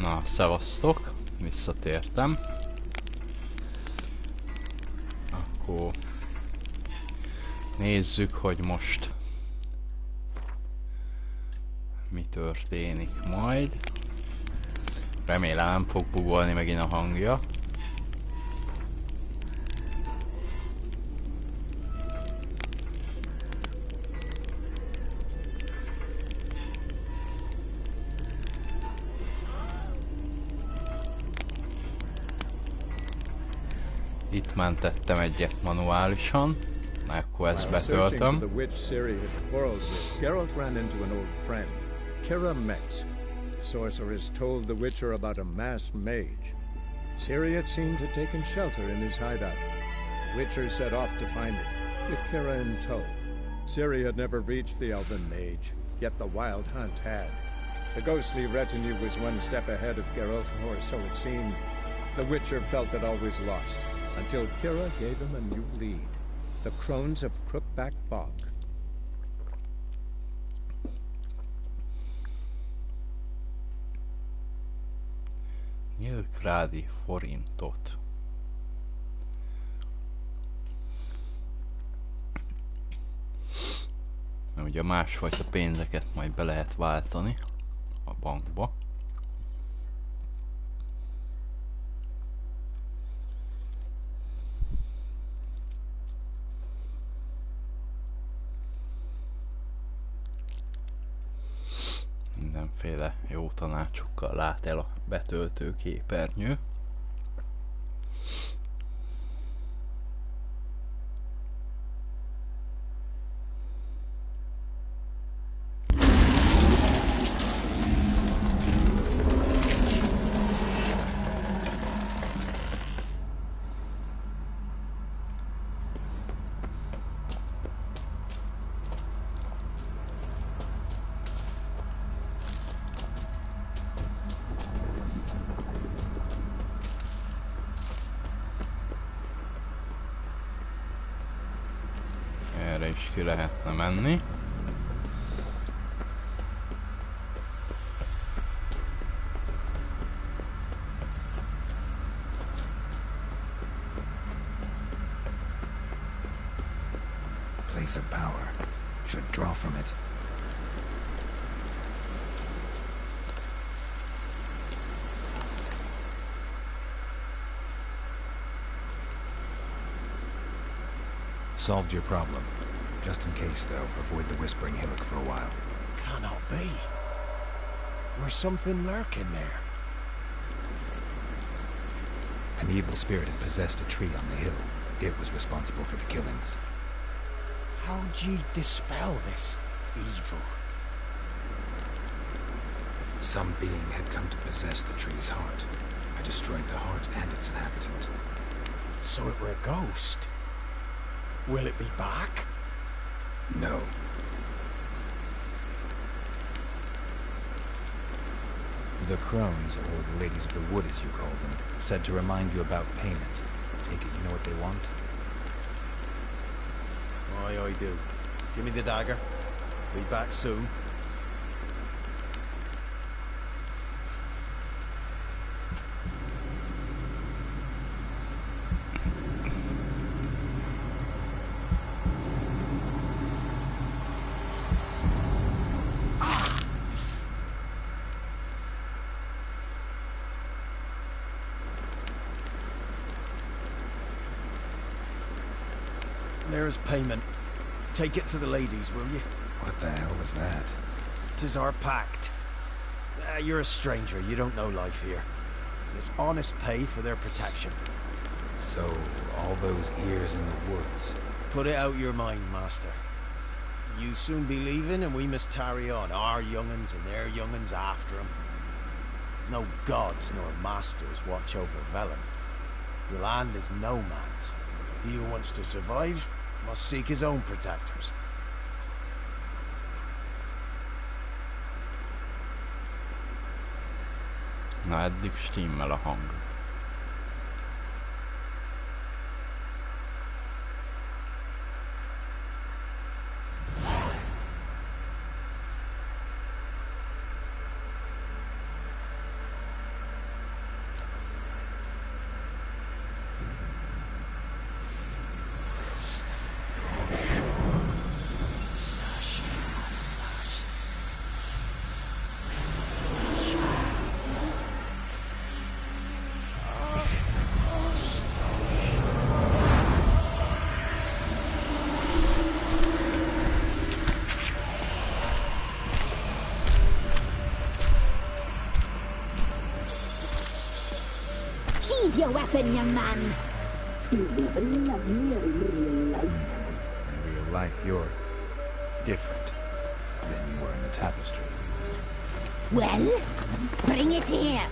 Na, szevasztok, visszatértem. Akkor nézzük, hogy most mi történik majd. Remélem nem fog bugolni megint a hangja. Itt mentettem egyet manuálisan, meg akkor ezt betöltöm. Geralt ran into an old friend, Kira Metz. The sorceress told the Witcher about a masked mage. Ciri had seemed to have taken shelter in his hideout. The Witcher set off to find it, with Kira in tow. Ciri had never reached the elven mage, yet the wild hunt had. The ghostly retinue was one step ahead of Geralt, or so it seemed. The Witcher felt that all was lost, until Kira gave him a new lead. The Crones of Crookback Bog. Nyilkrádi forintot. Ugye másfajta pénzeket majd be lehet váltani a bankba. Mindenféle jó tanácsokkal lát el a betöltő képernyő. Erre is ki lehetne menni. Place of power. Should draw from it. Solved your problem. Just in case, though, avoid the Whispering Hillock for a while. Cannot be. There's something lurking there. An evil spirit had possessed a tree on the hill. It was responsible for the killings. How'd ye dispel this evil? Some being had come to possess the tree's heart. I destroyed the heart and its inhabitant. So it were a ghost? Will it be back? No. The Crones, or the Ladies of the Wood as you call them, said to remind you about payment. Take it you know what they want? Aye, I do. Give me the dagger. Be back soon. There's payment. Take it to the ladies, will you? What the hell was that? 'Tis our pact. You're a stranger, you don't know life here. It's honest pay for their protection. So, all those ears in the woods. Put it out your mind, master. You soon be leaving and we must tarry on, our young'uns and their young'uns after 'em. No gods nor masters watch over Velen. The land is no man's. He who wants to survive must seek his own protectors. Na, eddig stimmel a hang. Sheathe your weapon, young man. You've never loved me in real life. In real life, you're different than you were in the tapestry. Well, bring it here.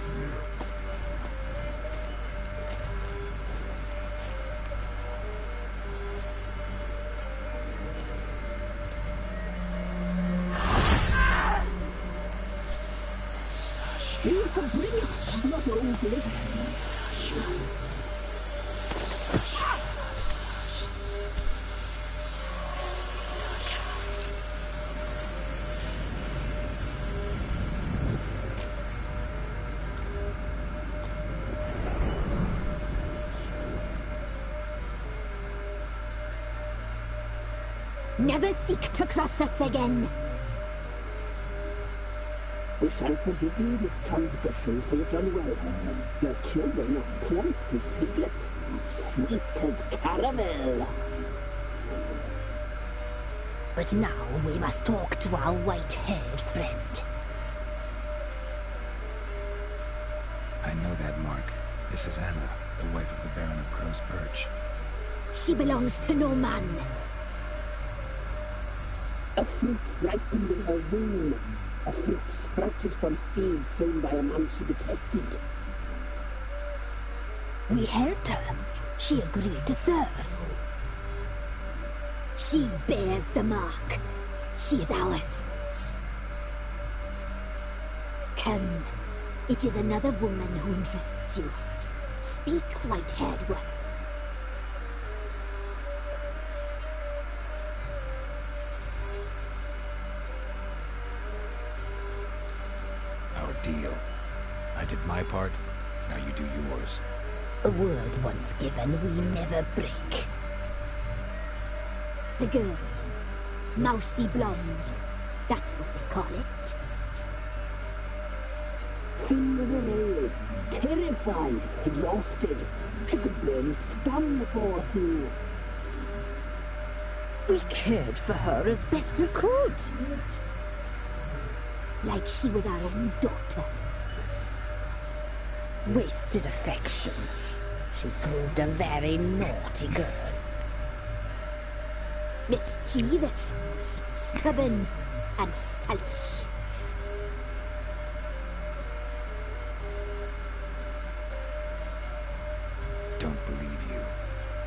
You can bring it, not only. Never seek to cross us again. We shall forgive you this transgression for your done well. Your children are plump as piglets, sweet as caramel. But now we must talk to our white-haired friend. I know that, Mark. This is Anna, the wife of the Baron of Crow's Perch. She belongs to no man. A fruit ripened in her womb. A fruit sprouted from seed sown by a man she detested. We helped her. She agreed to serve. She bears the mark. She is ours. Come. It is another woman who interests you. Speak, white-haired one. Our deal. I did my part, now you do yours. A word once given, we never break. The girl. Mousy blonde. That's what they call it. Thin as a nail, terrified, exhausted. She could barely stand the poor thing. We cared for her as best we could. Like she was our own daughter. Wasted affection. She proved a very naughty girl. Mischievous, stubborn, and selfish. Don't believe you.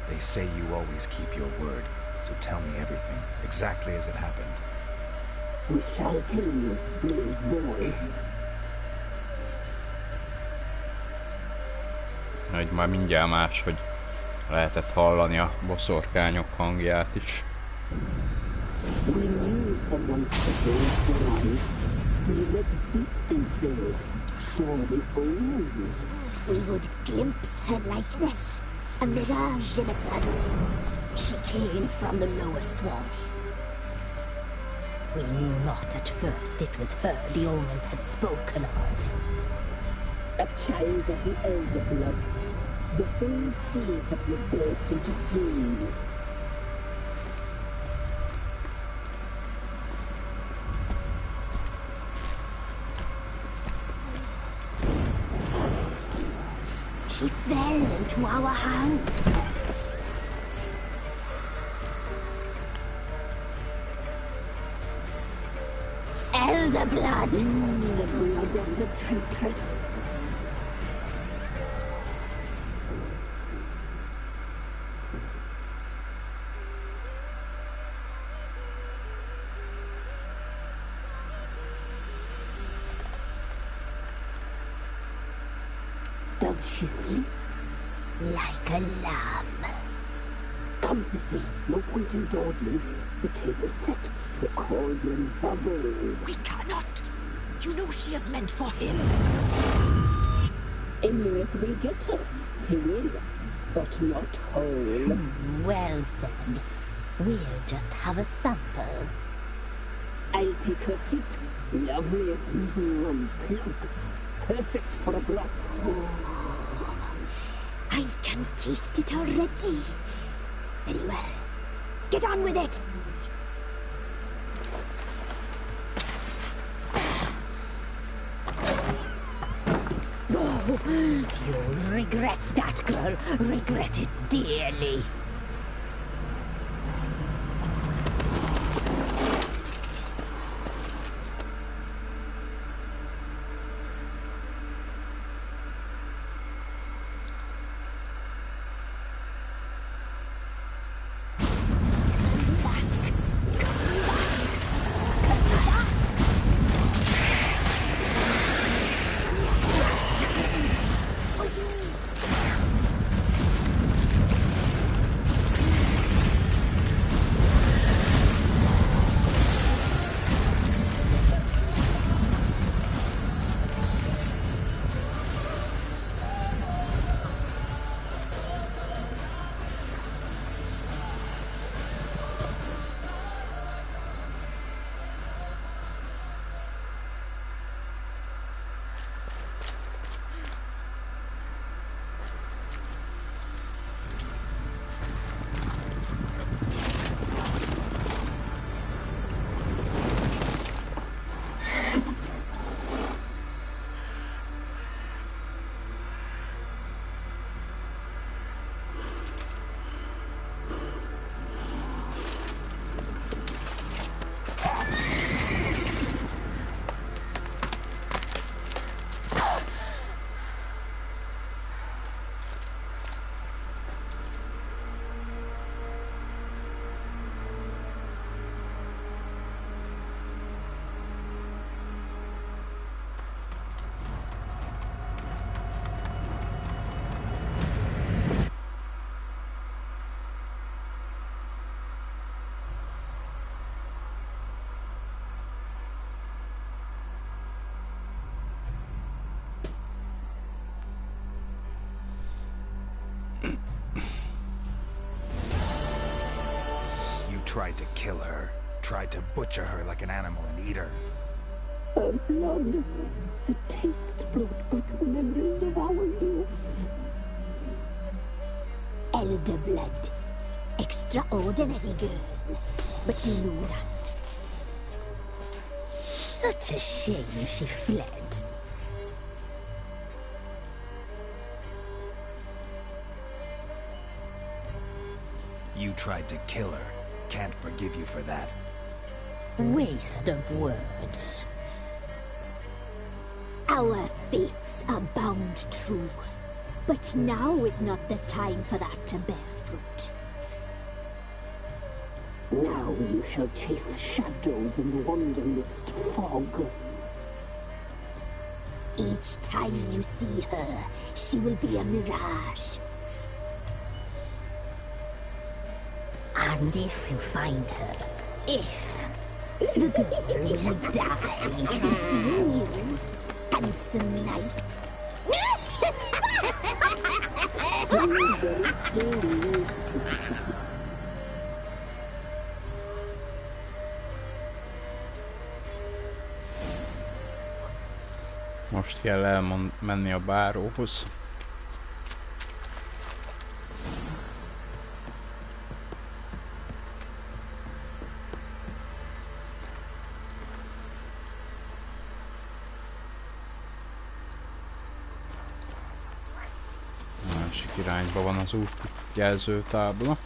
They say you always keep your word, so tell me everything, exactly as it happened. We shall tell you, brave boy. Hogy már mindjárt más, hogy lehetett hallani a boszorkányok hangját is. We knew someone supposed to arrive. We let distant those saw the omens. We would glimpse her like this, a mirage in a puddle. She came from the lower swamp. We knew not at first it was her the omens had spoken of. A child of the elder blood. The same sea that would burst into flame. She fell into our hands. Elder blood. The blood of the traitress. Does she sleep? Like a lamb. Come, sisters, no point in dawdling. The table's set. The cauldron bubbles. We cannot. You know she is meant for him. Emirates will get her. He will, but not whole. Well said. We'll just have a sample. I'll take her feet. Lovely and plump. Perfect for a broth. I can taste it already. Very well. Get on with it. You'll regret that, girl. Regret it dearly. Tried to kill her. Tried to butcher her like an animal and eat her. Her blood. The taste brought back memories of our youth. Elder blood. Extraordinary girl. But you know that. Such a shame she fled. You tried to kill her. Can't forgive you for that. Waste of words. Our fates are bound true. But now is not the time for that to bear fruit. Now you shall chase shadows and wander midst fog. Each time you see her, she will be a mirage. And if you find her, the girl will die seeing you, handsome knight. Most kell elmenni a báróhoz. Másik irányba van az útjelzőtábla.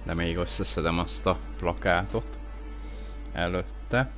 De még összeszedem azt a plakátot előtte.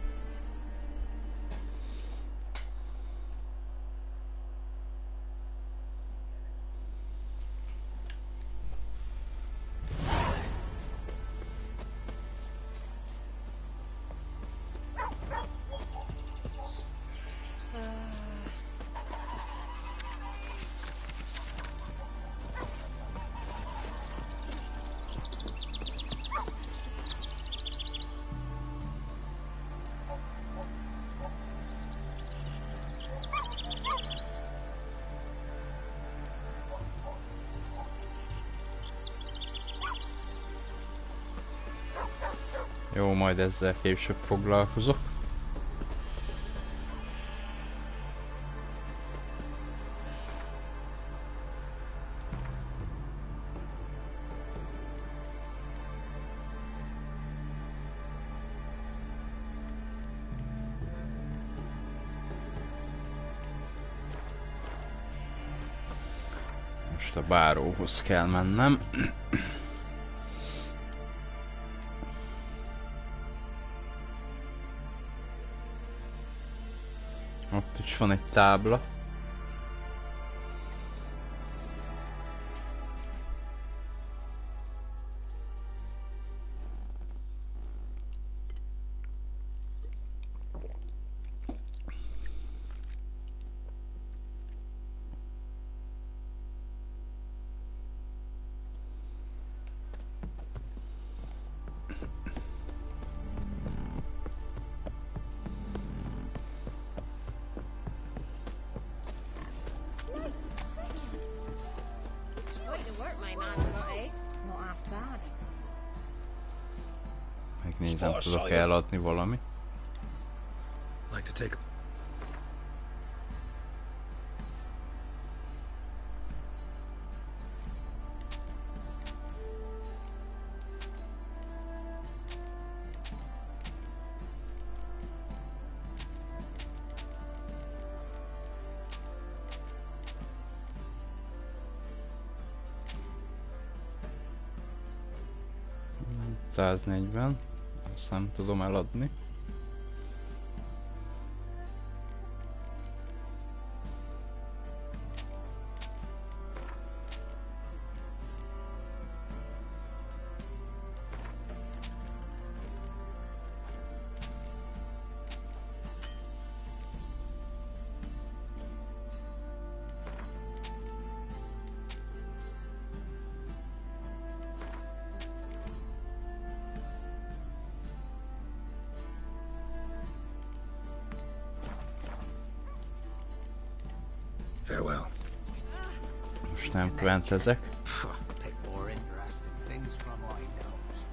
Jó, majd ezzel később foglalkozok. Most a báróhoz kell mennem. Ott is van egy tábla. Megnézem, tudok eladni valami. Like to take a 140, azt nem tudom eladni. farewell. Most nem kventezek. Pick more interesting things from my nose.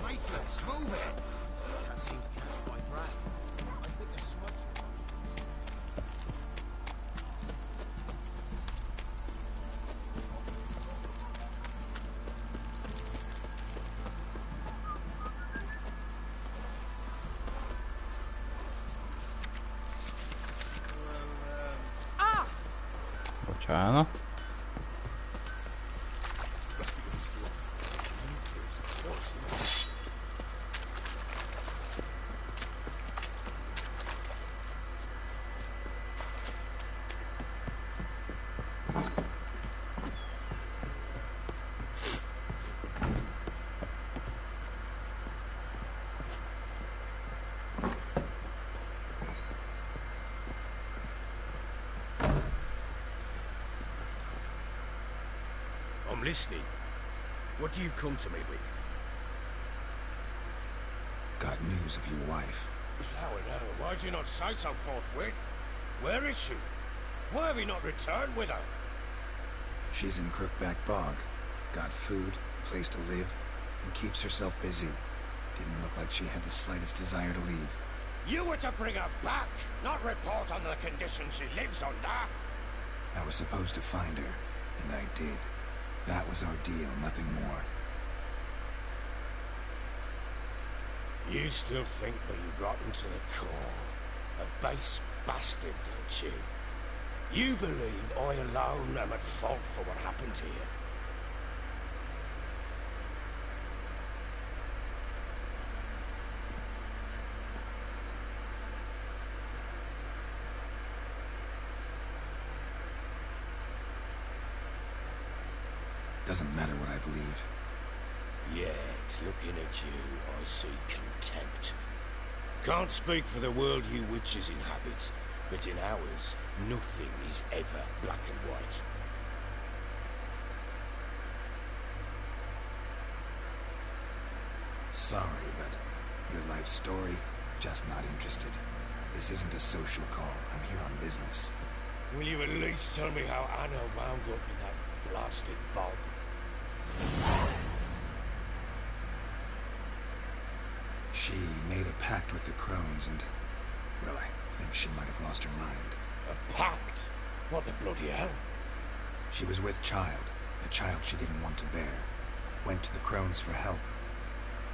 Lifeless, move it! Can't seem to catch my breath. I think a smudge. Bocsánat. I'm listening. What do you come to me with? Got news of your wife. Plowing hell, why'd you not say so forthwith? Where is she? Why have you not returned with her? She's in Crookback Bog. Got food, a place to live, and keeps herself busy. Didn't look like she had the slightest desire to leave. You were to bring her back, not report on the conditions she lives under. I was supposed to find her, and I did. That was our deal, nothing more. You still think me rotten to the core. A base bastard, don't you? You believe I alone am at fault for what happened here. Doesn't matter what I believe. Yet, looking at you, I see contempt. Can't speak for the world you witches inhabit, but in ours, nothing is ever black and white. Sorry, but your life story, just not interested. This isn't a social call. I'm here on business. Will you at least tell me how Anna wound up in that blasted bog? She made a pact with the Crones and... well, I think she might have lost her mind. A pact? What the bloody hell? She was with child, a child she didn't want to bear. Went to the Crones for help.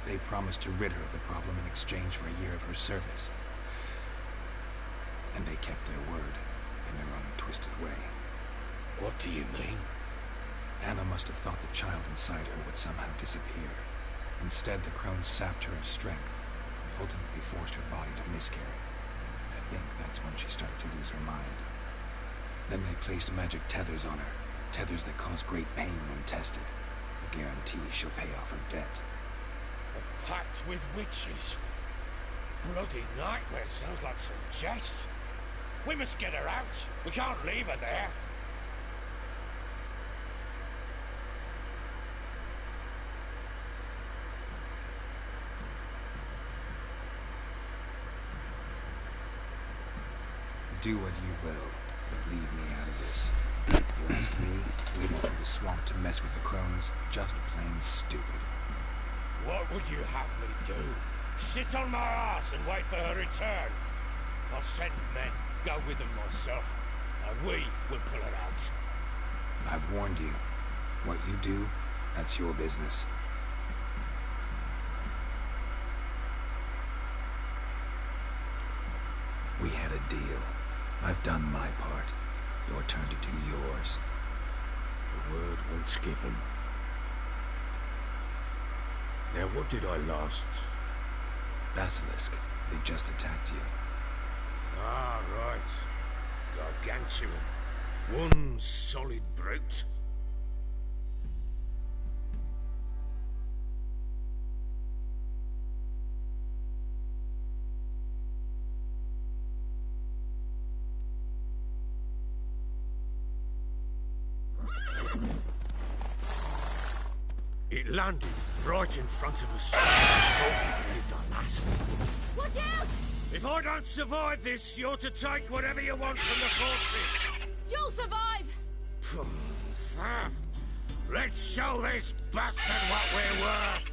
They promised to rid her of the problem in exchange for a year of her service. And they kept their word, in their own twisted way. What do you mean? Anna must have thought the child inside her would somehow disappear. Instead, the crones sapped her of strength and ultimately forced her body to miscarry. I think that's when she started to lose her mind. Then they placed magic tethers on her, tethers that cause great pain when tested. A guarantee she'll pay off her debt. A pact with witches? Bloody nightmare, sounds like some jest. We must get her out. We can't leave her there. Do what you will, but leave me out of this. You ask me, wading through the swamp to mess with the crones, just plain stupid. What would you have me do? Sit on my ass and wait for her return? I'll send men, go with them myself, and we will pull her out. I've warned you. What you do, that's your business. We had a deal. I've done my part. Your turn to do yours. The word once given. Now what did I last? Basilisk. They just attacked you. Ah, right. Gargantuan. One solid brute. It landed right in front of us. I thought we lived our last. Watch out! If I don't survive this, you're to take whatever you want from the fortress. You'll survive! Let's show this bastard what we're worth.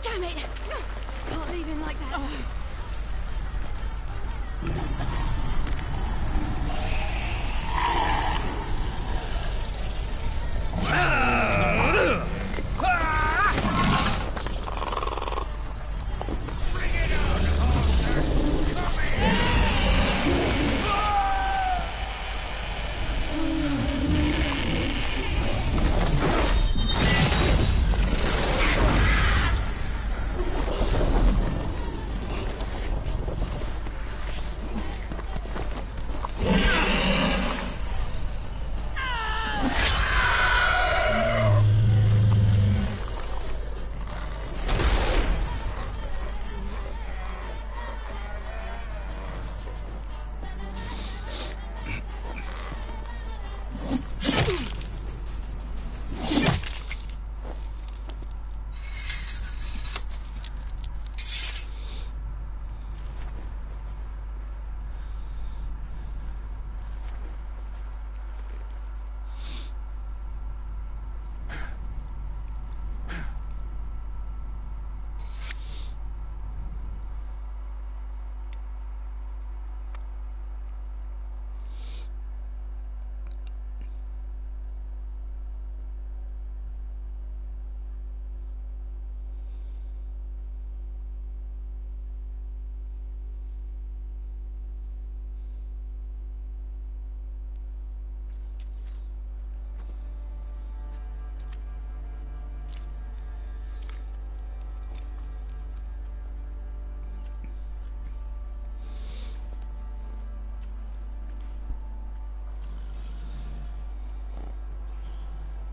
Damn it! Can't leave him like that.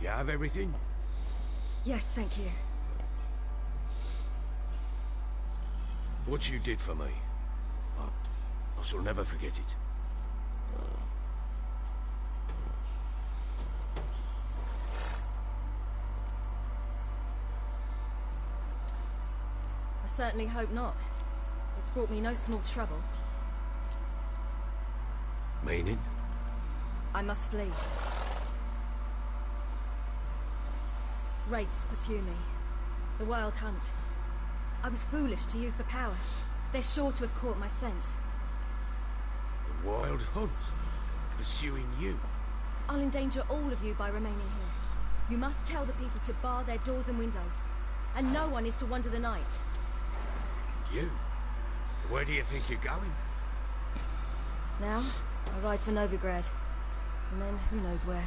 You have everything? Yes, thank you. What you did for me, I shall never forget it. I certainly hope not. It's brought me no small trouble. Meaning? I must flee. Wraiths pursue me. The Wild Hunt. I was foolish to use the power. They're sure to have caught my scent. The Wild Hunt? Pursuing you? I'll endanger all of you by remaining here. You must tell the people to bar their doors and windows. And no one is to wander the night. You? Where do you think you're going? Now, I ride for Novigrad. And then, who knows where.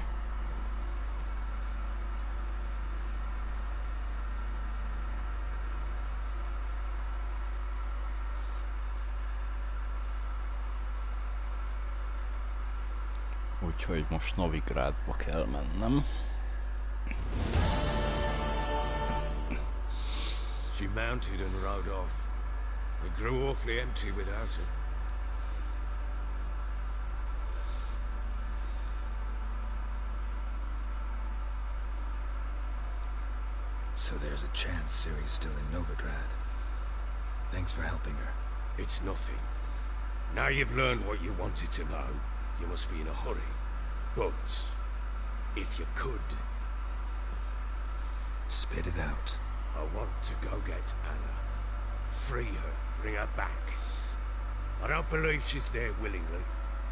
Úgyhogy most Novigrádba kell mennem. She mounted and rode off. It grew awfully empty without her. So there's a chance Ciri's still in Novigrad. Thanks for helping her. It's nothing. Now you've learned what you wanted to know, you must be in a hurry. But, if you could... Spit it out. I want to go get Anna. Free her, bring her back. I don't believe she's there willingly.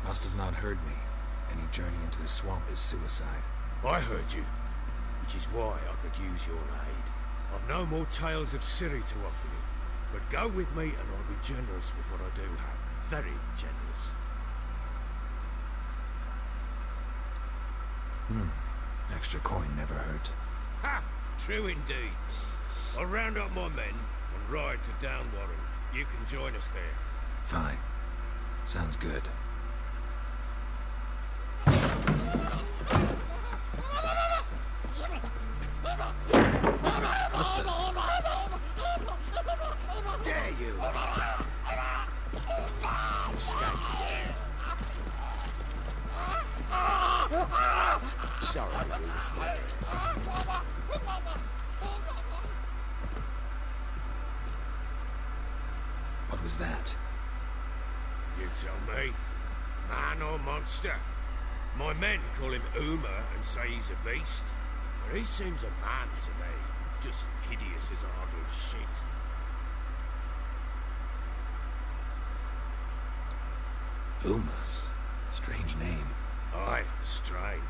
Must have not heard me. Any journey into the swamp is suicide. I heard you, which is why I could use your aid. I've no more tales of Ciri to offer you, but go with me and I'll be generous with what I do have. Very generous. Extra coin never hurt. Ha! True indeed. I'll round up my men and ride to Downwarren. You can join us there. Fine. Sounds good. Dare you! Sorry to do this thing. What was that? You tell me. Man or monster? My men call him Uma and say he's a beast. But he seems a man to me. Just hideous as idle shit. Uma? Strange name. Aye, strange.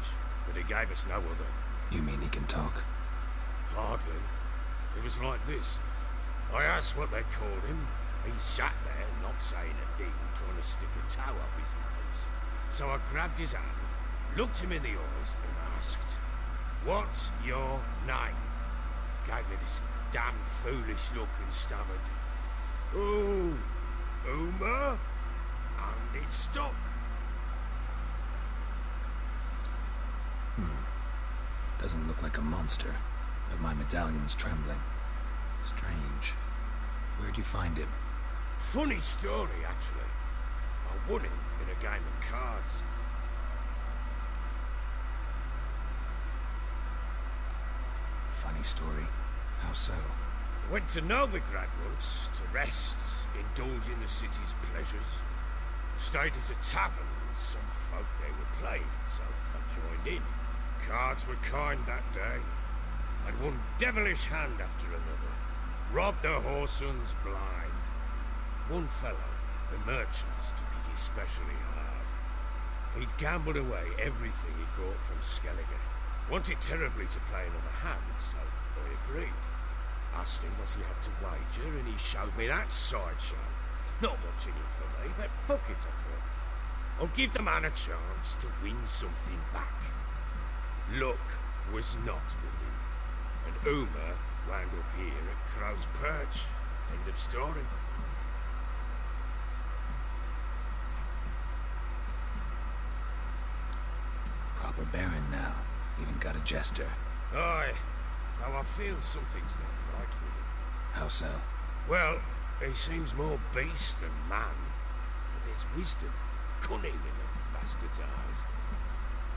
But he gave us no other. You mean he can talk? Hardly. It was like this. I asked what they called him. He sat there, not saying a thing, trying to stick a toe up his nose. So I grabbed his hand, looked him in the eyes, and asked, "What's your name?" Gave me this damn foolish look and stammered, "Oh, Uma?" And it stuck. Doesn't look like a monster, but my medallion's trembling. Strange. Where'd you find him? Funny story, actually. I won him in a game of cards. Funny story. How so? Went to Novigrad once to rest, indulge in the city's pleasures. Stayed at a tavern and some folk there were playing, so I joined in. Cards were kind that day. I'd one devilish hand after another. Robbed the whoresons blind. One fellow, the merchant, took it especially hard. He'd gambled away everything he'd brought from Skellige. Wanted terribly to play another hand, so I agreed. Asked him what he had to wager, and he showed me that sideshow. Not much in it for me, but fuck it, I thought. I'll give the man a chance to win something back. Luck was not with him, and Uma wound up here at Crow's Perch. End of story. Proper baron now. Even got a jester. Aye. Now I feel something's not right with him. How so? Well, he seems more beast than man. But there's wisdom, cunning in the bastard's eyes.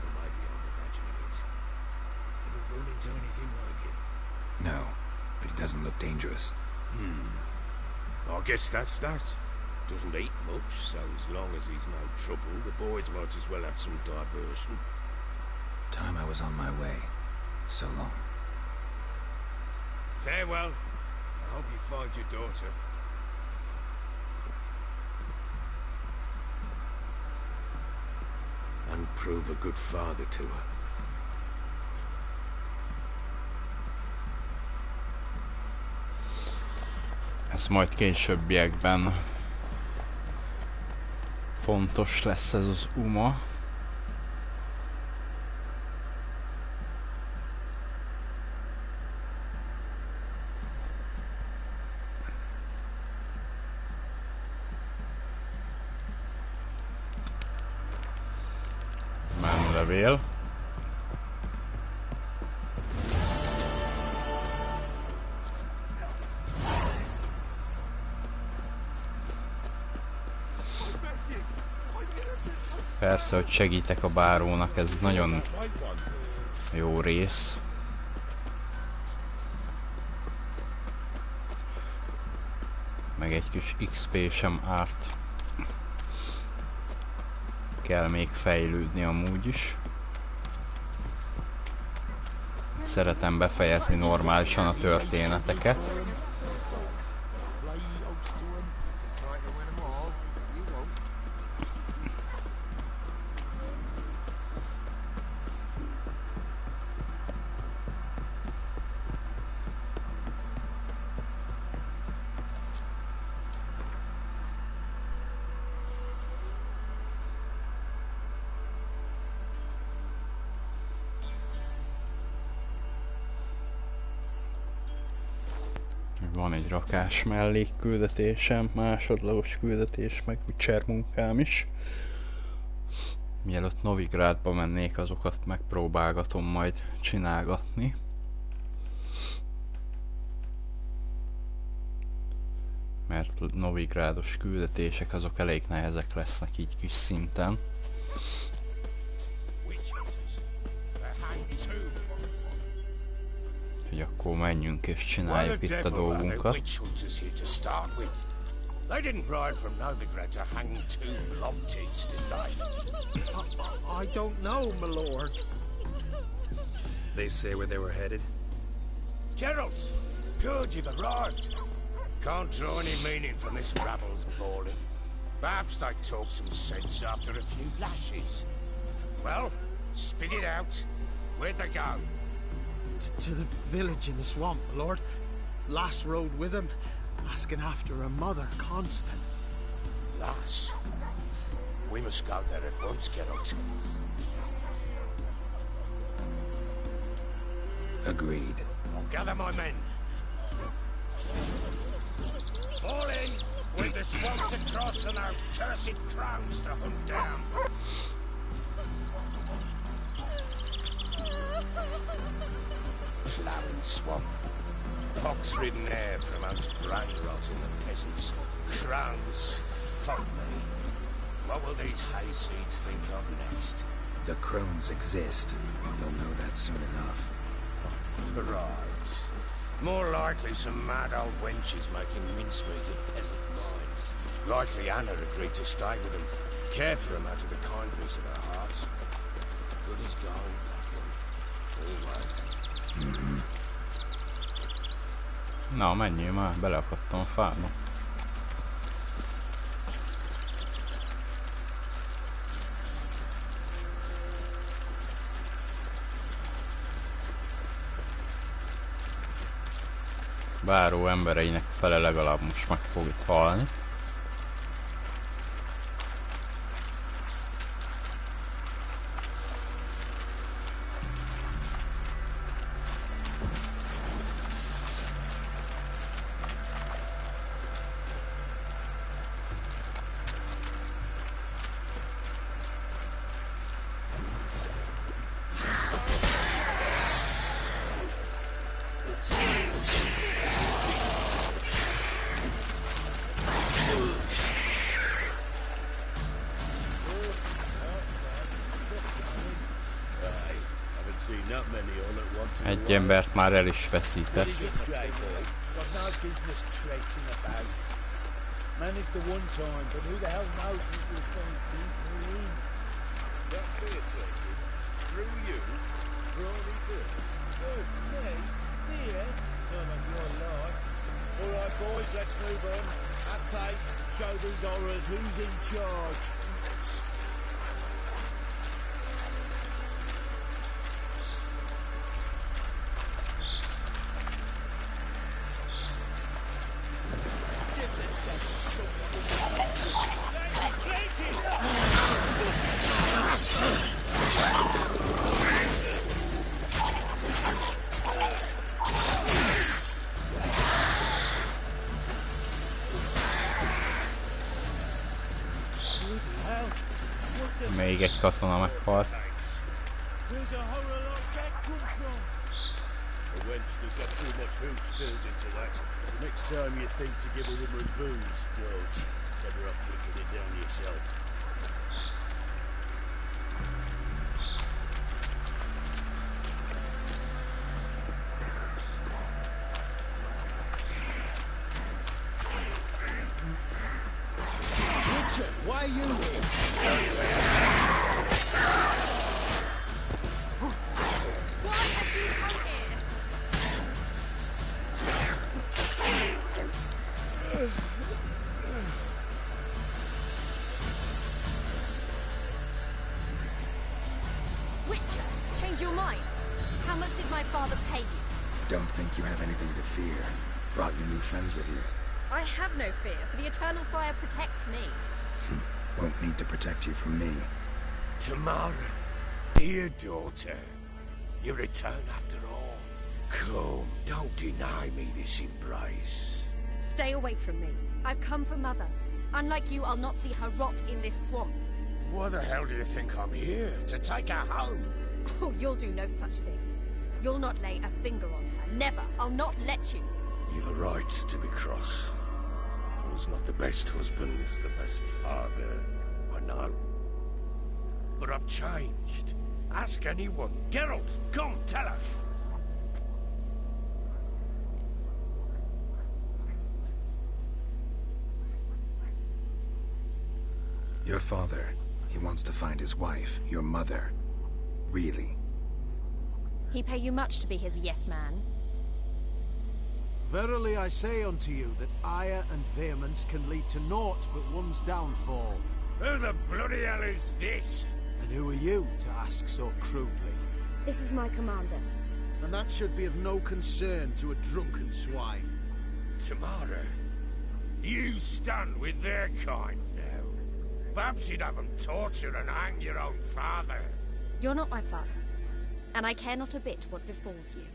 Or maybe I'm imagining it. Ever run into anything like him? No, but he doesn't look dangerous. I guess that's that. Doesn't eat much, so as long as he's no trouble, the boys might as well have some diversion. Time I was on my way. So long. Farewell. I hope you find your daughter. And prove a good father to her. Ez majd későbbiekben fontos lesz ez az Uma. Menlevél. Persze, hogy segítek a bárónak, ez nagyon jó rész. Meg egy kis XP sem árt. Kell még fejlődni amúgy is. Szeretem befejezni normálisan a történeteket. Van egy rakás mellékküldetésem, másodlagos küldetés, meg Witcher munkám is. Mielőtt Novigrádba mennék, azokat megpróbálgatom majd csinálgatni. Mert Novigrádos küldetések azok elég nehezek lesznek így kis szinten. Hogy akkor menjünk és csináljuk itt a dolgunkat. They didn't ride from Novigrad to hang two lobtits, did they? I don't know, my lord. They say where they were headed? Geralt! Good, you've arrived. Can't draw any meaning from this rabble's bawling. Perhaps they talk some sense after a few lashes. Well, spit it out. Where'd they go? To the village in the swamp, my lord. Lass rode with him, asking after her mother, Constant. Lass? We must go there at once, Geralt. Agreed. I'll gather my men. Fall in! With the swamp to cross and our cursed crowns to hunt down. Ploughing swamp. Pox-ridden air promotes brain rot in the peasants. Crowns, fuck me. What will these hayseeds think of next? The crones exist. You'll know that soon enough. Right. More likely some mad old wenches making mincemeat of peasant minds. Likely Anna agreed to stay with them, care for them out of the kindness of her heart. Good as gold, that one. Always. Na, menjél már, beleakadtam a fába. Báró embereinek fele legalább most meg fog itt halni. Egy embert már el is veszített. Managed the one time, but who the hell knows what we'll find deeper in? That fear taken through you for all he did. Oh, me? Fear? None of your life. All right, boys, let's move on. At pace, show these horrors who's in charge. Még egy katona meghalt. Where's a horror like that come from? A wench that's had too much hooch turns into that. So next time you think to give a woman booze, don't. Better off drinking it down yourself. Richard, why are you here? Witcher, change your mind. How much did my father pay you? Don't think you have anything to fear. Brought your new friends with you. I have no fear, for the eternal fire protects me. Won't need to protect you from me. Tamara, dear daughter, you return after all. Come, don't deny me this embrace. Stay away from me. I've come for Mother. Unlike you, I'll not see her rot in this swamp. Why the hell do you think I'm here? To take her home? Oh, you'll do no such thing. You'll not lay a finger on her. Never. I'll not let you. You've a right to be cross. I was not the best husband, the best father, I know. But I've changed. Ask anyone. Geralt, come, tell her. Your father, he wants to find his wife, your mother. Really? He pay you much to be his yes man. Verily I say unto you that ire and vehemence can lead to naught but one's downfall. Who the bloody hell is this? And who are you to ask so crudely? This is my commander. And that should be of no concern to a drunken swine. Tamara, you stand with their kind now. Perhaps you'd have them torture and hang your own father. You're not my father, and I care not a bit what befalls you.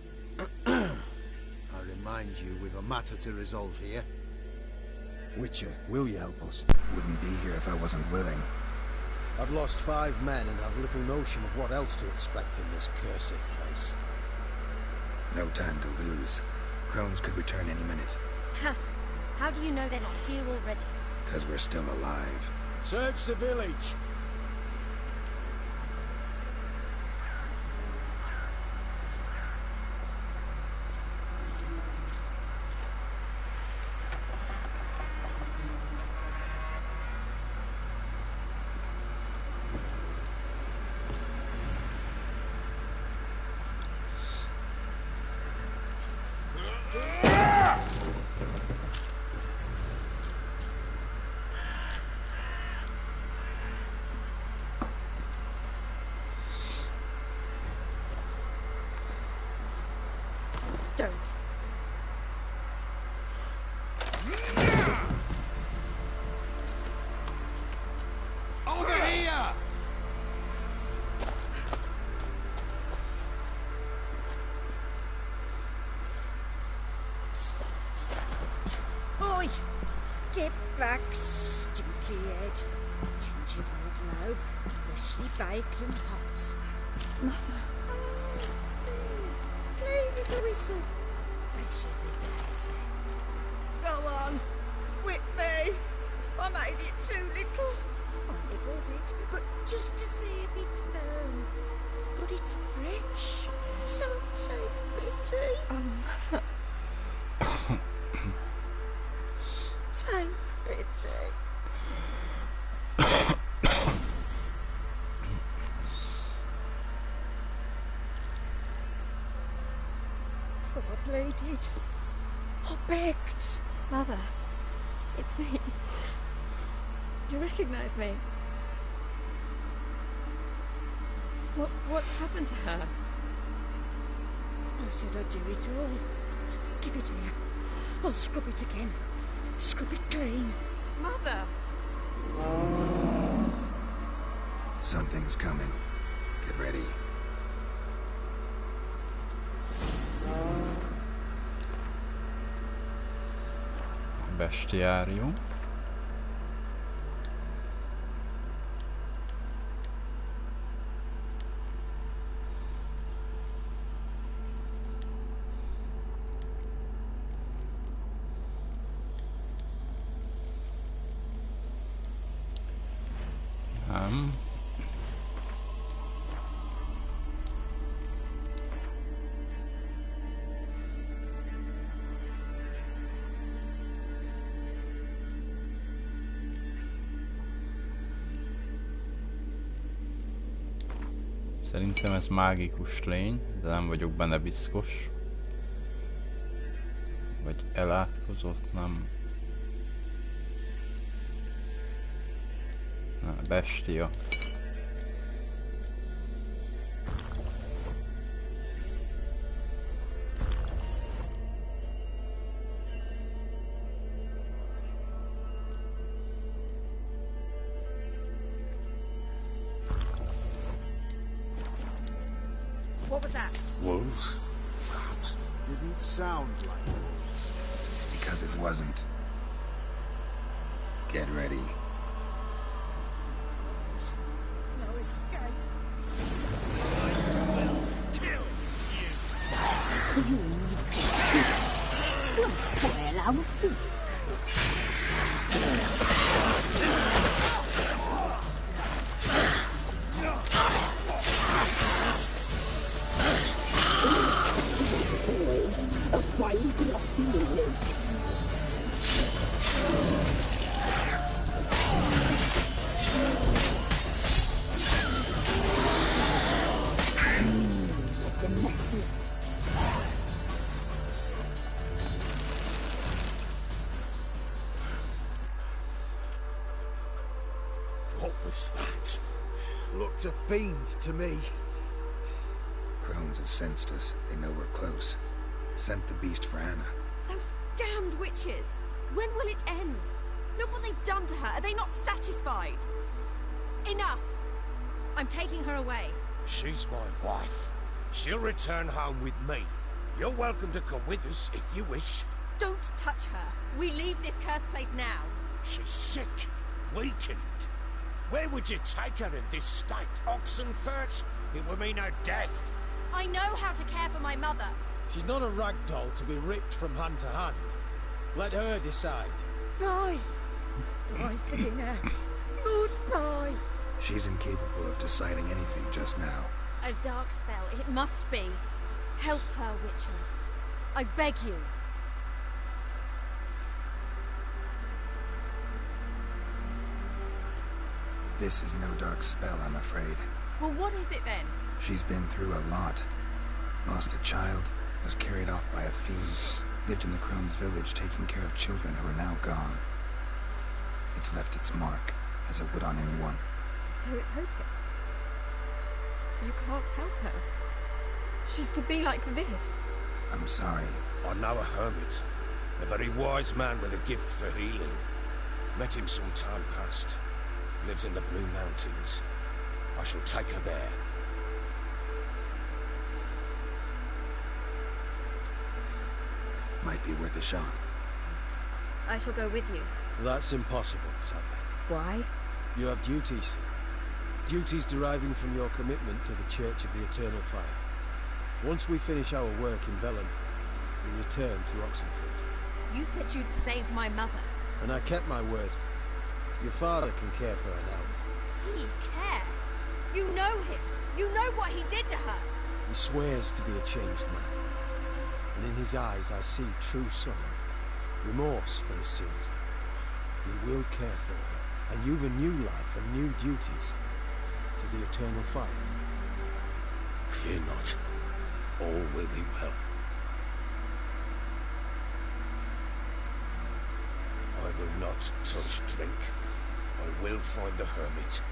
I remind you we've a matter to resolve here. Witcher, will you help us? Wouldn't be here if I wasn't willing. I've lost 5 men and have little notion of what else to expect in this cursed place. No time to lose. Crones could return any minute. Ha! How do you know they're not here already? 'Cause we're still alive. Search the village! Don't. Over here! Oi! Get back, stinky head. Gingerbread loaf, freshly baked and hot. Mother. Clean as a whistle. Fresh as a daisy. Go on. Whip me. I made it too little. I nibbled it, but just to see if it's firm. But it's fresh. So take Beauty. Oh, I pleaded. I begged. Mother, it's me. You recognize me? What's happened to her? I said I'd do it all. Give it here. I'll scrub it again. Scrub it clean. Mother! Something's coming. Get ready. Bestiárium. Szerintem ez mágikus lény, de nem vagyok benne biztos. Vagy elátkozott, nem. Na, bestia. What was that? Wolves? Didn't sound like wolves. Because it wasn't. Get ready. No escape. You'll spoil our feast. A fine glossy village. The messy. What was that? Looked a fiend to me. Crones have sensed us. They know we're close. Sent the beast for Anna. Those damned witches! When will it end? Look what they've done to her. Are they not satisfied? Enough! I'm taking her away. She's my wife. She'll return home with me. You're welcome to come with us if you wish. Don't touch her. We leave this cursed place now. She's sick, weakened. Where would you take her in this state? Oxenfurt? It would mean her death. I know how to care for my mother. She's not a rag doll to be ripped from hand to hand. Let her decide. Bye. Bye for dinner. Goodbye. She's incapable of deciding anything just now. A dark spell, it must be. Help her, Witcher. I beg you. This is no dark spell, I'm afraid. Well, what is it then? She's been through a lot. Lost a child, was carried off by a fiend, lived in the Crone's village taking care of children who are now gone. It's left its mark, as it would on anyone. So it's hopeless. You can't help her. She's to be like this. I'm sorry. I know a hermit. A very wise man with a gift for healing. Met him some time past. Lives in the Blue Mountains. I shall take her there. Might be worth a shot. I shall go with you. That's impossible, sadly. Why? You have duties. Duties deriving from your commitment to the Church of the Eternal Fire. Once we finish our work in Velen, we return to Oxenfurt. You said you'd save my mother. And I kept my word. Your father can care for her now. He care? You know him. You know what he did to her. He swears to be a changed man. And in his eyes I see true sorrow. Remorse for his sins. We will care for her, and you've a new life and new duties. To the eternal fire. Fear not. All will be well. I will not touch drink. I will find the hermit.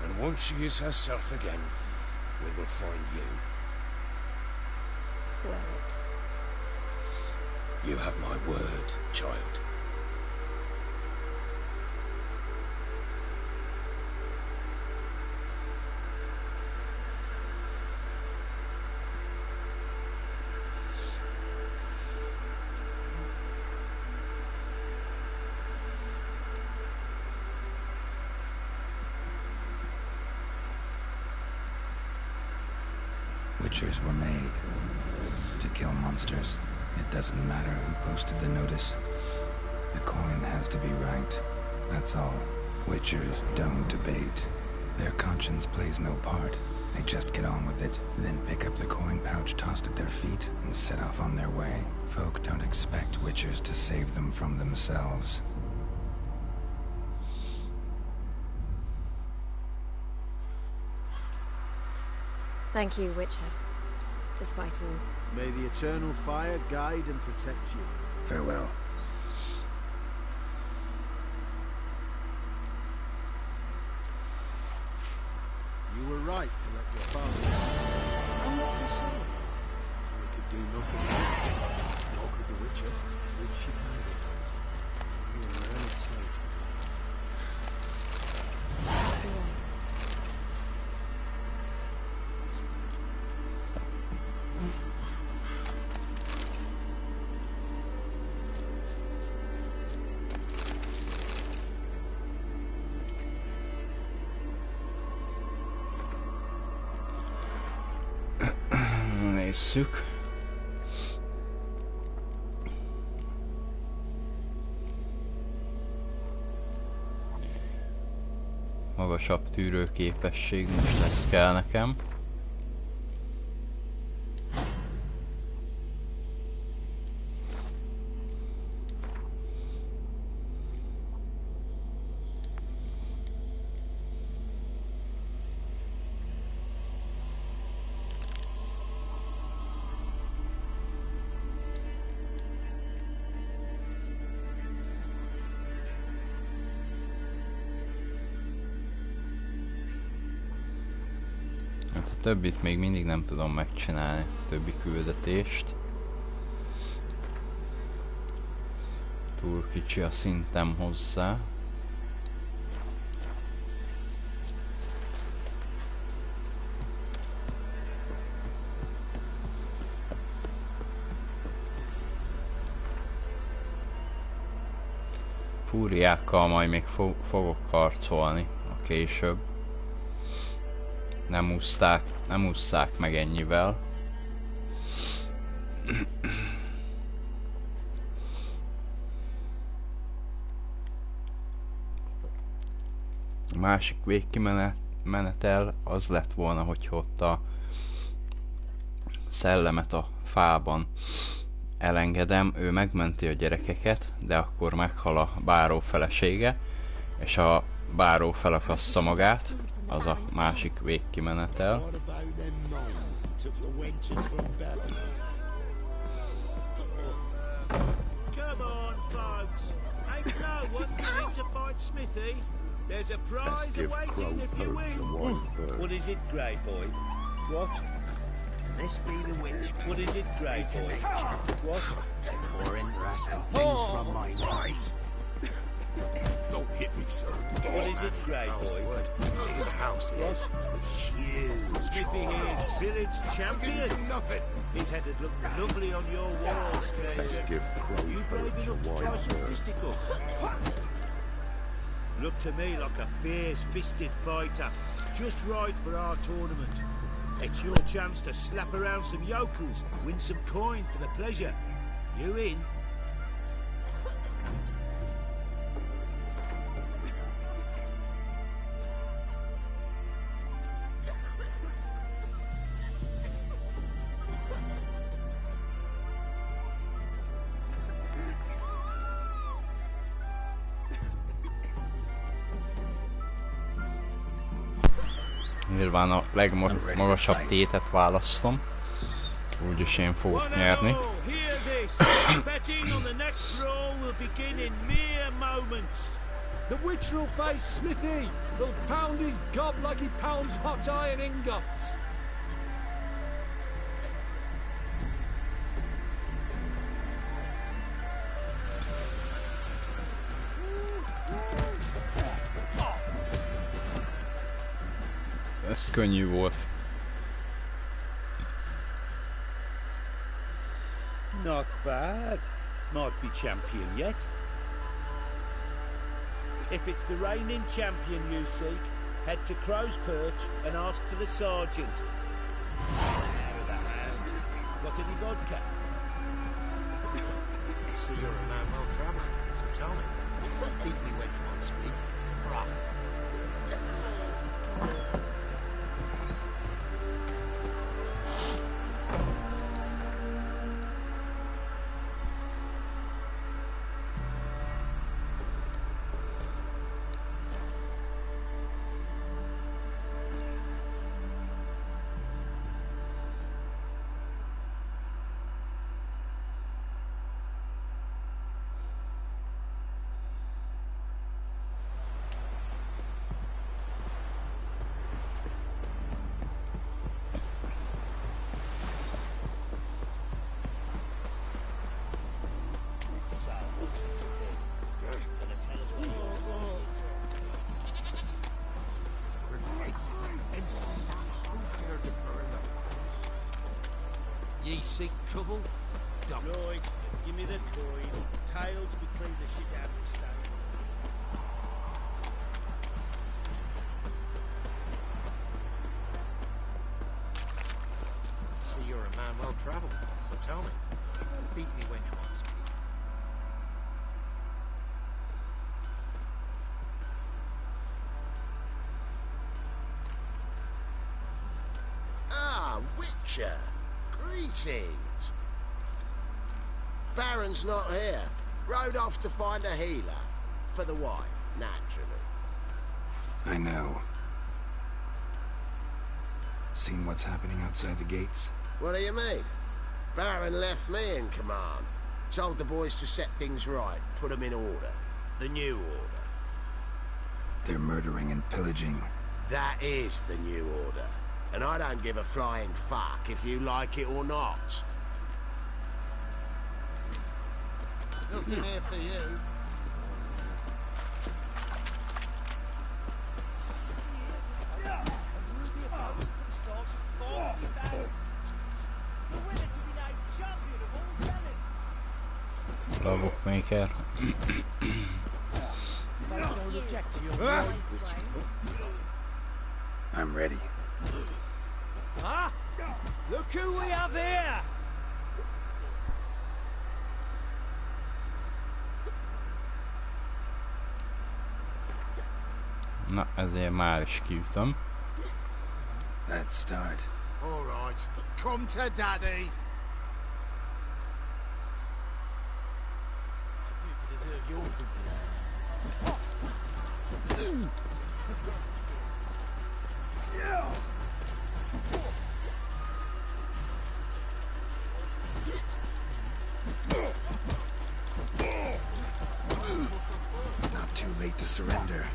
And once she is herself again, we will find you. Swear it. You have my word, child. Witchers were made to kill monsters. It doesn't matter who posted the notice. The coin has to be right. That's all. Witchers don't debate. Their conscience plays no part. They just get on with it, then pick up the coin pouch tossed at their feet and set off on their way. Folk don't expect witchers to save them from themselves. Thank you, Witcher. Despite all. May the eternal fire guide and protect you. Farewell. You were right to let your father. I'm not so sure. We could do nothing more. Nor could the Witcher, if she can be helped. You are a learned sage. You're right. Nézzük. Magasabb tűrőképesség most lesz kell nekem. Hát a többit még mindig nem tudom megcsinálni, a többi küldetést. Túl kicsi a szintem hozzá. Fúriákkal majd még fogok harcolni a később. Nem ússzák meg ennyivel. A másik végkimenetel az lett volna, hogy ott a szellemet a fában elengedem, ő megmenti a gyerekeket, de akkor meghal a báró felesége, és a báró felakassza magát, az a másik végkimenetel. Come on, folks. Ain't no one going to fight Smithy. There's a prize awaiting if you win. What is it, Grey Boy? What? This be the witch. What is it, Grey Boy? What? More interesting things from my eyes. Don't hit me, sir. What is it, Grey Boy? His house is huge. Smithy here's village champion. Didn't do nothing. His head would look lovely on your wall, stranger. Let's give Crow You brave Perch a enough to try wide some berth. fisticuffs? Look to me like a fierce-fisted fighter, just right for our tournament. It's your chance to slap around some yokels, win some coin for the pleasure. You in? Nyilván a legmagasabb tétet választom. Úgyis én fogok nyerni. The Witcher will face Smithy. He'll pound his gob like he pounds hot iron ingots. Ez könnyű volt. Not bad. Might be champion yet. If it's the reigning champion you seek, head to Crow's Perch and ask for the sergeant. There of the hand. Got any vodka? So you're a man well travelled, so tell me. Beat me when you want to speak. We're off. Ye seek trouble? Right, give me the coin. Tails be clean the shit out of the stone. So you're a man well travelled, so tell me. Beat me when you want to speak. Ah, Witcher. Greetings. Baron's not here. Rode off to find a healer. For the wife, naturally. I know. Seen what's happening outside the gates? What do you mean? Baron left me in command. Told the boys to set things right, put them in order. The new order. They're murdering and pillaging. That is the new order. And I don't give a flying fuck if you like it or not. Nothing here for you. Lavok maker. I'm ready. Huh? Look who we have here! Na, ezért már is kiütöm. Let's start. All right, come to daddy. Not too late to surrender.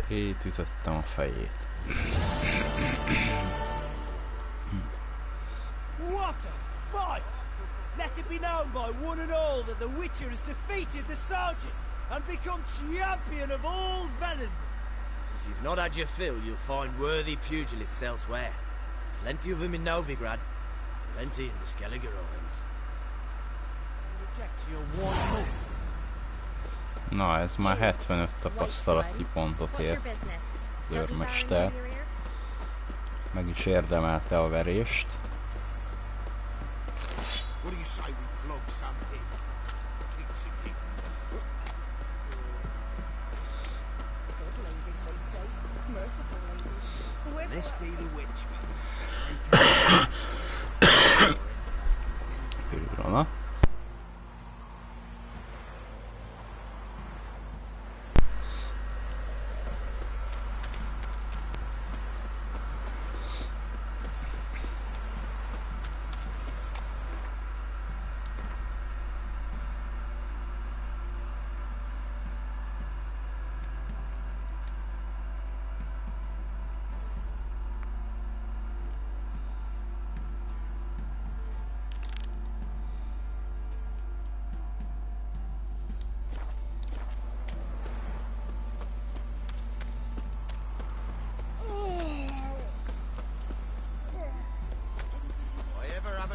Szétütöttem a fejét. What a fight! Let it be known by one and all that the Witcher has defeated the Sergeant and become champion of all Velen. If you've not had your fill, you'll find worthy pugilists elsewhere. Plenty of them in Novigrad, plenty in the Skelliger Isles. Reject your one move. Na, ez már 75 tapasztalati pontot ér. Őrmester. Meg is érdemelte a verést. Pillanat.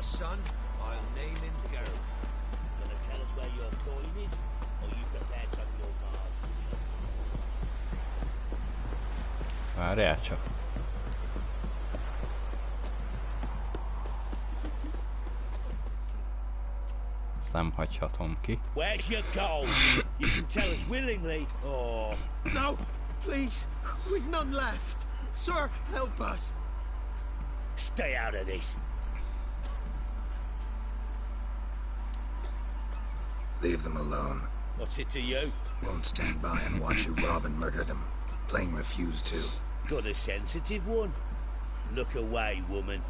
Son, I'll name him Geralt. Gonna tell us where your coin is, or you prepared from your mouth? Várjál csak. Ezt nem hagyhatom ki. Where's your gold? You can tell us willingly, or... No, please. We've none left. Sir, help us. Stay out of this. Leave them alone. What's it to you? Won't stand by and watch you rob and murder them. Plain refuse to. Got a sensitive one? Look away, woman.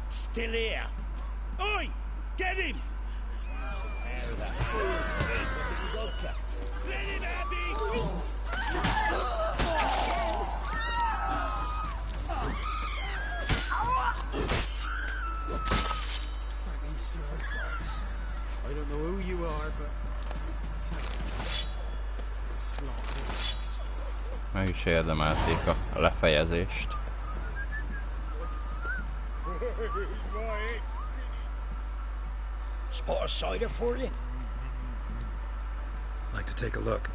Still here. Oi! Get him! Let him have it! I don't know who you are, but Meg is érdemelték a lefejezést. Spot a cider for you? Like to take a look.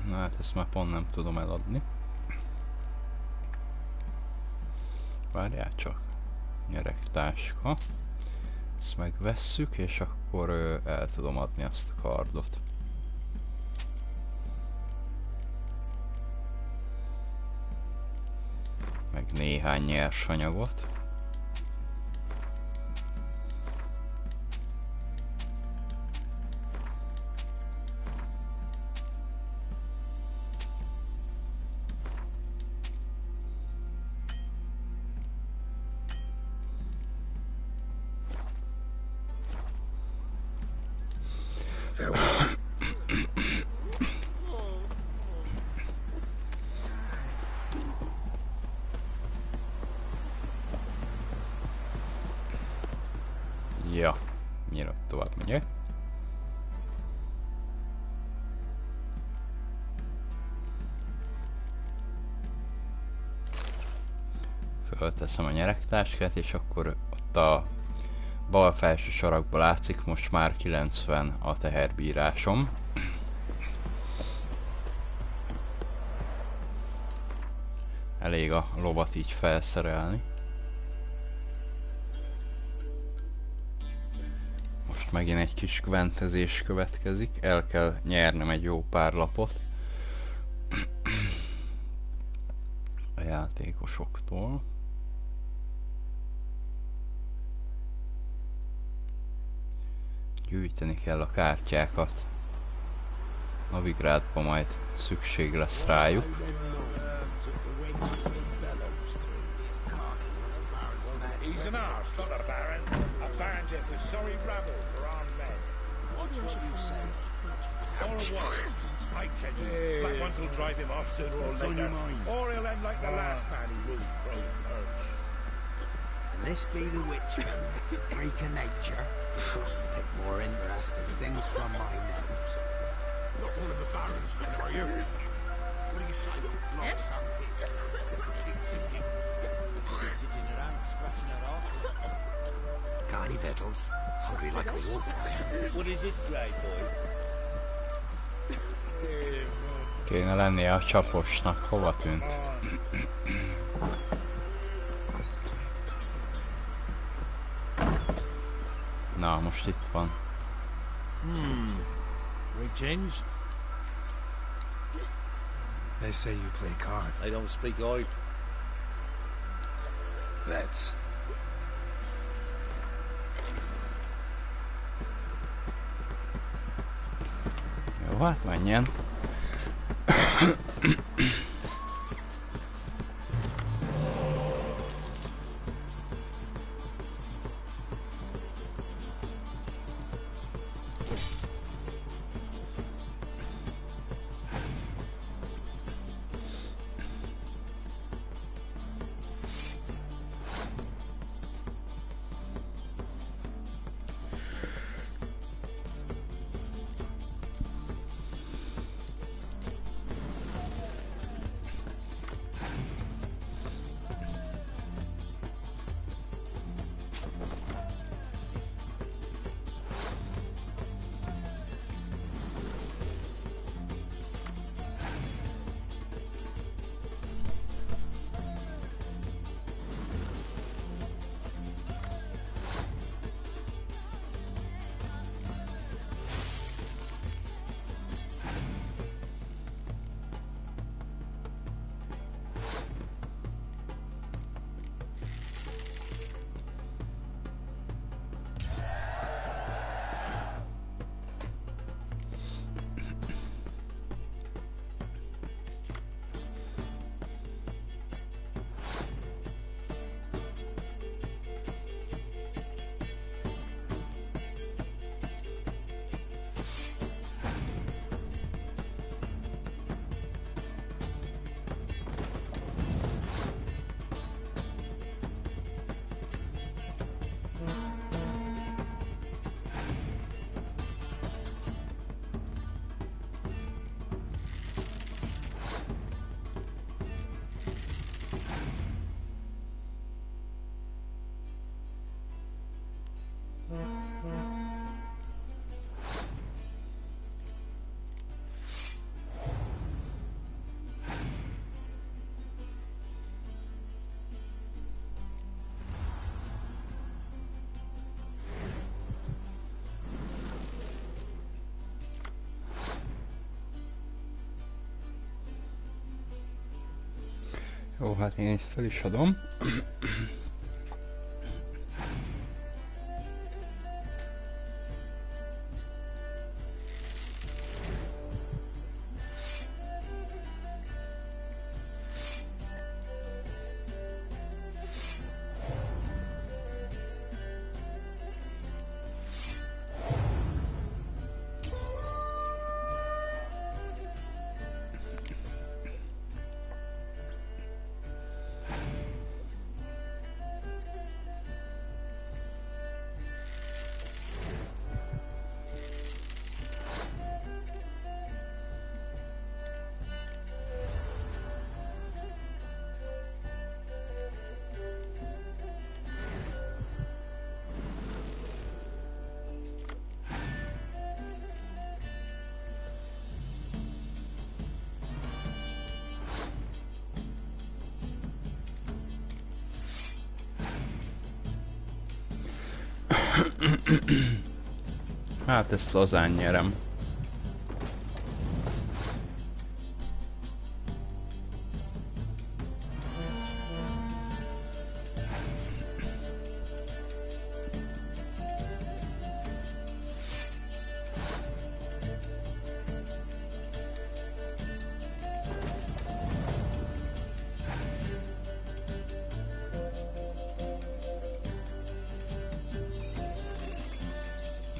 Na hát ezt már pont nem tudom eladni. Várjál csak. Nyeregtáska. Ezt megvesszük, és akkor el tudom adni azt a kardot. Meg néhány nyersanyagot. Ja, nyilván tovább megyek. Fölteszem a nyeregtáskát, és akkor ott a bal felső sarokban látszik most már 90 a teherbírásom. Elég a lovat így felszerelni. Most megint egy kis kventezés következik. El kell nyernem egy jó pár lapot a játékosoktól. Gyűjteni kell a kártyákat. Novigrádban majd szükség lesz rájuk. He's an arse, not a baron. A baron's a sorry rabble for armed men. What's what you say? Or what? I tell you, black ones will drive him off sooner or later. Or he'll end like the last man who ruled Crow's Perch. And this be the witchman, freak of nature. Pick more interesting things from my nose. Not one of the Baron's men, are you? What do you say we flog some here? Keep sitting. Sitting around scratching our asses. Got any victuals? Hungry like a wolf, I am. What is it, Grey Boy? Kéne lennie a csaposnak. Hova tűnt? Na, most itt van. Greetings. They say you play card. They don't speak I. Let's. Jó, hát menjen. Jó, hát én ezt fel is adom. Hát ezt lazán nyerem.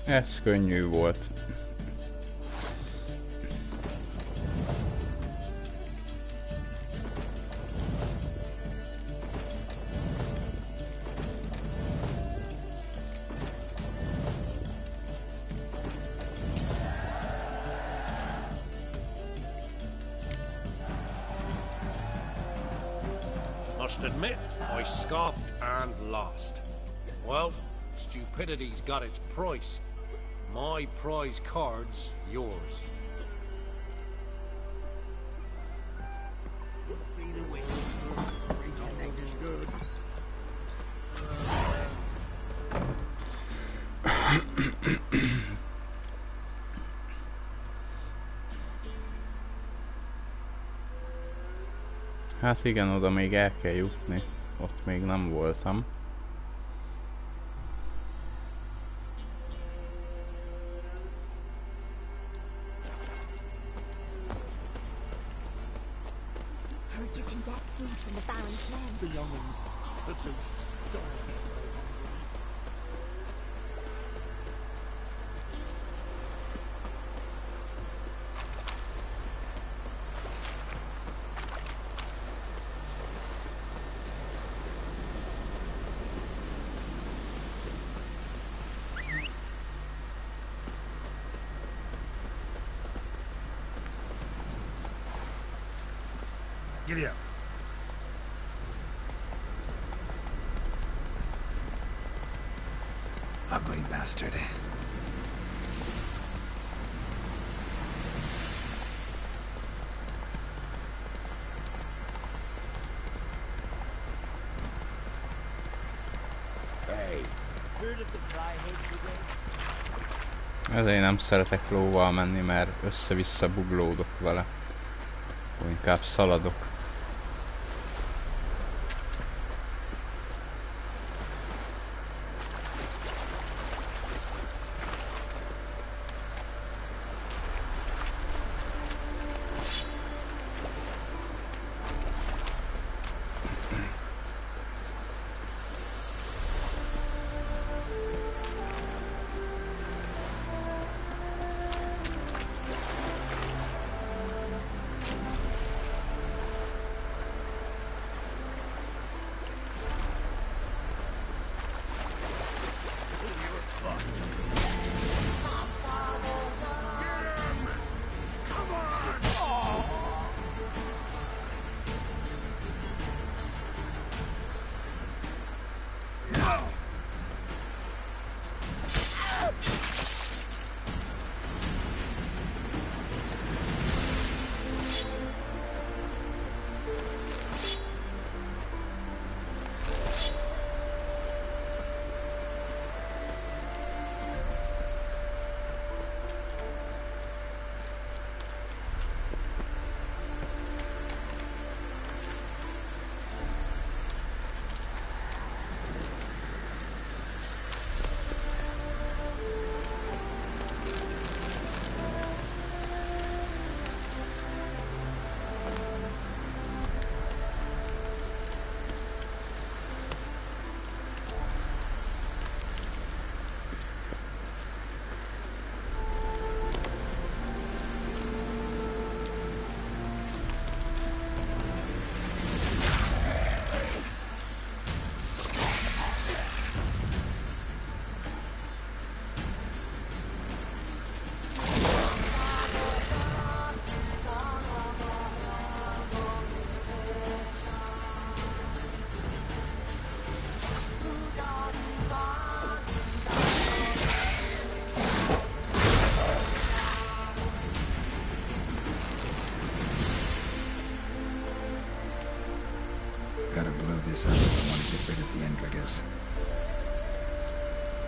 Ez könnyű volt. Must admit, I scoffed and lost. Well, stupidity's got its price. My prize card's yours. Be the wind. Reconnecting's good. Hát igen, oda még el kell jutni. Ott még nem voltam. Heard you can get food from the Baron's men. The young'uns, at least, don't. Giddy up. Ugly bastard. Ezért nem szeretek lóval menni, mert össze-vissza buglódok vele. Inkább szaladok.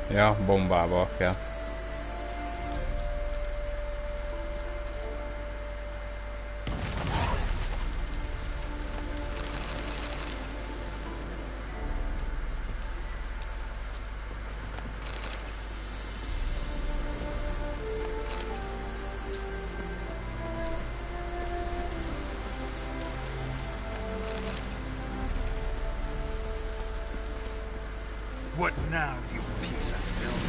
Ja, bombával kell. What now, you piece of filth?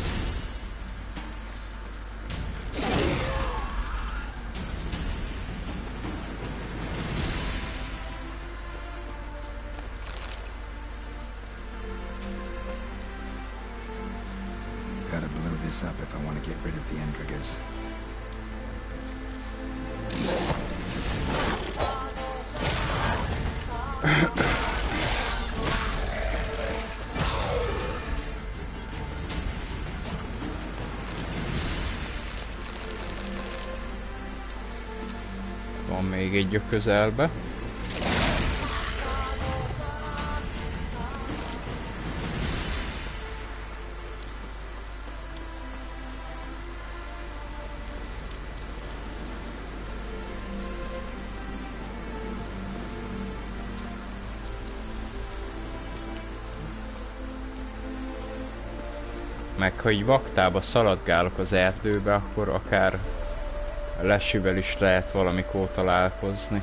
Gotta blow this up if I want to get rid of the Endriggers. Van még egy a közelbe. Meg ha így vaktába szaladgálok az erdőbe, akkor akár Leshyvel is lehet valamikor találkozni.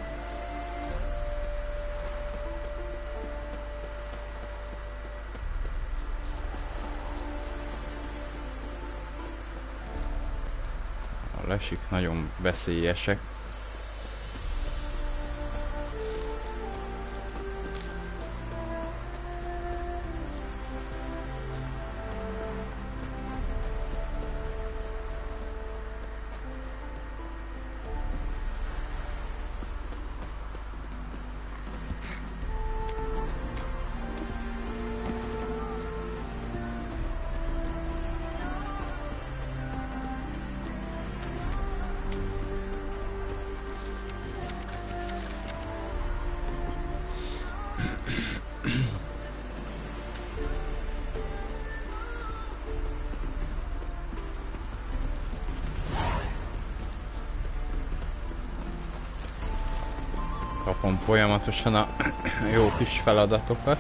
A Leshyk nagyon veszélyesek. Kapom folyamatosan a jó kis feladatokat.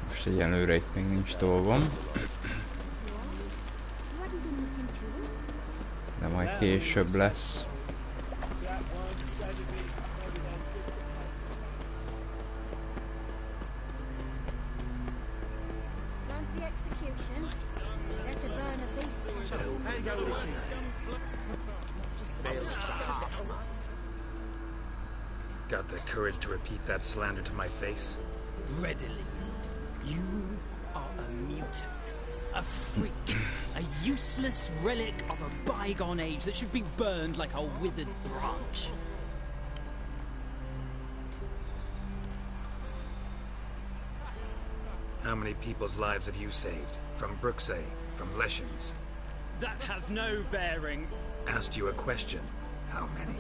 Most egyenlőre itt még nincs dolgom. De majd később lesz. Got the courage to repeat that slander to my face? Readily. You are a mutant, a freak, a useless relic of a bygone age that should be burned like a withered branch. How many people's lives have you saved? From Bruxay, from Leshens? That has no bearing. Asked you a question. How many?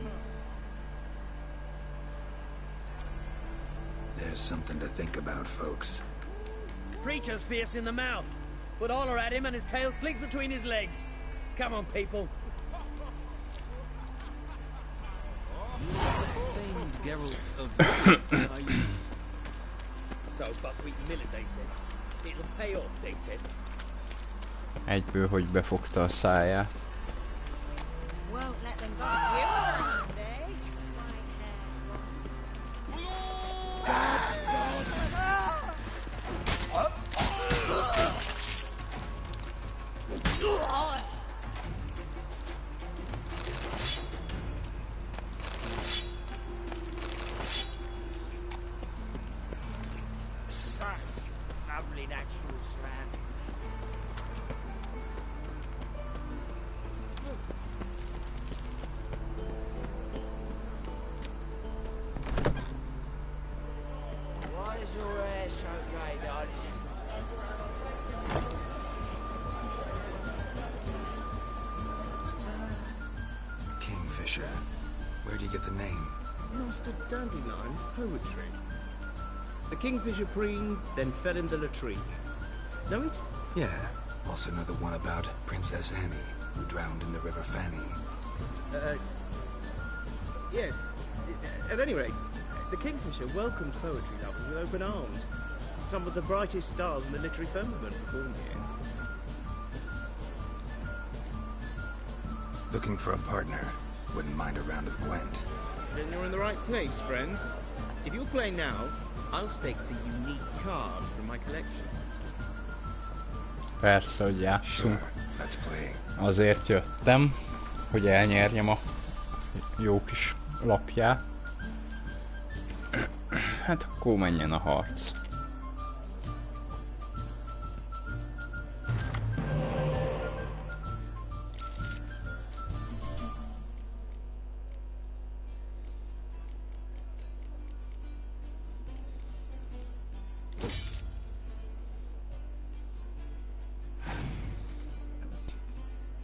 There's something to think about, folks. Preacher's fierce in the mouth, but holler at him and his tail slinks between his legs. Come on, people. Famed Geralt of So buckwheat millet, they said. It'll pay off, they said. Egyből, hogy befogta a száját. Won't let them go swimming, eh? Lovely natural surroundings. Why is your hair so grey, darling? Kingfisher. Where do you get the name? Master Dandelion poetry. The Kingfisher preen, then fed in the latrine. Know it? Yeah. Also know the one about Princess Annie, who drowned in the River Fanny. Yes. At any rate, the Kingfisher welcomed poetry lovers with open arms. Some of the brightest stars in the literary firmament performed here. Looking for a partner. Wouldn't mind a round of Gwent. Then you're in the right place, friend. If you'll play now, I'll stake the unique card from my collection. Persze, hogy játszunk. Sure, let's play. Azért jöttem, hogy elnyerjem a jó kis lapját. Hát akkor menjen a harc.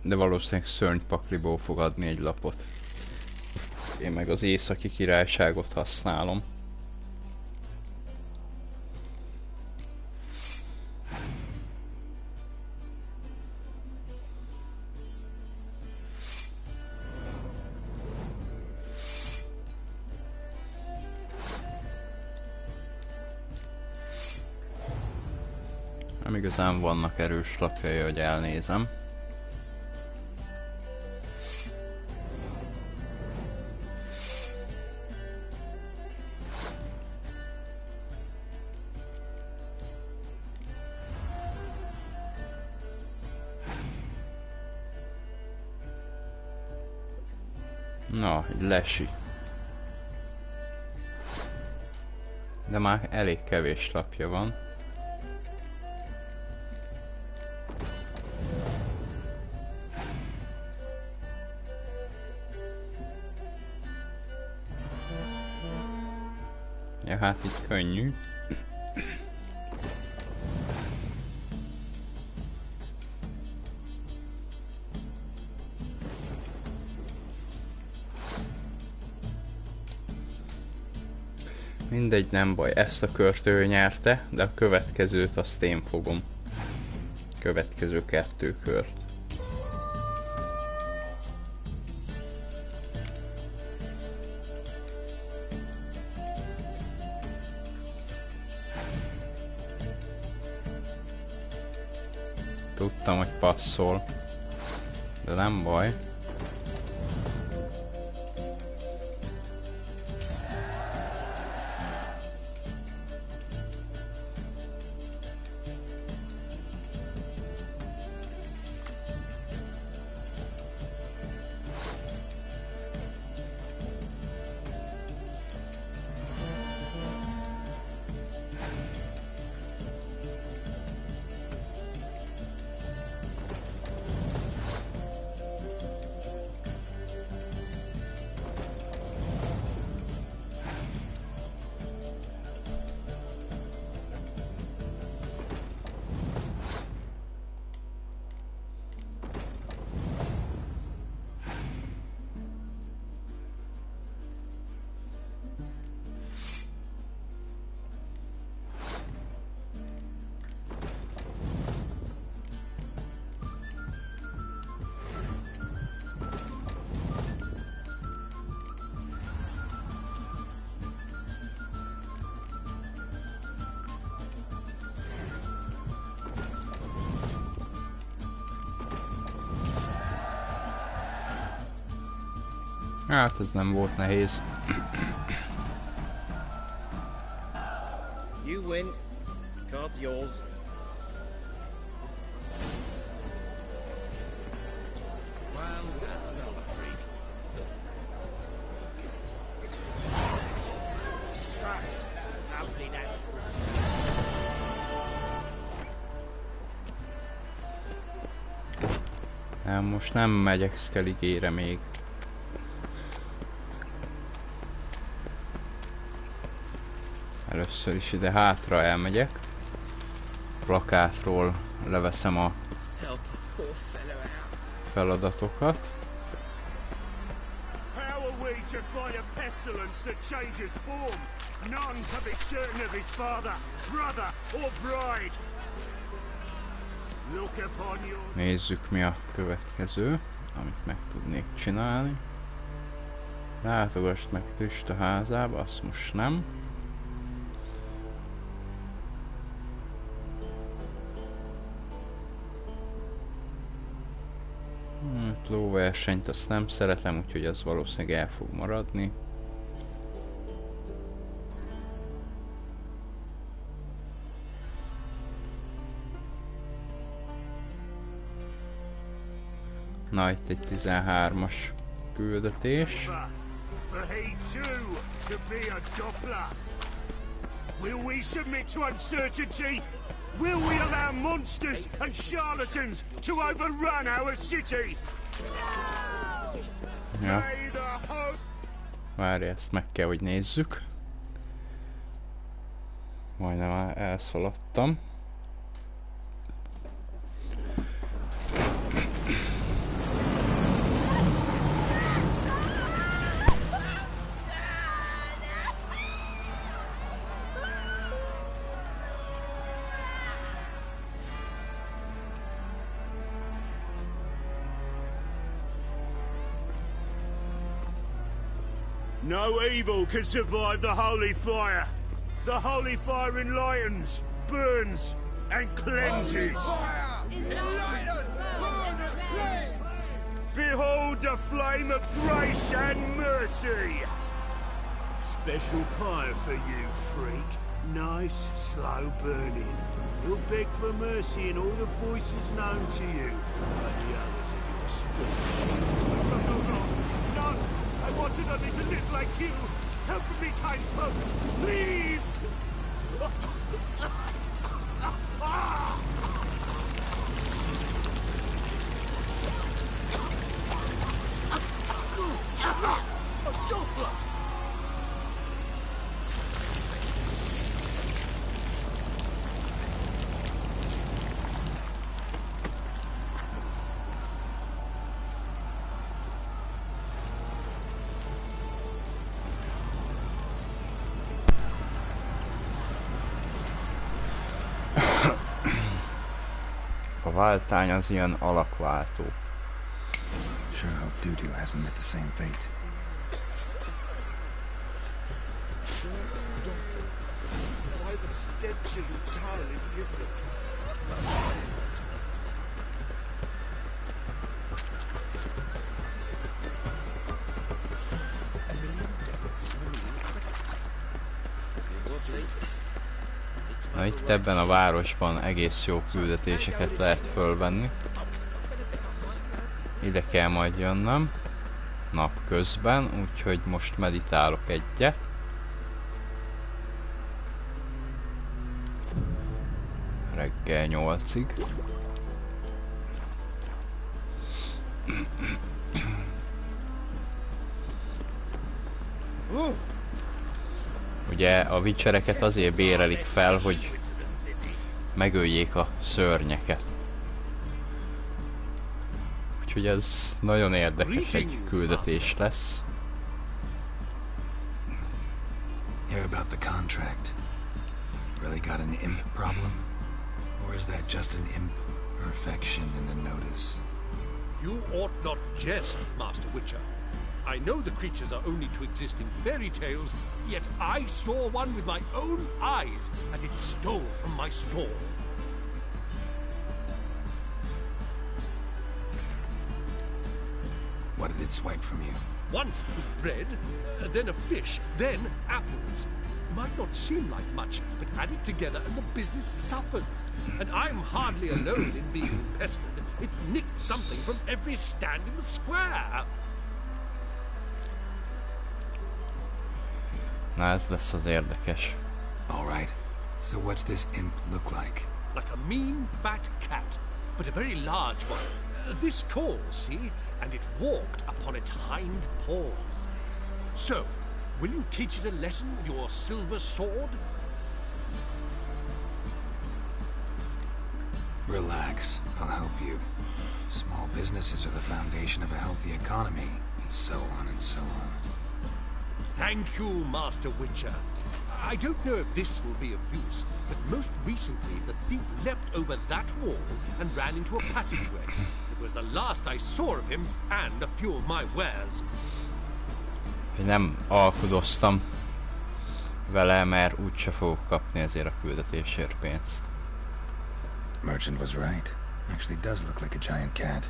De valószínűleg szörnypakliból fog adni egy lapot. Én meg az északi királyságot használom. Nem igazán vannak erős lapjai, hogy elnézem. Na, egy lesi. De már elég kevés lapja van. Ja, hát így könnyű. Mindegy, nem baj, ezt a kört ő nyerte, de a következőt azt én fogom. Következő 2 kört. Tudtam, hogy passzol, de nem baj. Hát ez nem volt nehéz. You win. Card's yours. Most nem megyek Skelligére még. Először is ide hátra elmegyek. Plakátról leveszem a feladatokat. Nézzük, mi a következő. amit meg tudnék csinálni. Látogass meg Trista házába, azt most nem. Lóversenyt azt nem szeretem, úgyhogy az valószínűleg el fog maradni. Na, itt egy 13-as küldetés. For he too to be a Doppler. Will we submit to uncertainty? Will we allow monsters and charlatans to overrun our city? Ja. Várj, ezt meg kell, hogy nézzük. Majdnem elszaladtam. No evil can survive the holy fire. The holy fire enlightens, burns, and cleanses. Behold the flame of grace and mercy. Special fire for you, freak. Nice, slow burning. You'll beg for mercy in all the voices known to you, like the others of your species. No! I wanted only to live like you. Help me, kind folk, please! A Doppler! A váltány az ilyen alakváltó. Sure hope Dudu hasn't met the same fate. Why the stench is entirely different. Na, itt ebben a városban egész jó küldetéseket lehet fölvenni. Ide kell majd jönnöm napközben, úgyhogy most meditálok egyet. Reggel 8-ig. Ugye a Witchereket azért bérelik fel, hogy megöljék a szörnyeket. Úgyhogy ez nagyon érdekes egy küldetés lesz. Hear about the contract. Really got an imp problem? Or is that just an imp perfection in the notice? You ought not jest, Master Witcher. I know the creatures are only to exist in fairy tales, yet I saw one with my own eyes as it stole from my stall. What did it swipe from you? Once it was bread, then a fish, then apples. Might not seem like much, but add it together and the business suffers. And I'm hardly alone in being pestered. It's nicked something from every stand in the square. Na, ez lesz az érdekes. All right. So what's this imp look like? Like a mean, fat cat, but a very large one. This tall, see? And it walked upon its hind paws. So, will you teach it a lesson with your silver sword? Relax. I'll help you. Small businesses are the foundation of a healthy economy, and so on and so on. Thank you, Master Witcher. I don't know if this will be of use, but most recently the thief leapt over that wall and ran into a passageway. It was the last I saw of him and a few of my wares. Nem alkudoztam vele, mert úgyse fogok kapni ezért a küldetésért pénzt. Merchant was right. Actually does look like a giant cat.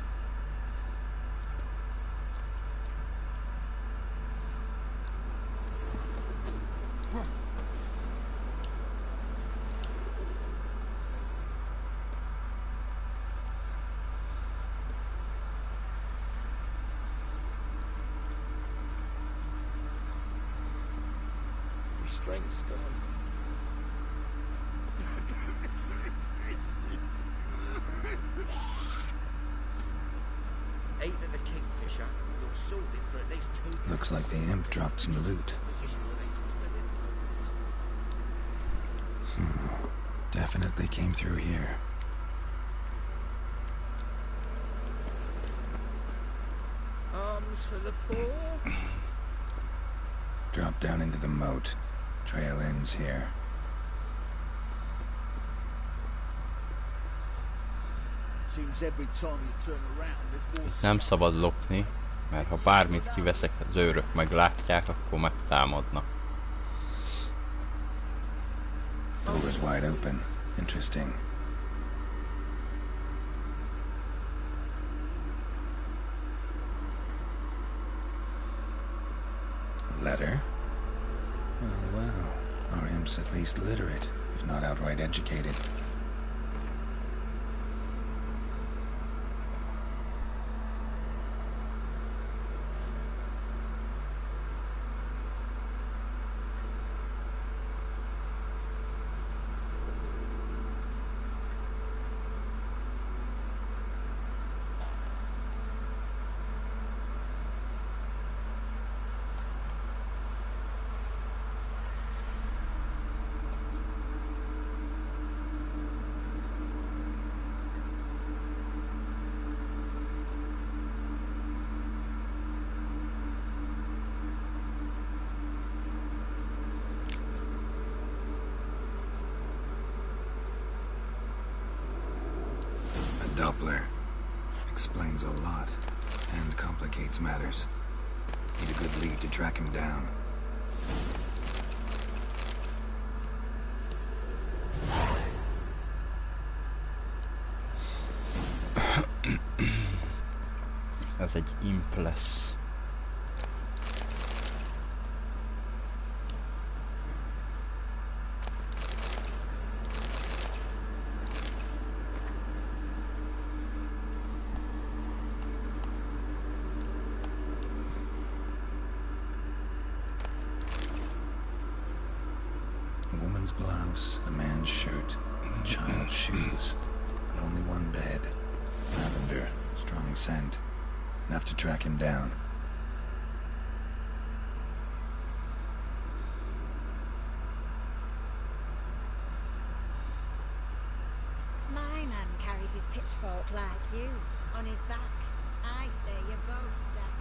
Restraint's gone. Eight of the Kingfisher. You're sorted for at least 2. Looks like the imp dropped some loot. Definitely came through here. Arms for the poor. Drop down into the moat. Trail ends here. Seems every time you turn around there's more. Nem szabad lopni, mert ha bármit kiveszek, az őrök meglátják, akkor megtámadnak. Door's wide open. Interesting. A letter? Oh well, our imp's at least literate, if not outright educated. Doppler. Explains a lot, and complicates matters. Need a good lead to track him down. Ez egy imp lesz. A woman's blouse, a man's shirt, a child's shoes, but only one bed. Lavender, strong scent, enough to track him down. My man carries his pitchfork like you, on his back. I say you're both daft.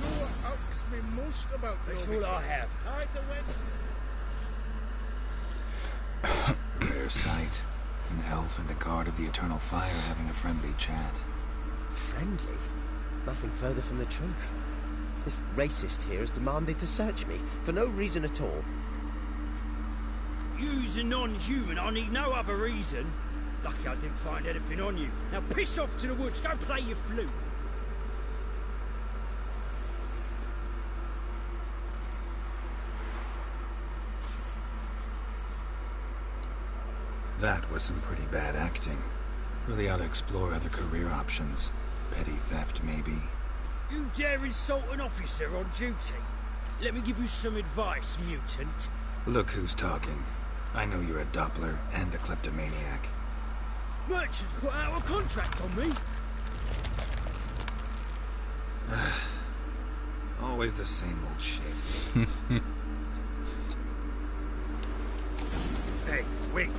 You ask me most about That's all I have. Hide the wench. Rare sight. An elf and a guard of the Eternal Fire having a friendly chat. Friendly? Nothing further from the truth. This racist here has demanded to search me, for no reason at all. You's a non-human, I need no other reason. Lucky I didn't find anything on you. Now piss off to the woods, go play your flute. That was some pretty bad acting. Really ought to explore other career options. Petty theft, maybe. You dare insult an officer on duty? Let me give you some advice, mutant. Look who's talking. I know you're a Doppler and a kleptomaniac. Merchants put out a contract on me. Always the same old shit. Hey, wait.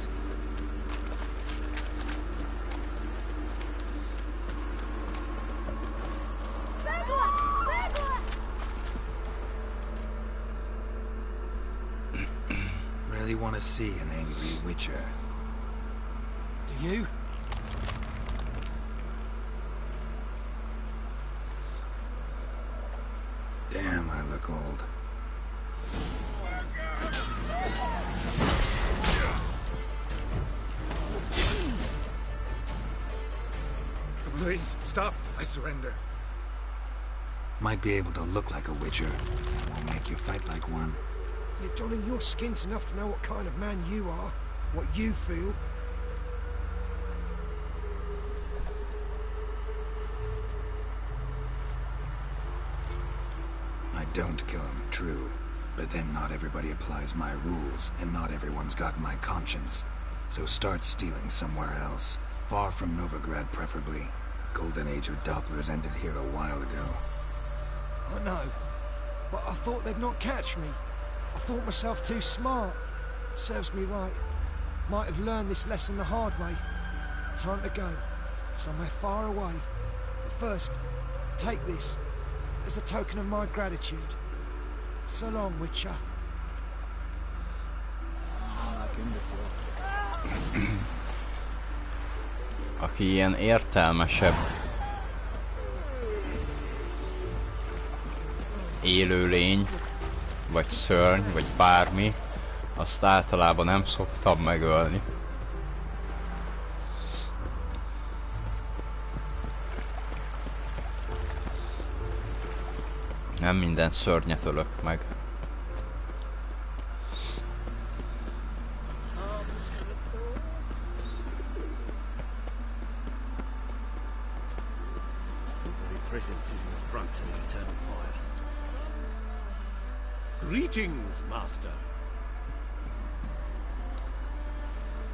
want to see an angry Witcher. Do you? Damn, I look old. Please, stop. I surrender. Might be able to look like a Witcher, but that won't make you fight like one. You're donning your skins enough to know what kind of man you are, what you feel. I don't kill him, true. But then not everybody applies my rules, and not everyone's got my conscience. So start stealing somewhere else. Far from Novigrad, preferably. Golden age of Dopplers ended here a while ago. I know, but I thought they'd not catch me. I thought myself too smart. Serves me right. Might have learned this lesson the hard way. Time to go. Somewhere far away. But first, take this as a token of my gratitude. So long, Witcher. Aki ilyen értelmesebb élőlény, vagy szörny, vagy bármi, azt általában nem szoktam megölni. Nem minden szörnyet ölök meg. Presence is an affront to the eternal fire. Greetings, Master.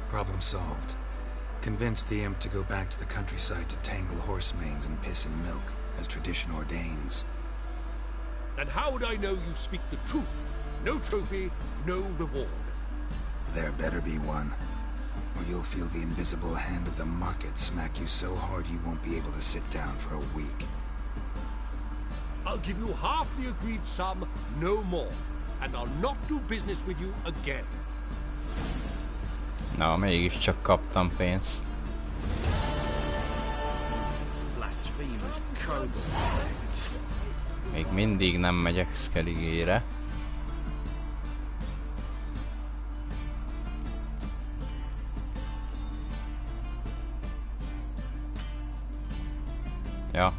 Problem solved. Convince the imp to go back to the countryside to tangle horse manes and piss and milk, as tradition ordains. And how would I know you speak the truth? No trophy, no reward. There better be one, or you'll feel the invisible hand of the market smack you so hard you won't be able to sit down for a week. I'll give you half the agreed sum, no more. And I'll not do business with you again. Na, mégiscsak kaptam pénzt. Még mindig nem megyek Skelligére. Ja.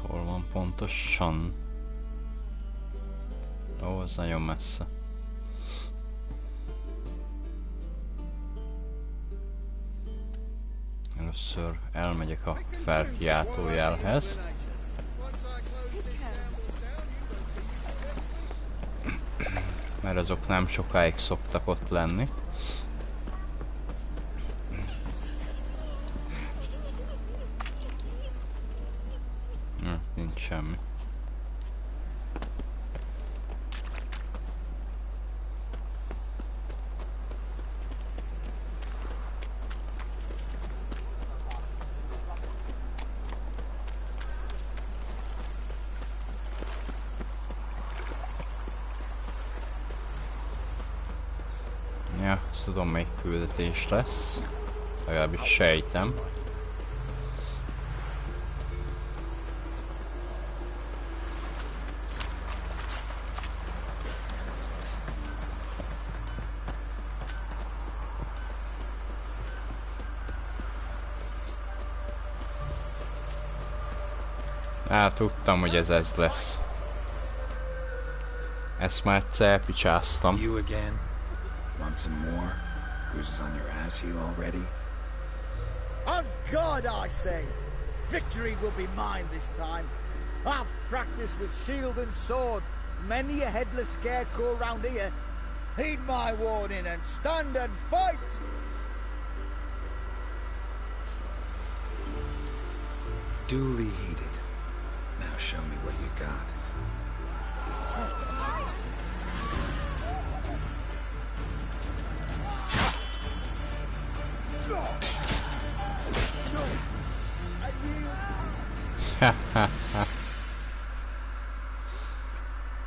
Hol van pontosan? Ó, az nagyon messze. Először elmegyek a felkiáltójelhez. Mert azok nem sokáig szoktak ott lenni. Nincs semmi. Ja, azt tudom, melyik küldetés lesz. Legalábbis sejtem. Tudtam, hogy ez lesz. Ezt már elpicsáztam. You again? Want some more? Bruises on your ass heel already? On God, I say! Victory will be mine this time. I've practiced with shield and sword. Many a headless scarecrow round here. Heed my warning and stand and fight! Duly heeded. Now show me what you got.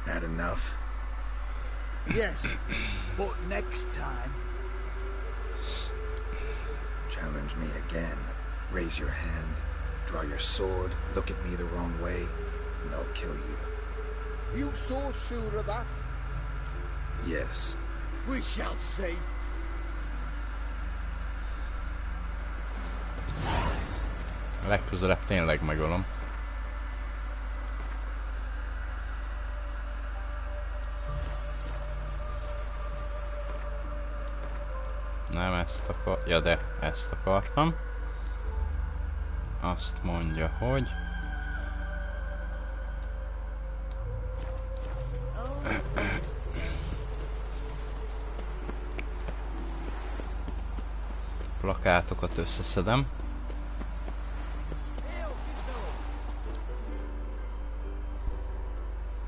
Had enough? Yes, but next time. Challenge me again. Raise your hand, draw your sword, look at me the wrong way, and I'll kill you. You so sure of that? Yes. We shall see. Legközelebb tényleg megölöm. Nem ezt akar... Ja, de ezt akartam. Azt mondja, hogy... Plakátokat összeszedem.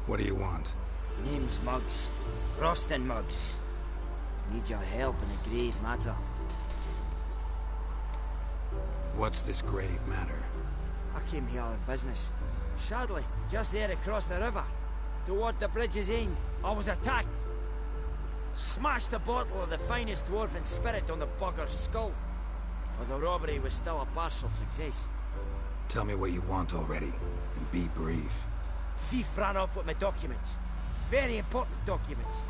What do you want? Name's Muggs. Rostin Muggs. Need your help in a grave matter. What's this grave matter? I came here on business. Sadly, just there across the river, toward the bridge's end, I was attacked. Smashed a bottle of the finest dwarven spirit on the bugger's skull. But the robbery was still a partial success. Tell me what you want already, and be brief. Thief ran off with my documents. Very important documents.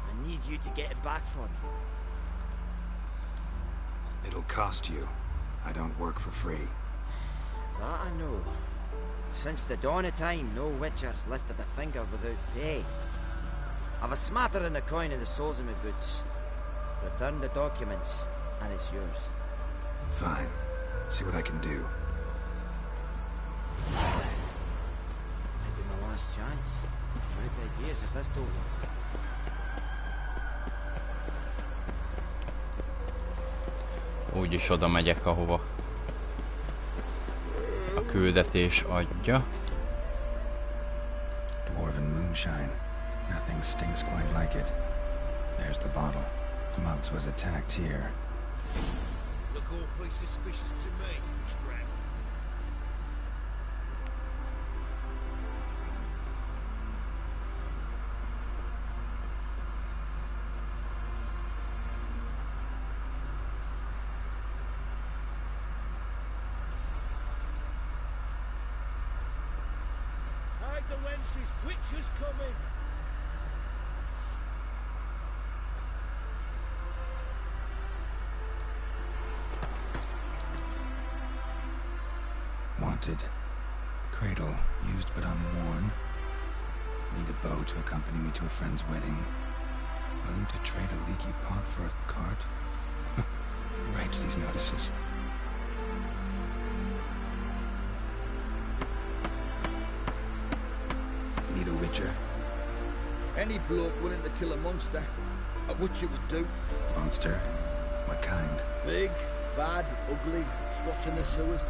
I need you to get it back for me. It'll cost you. I don't work for free. That I know. Since the dawn of time, no witcher's lifted a finger without pay. I've a smattering of coin in the soles of my boots. Return the documents, and it's yours. Fine. See what I can do. Might be my last chance. I'm out of ideas if this don't work. Úgyis oda megyek, ahova a küldetés adja. Dwarven moonshine. Nothing stings quite like it. There's the bottle. Muggs was attacked here. Look awfully suspicious to me, tramp. Hide the wenches, witches coming! Wanted. Cradle, used but unworn. Need a bow to accompany me to a friend's wedding. Willing to trade a leaky pot for a cart? Who writes these notices? Need a witcher? Any bloke willing to kill a monster, a witcher would do. Monster? What kind? Big, bad, ugly, swatching the sewers.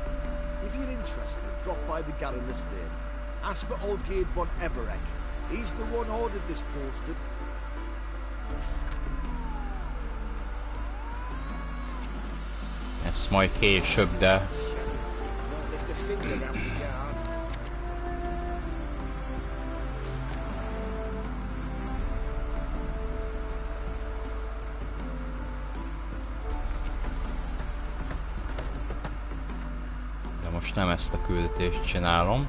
If you're interested, drop by the Garen estate. Ask for Olgierd von Everek. He's the one ordered this posted. Ez majd később, de... Lift a finger around the yard. De most nem ezt a küldetést csinálom.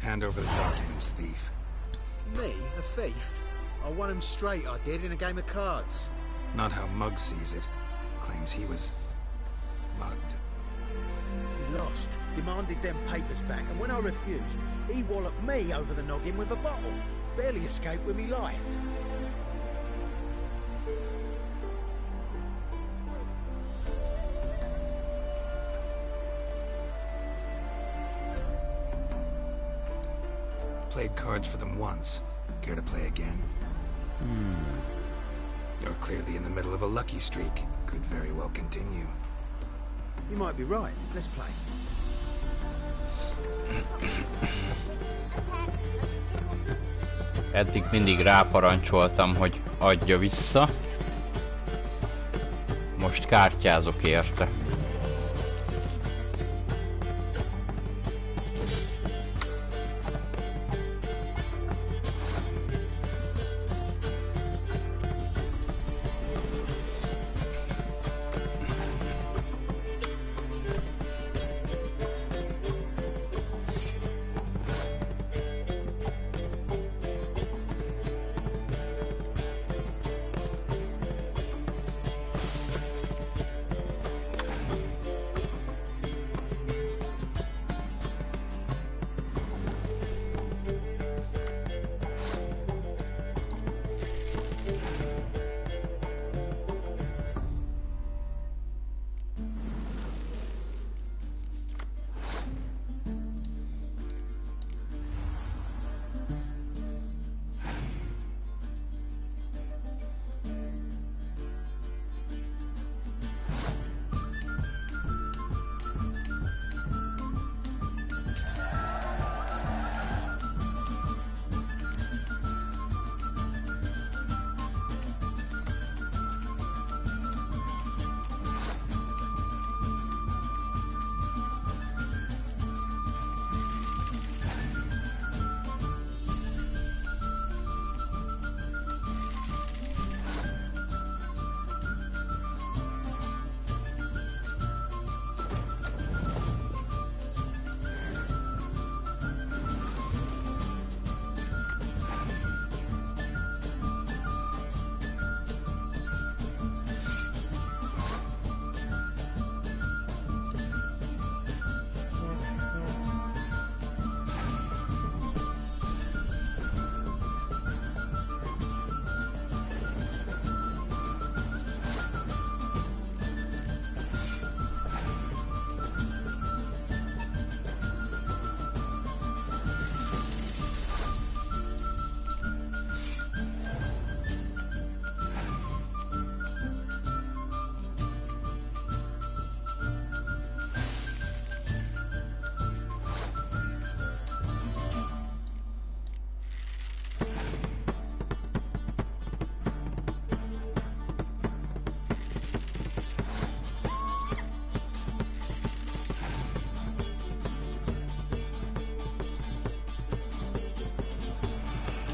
Hand over the documents, thief. Me? A thief? I won him straight, I did, in a game of cards. Not how Muggs sees it. Claims he was... mugged. He lost, demanded them papers back, and when I refused, he walloped me over the noggin with a bottle. Barely escaped with me life. played cards for them once. Care to play again? You're clearly in the middle of a lucky streak. Could very well continue. You might be right. Let's play. Eddig mindig ráparancsoltam, hogy adja vissza. Most kártyázok érte.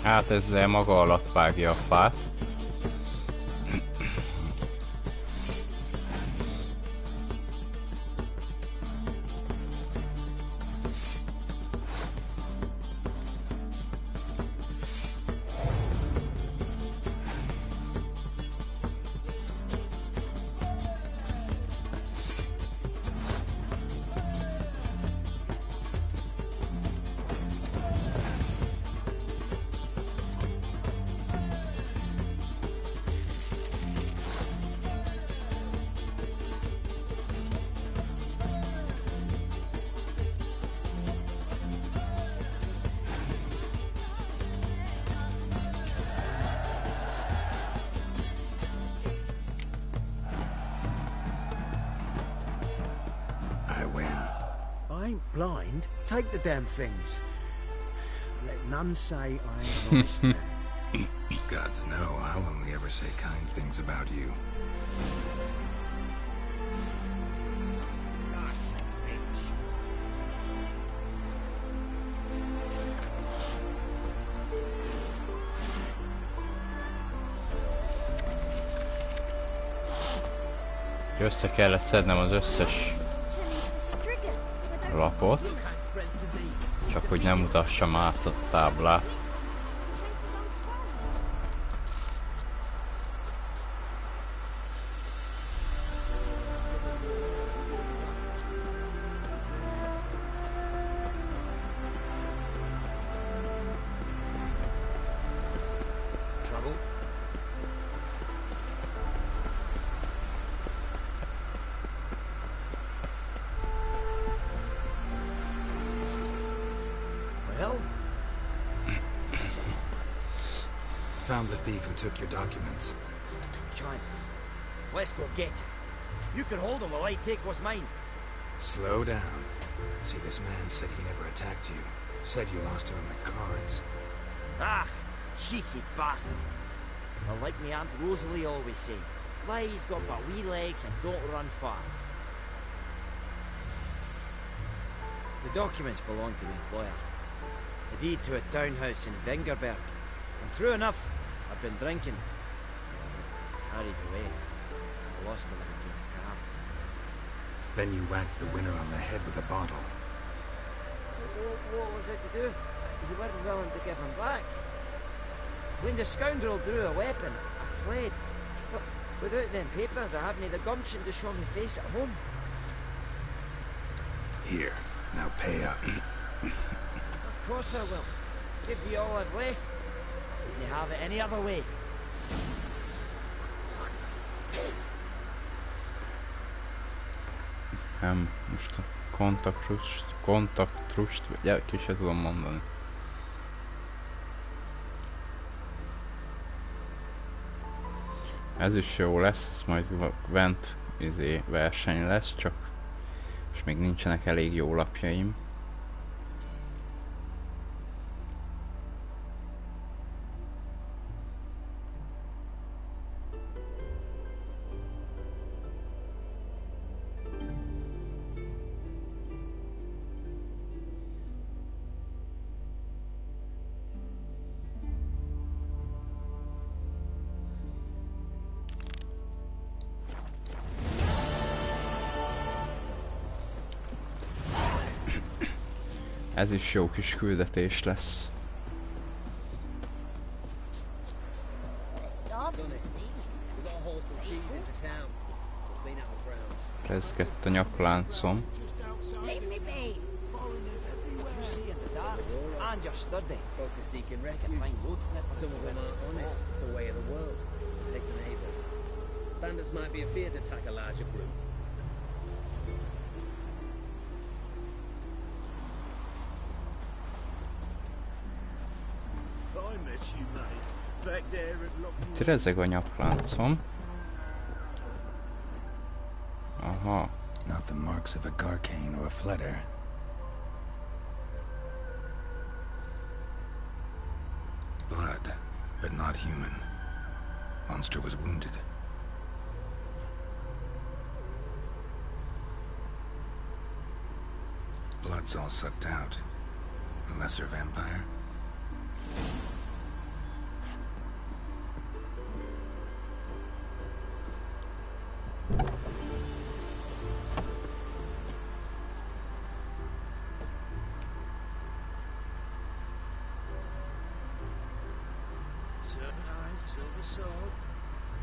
Hát ezzel maga alatt vágja a fát. Blind? Take the damn things. Let none say I ain't an honest man. Gods know, I'll only ever say kind things about you. Össze kellett szednem az összes lapot, csak hogy nem mutassam át a táblát. Found the thief who took your documents. Can't be. Let's go get him. You can hold him while I take what's mine. Slow down. See, this man said he never attacked you. Said you lost to him at cards. Ah, cheeky bastard. Well, like me Aunt Rosalie always said, lies got but wee legs and don't run far. The documents belong to my employer. A deed to a townhouse in Vengerberg. And true enough, I've been drinking. Carried away. I lost them in a game of cards. Then you whacked the winner on the head with a bottle. What was it to do? You weren't willing to give him back. When the scoundrel drew a weapon, I fled. But without them papers, I haven't the gumption to show my face at home. Here, now pay up. Of course I will. Give you all I've left. You have it any other way. Most a kontaktrust, ki se tudom mondani. Ez is jó lesz, ez majd Vent verseny lesz, csak és még nincsenek elég jó lapjaim. Ez is jó kis küldetés lesz. Rezgett a nyakláncom. Bandits might be afraid to attack a larger group. Itt rezeg a nyakláncom. Aha. Not the marks of a Garcane or a Fletter. Blood, but not human. Monster was wounded. Blood's all sucked out. A lesser vampire?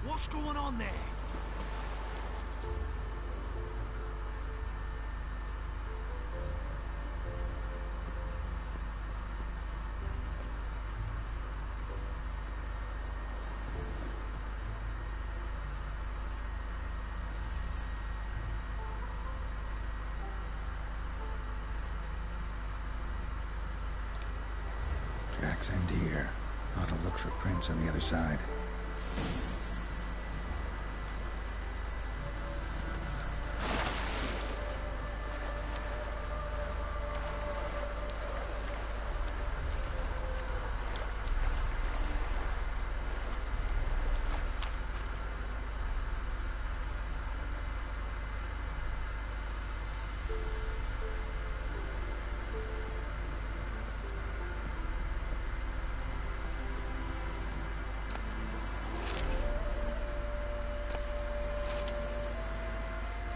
What's going on there? Tracks end here. Ought to look for prints on the other side.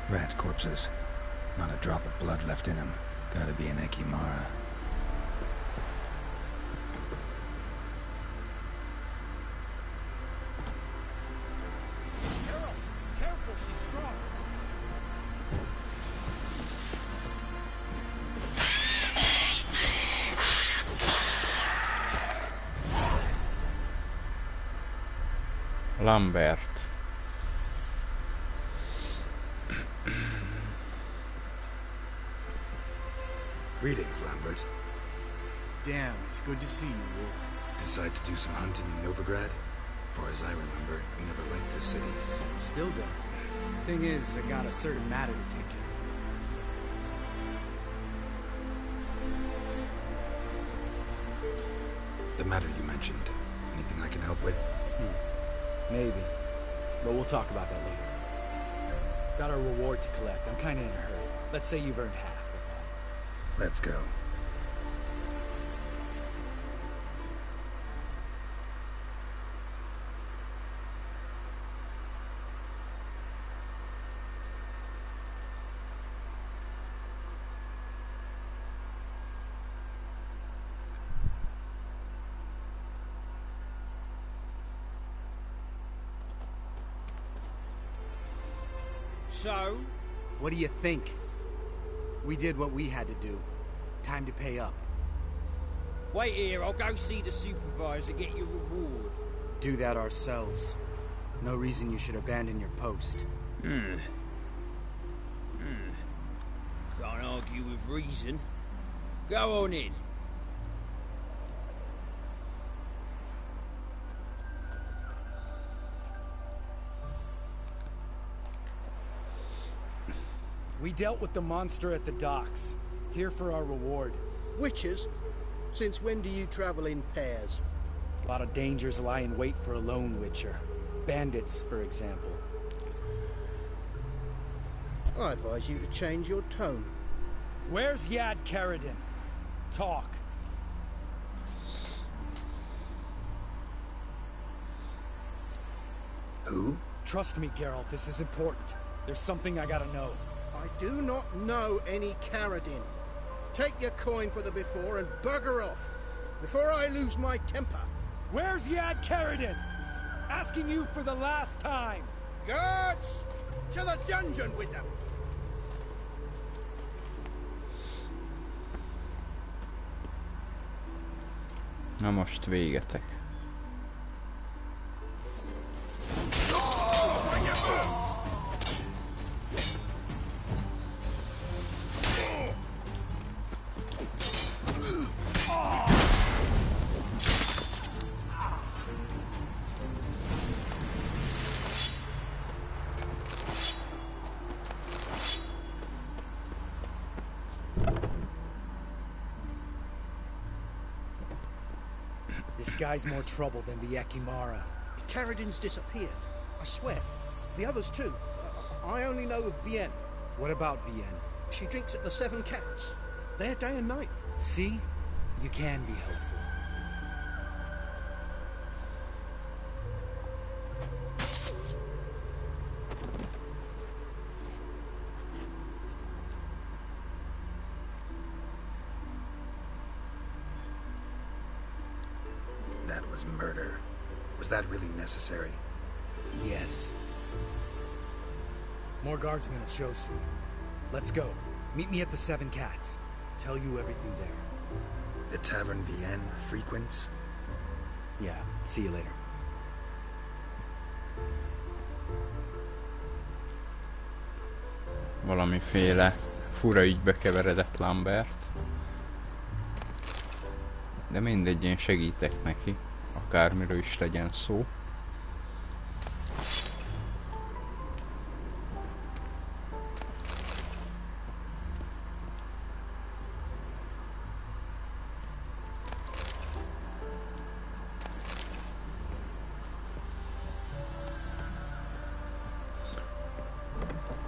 Rat corpses. Not a drop of blood left in them. Gotta be an Ekimara. Harold, careful, she's strong. Lambert. Greetings, Lambert. Damn, it's good to see you, Wolf. Decide to do some hunting in Novigrad? Far as I remember, you never liked this city. Still don't. Thing is, I got a certain matter to take care The matter you mentioned. Anything I can help with? Maybe. But we'll talk about that later. Got a reward to collect. I'm kinda in a hurry. Let's say you've earned half. Let's go. So? What do you think? We did what we had to do. Time to pay up. Wait here, I'll go see the supervisor, get your reward. Do that ourselves. No reason you should abandon your post. Can't argue with reason. Go on in. We dealt with the monster at the docks. Here for our reward. Witches? Since when do you travel in pairs? A lot of dangers lie in wait for a lone witcher. Bandits, for example. I advise you to change your tone. Where's Yad Karadin? Talk. Who? Trust me, Geralt, this is important. There's something I gotta know. I do not know any Karadin. Take your coin for the before and bugger off, before I lose my temper. Where's Yad Karadin? Asking you for the last time. Guards! To the dungeon with them! Na most végetek. This guy's more trouble than the Ekimara. Karadin's disappeared. I swear. The others too. I only know of Vienne. What about Vienne? She drinks at the Seven Cats. There day and night. See? You can be helpful. That was murder. Was that really necessary? Yes. More guardsmen will show soon. Let's go. Meet me at the Seven Cats. Tell you everything there. The Tavern Vienne frequents? Yeah, see you later. Valamiféle fura ügybe keveredett Lambert. De mindegy, én segítek neki, akármiről is legyen szó.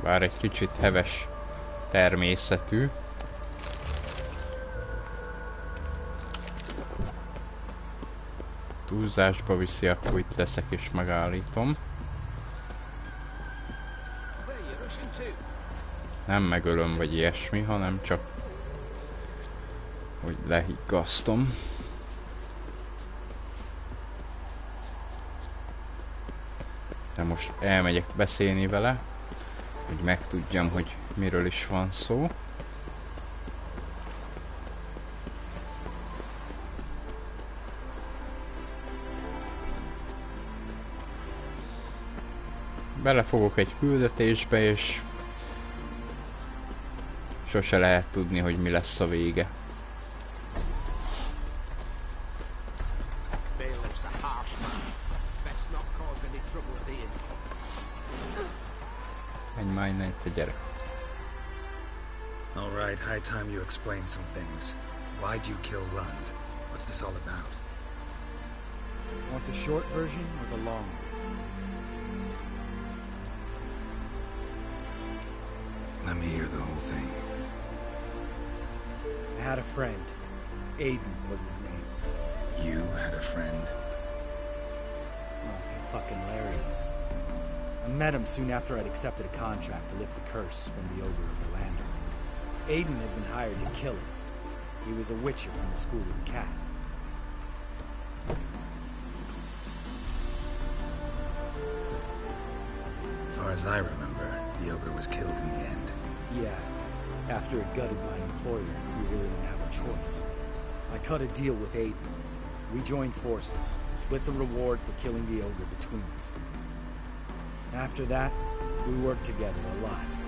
Bár egy kicsit heves természetű. Túlzásba viszi, akkor itt leszek és megállítom. Nem megölöm vagy ilyesmi, hanem csak hogy lehiggasztom. De most elmegyek beszélni vele, hogy megtudjam, hogy miről is van szó. Belefogok egy küldetésbe, és sose lehet tudni, hogy mi lesz a vége. itt a gyerek. All right, high time you explain some things. Why'd you kill Lund? What's this all about? Want the short version or the long? Let me hear the whole thing. I had a friend. Aiden was his name. You had a friend? Oh, he fucking hilarious. I met him soon after I'd accepted a contract to lift the curse from the Ogre of Orlando. Aiden had been hired to kill him. He was a witcher from the School of the Cat. As far as I remember, the Ogre was killed in the end. Yeah. After it gutted my employer, we really didn't have a choice. I cut a deal with Aiden. We joined forces, split the reward for killing the Ogre between us. After that, we worked together a lot.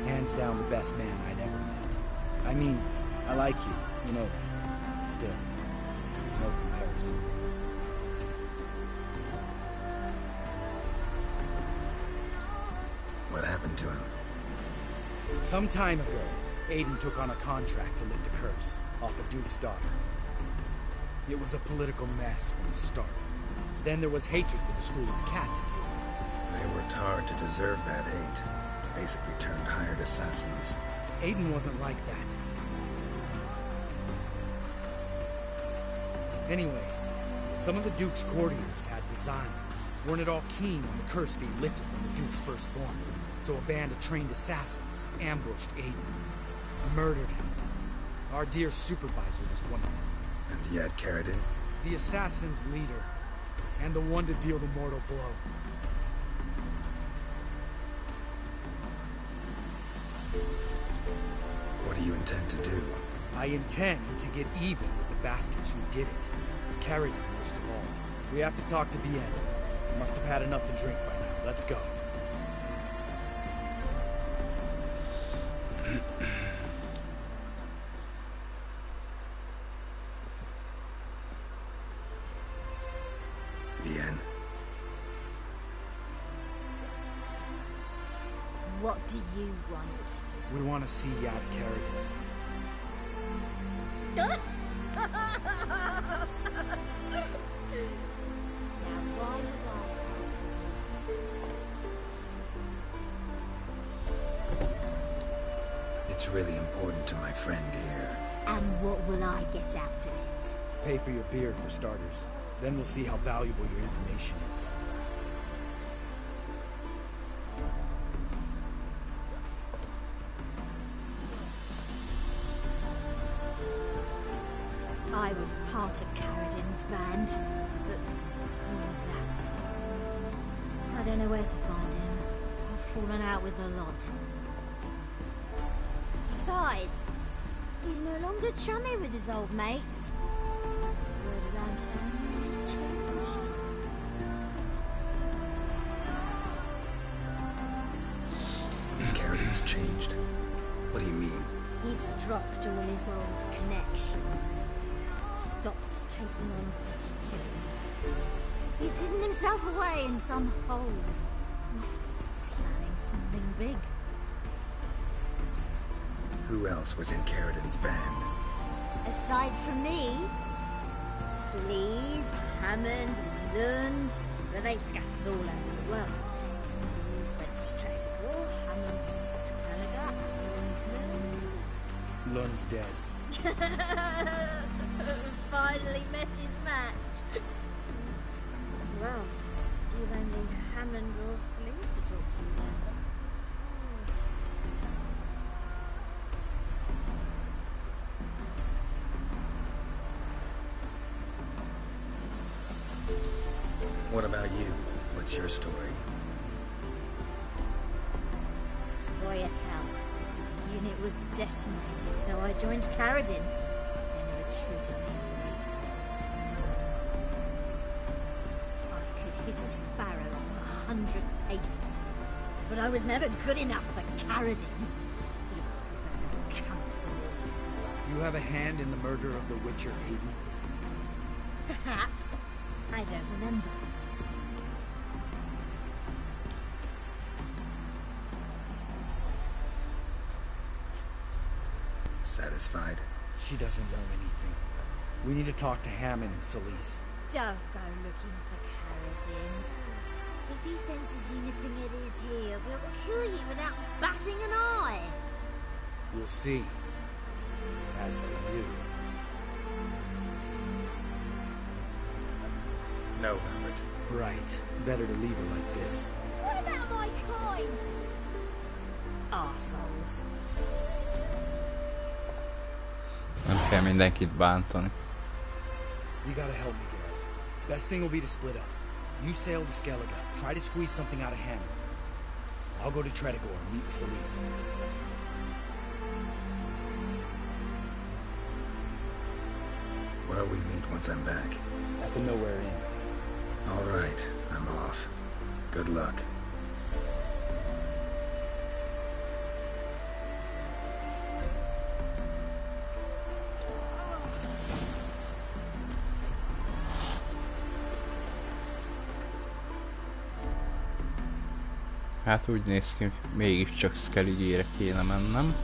Hands down the best man I'd ever met. I mean, I like you, you know that. Still, no comparison. What happened to him? Some time ago, Aiden took on a contract to lift a curse off a duke's daughter. It was a political mess from the start. Then there was hatred for the School of the Cat to deal with. They worked hard to deserve that hate. Basically turned hired assassins. Aiden wasn't like that. Anyway, some of the Duke's courtiers had designs. Weren't at all keen on the curse being lifted from the Duke's firstborn. So a band of trained assassins ambushed Aiden. Murdered him. Our dear supervisor was one of them. And you had Caridin? The assassin's leader. And the one to deal the mortal blow. What do you intend to do? I intend to get even with the bastards who did it. Caridin most of all. We have to talk to Vienne. Must have had enough to drink by now. Let's go. Vienne. What do you want? We want to see Yad Caridin. Now, why would I help? It's really important to my friend here. And what will I get out of it? Pay for your beer, for starters. Then we'll see how valuable your information is. I was part of Caridin's band, but what was that? I don't know where to find him. I've fallen out with a lot. Besides, he's no longer chummy with his old mates. Word around town is he changed. Caridin's changed? What do you mean? He's dropped all his old connections. Stopped taking on petty kills. He's hidden himself away in some hole. Must be planning something big. Who else was in Caridin's band? Aside from me, Sleaze, Hammond, and Lund, but they've scattered all over the world. Sleaze went to Tressigor, Hammond to Skellige, and Lund's dead. Finally met his match. Well, you've only Hammond or Sleaze to talk to then. What about you? What's your story? Svoyatel. Unit was decimated, so I joined Caridin and retreated easily. I could hit a sparrow from 100 paces, but I was never good enough for Caridin. He was preferred counselors. You have a hand in the murder of the Witcher, Aiden? Perhaps. I don't remember. Satisfied? She doesn't know anything. We need to talk to Hammond and Solis. Don't go looking for Karazin. If he senses you nipping at his heels, he'll kill you without batting an eye. We'll see. As for you... No, Lambert. Right. Better to leave her like this. What about my coin? Arseholes. Nem kell mindenkit bántani. You gotta help me, Geralt. Best thing will be to split up. You sail to Skellige. Try to squeeze something out of Hammond. I'll go to Tredegor and meet with Solis. Where'll we meet once I'm back? At the Nowhere Inn. All right, I'm off. Good luck. Hát úgy néz ki, mégiscsak Skellige-re kéne mennem.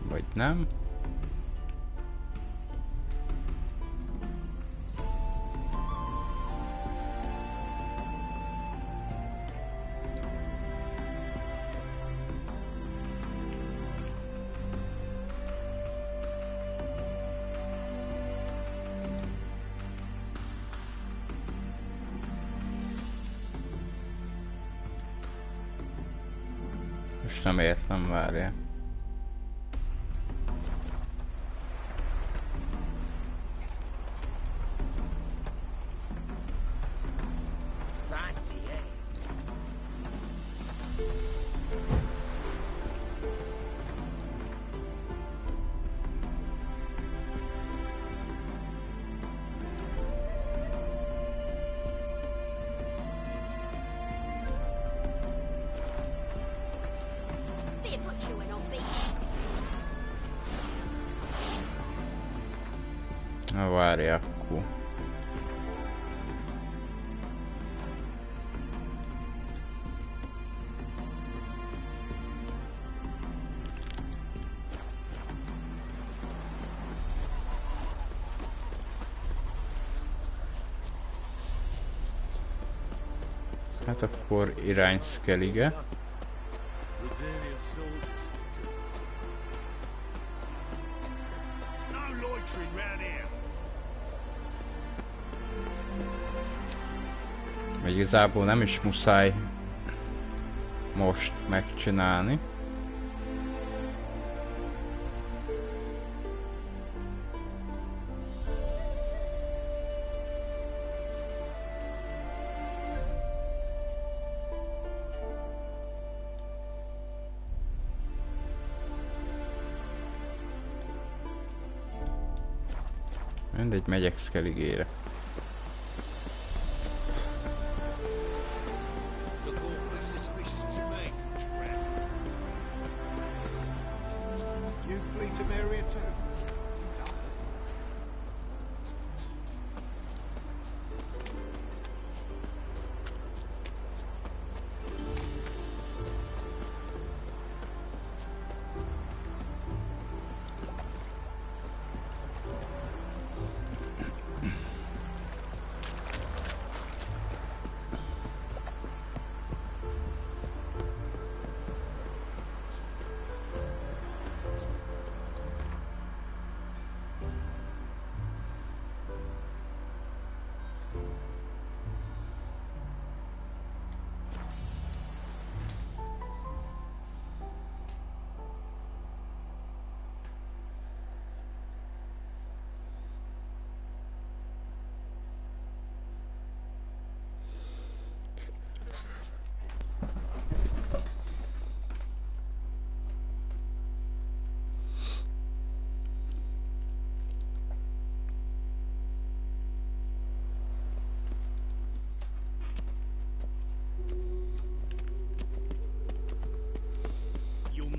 Vagy nem? Most nem értem, várjál. Na várj akkor. Hát akkor irány Skellige. Vagy igazából nem is muszáj most megcsinálni. Mindegy, megyek Skellige-re.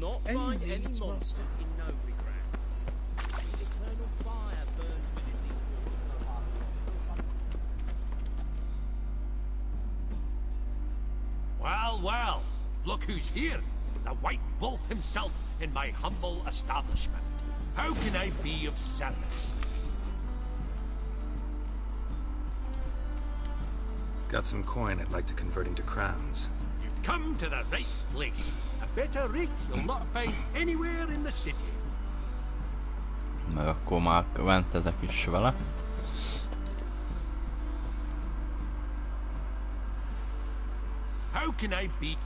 not find any monsters in Novigrad. Eternal fire burns within these walls. Well, well, look who's here. The White Wolf himself in my humble establishment. How can I be of service? Got some coin I'd like to convert into crowns. You've come to the right place. A better rate you'll not find anywhere in the city. Meg akkor már mentezek is vele. How can I be?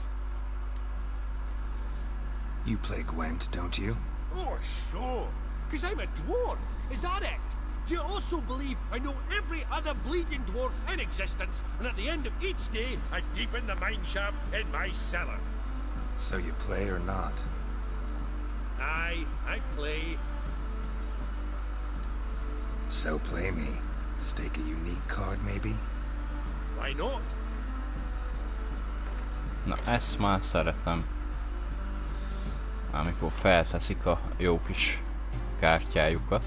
You play Gwent, don't you? Oh, sure. Because I'm a dwarf. Is that it? Do you also believe I know every other bleeding dwarf in existence, and at the end of each day, I deepen the mineshaft in my cellar? So you play or not? Aye, I play. So play me. Stake a unique card, maybe? Why not? Na, ezt már szeretem. Amikor felteszik a jó kis kártyájukat.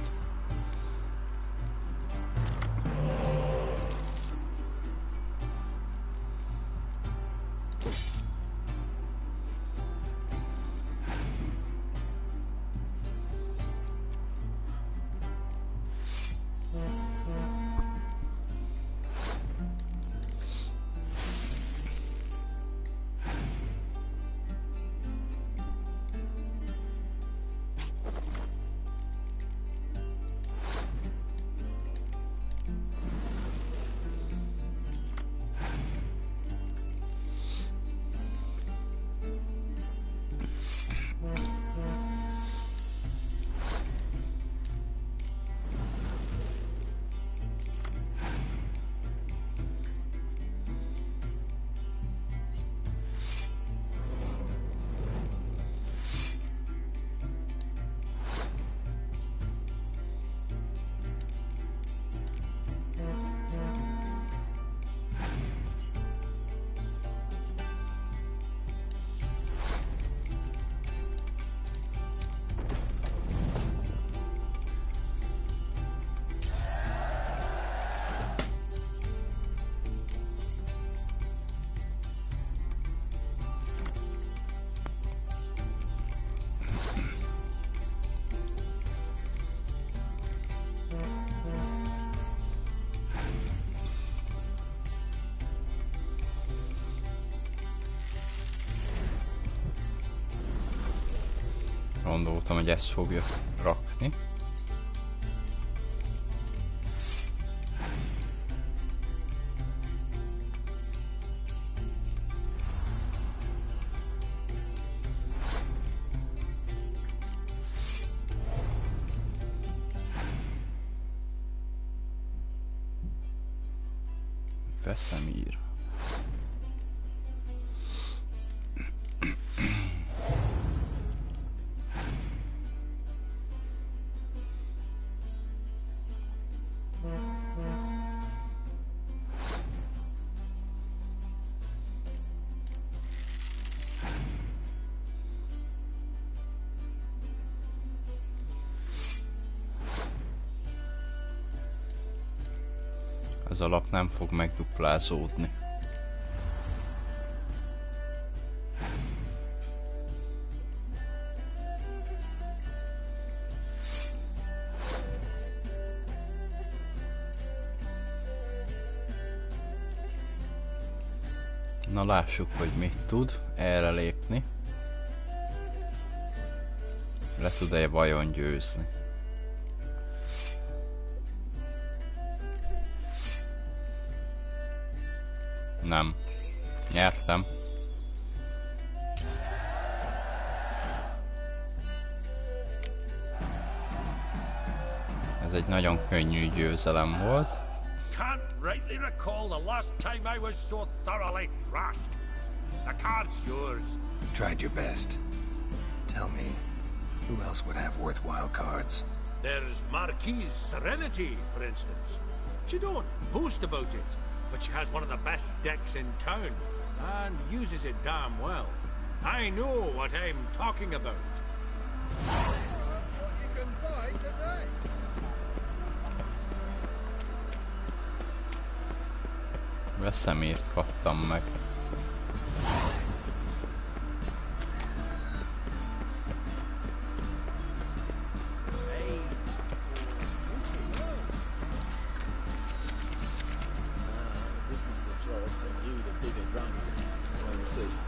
Gondoltam, hogy ezt fogja rakni. Vesemir. Az alap nem fog megduplázódni. Na lássuk, hogy mit tud erre lépni. Le tud-e vajon győzni? Nem. Nyertem. Ez egy nagyon könnyű győzelem volt. Can't rightly recall the last time I was so thoroughly thrashed. The card's yours. Tried your best. Tell me, who else would have worthwhile cards? There's Marquise Serenity, for instance. She don't boast about it, but she has one of the best decks in town, and uses it damn well. I know what I'm talking about. What you can buy today. Veszemírt kaptam meg. This is the job for you, the bigger drunk. I insist.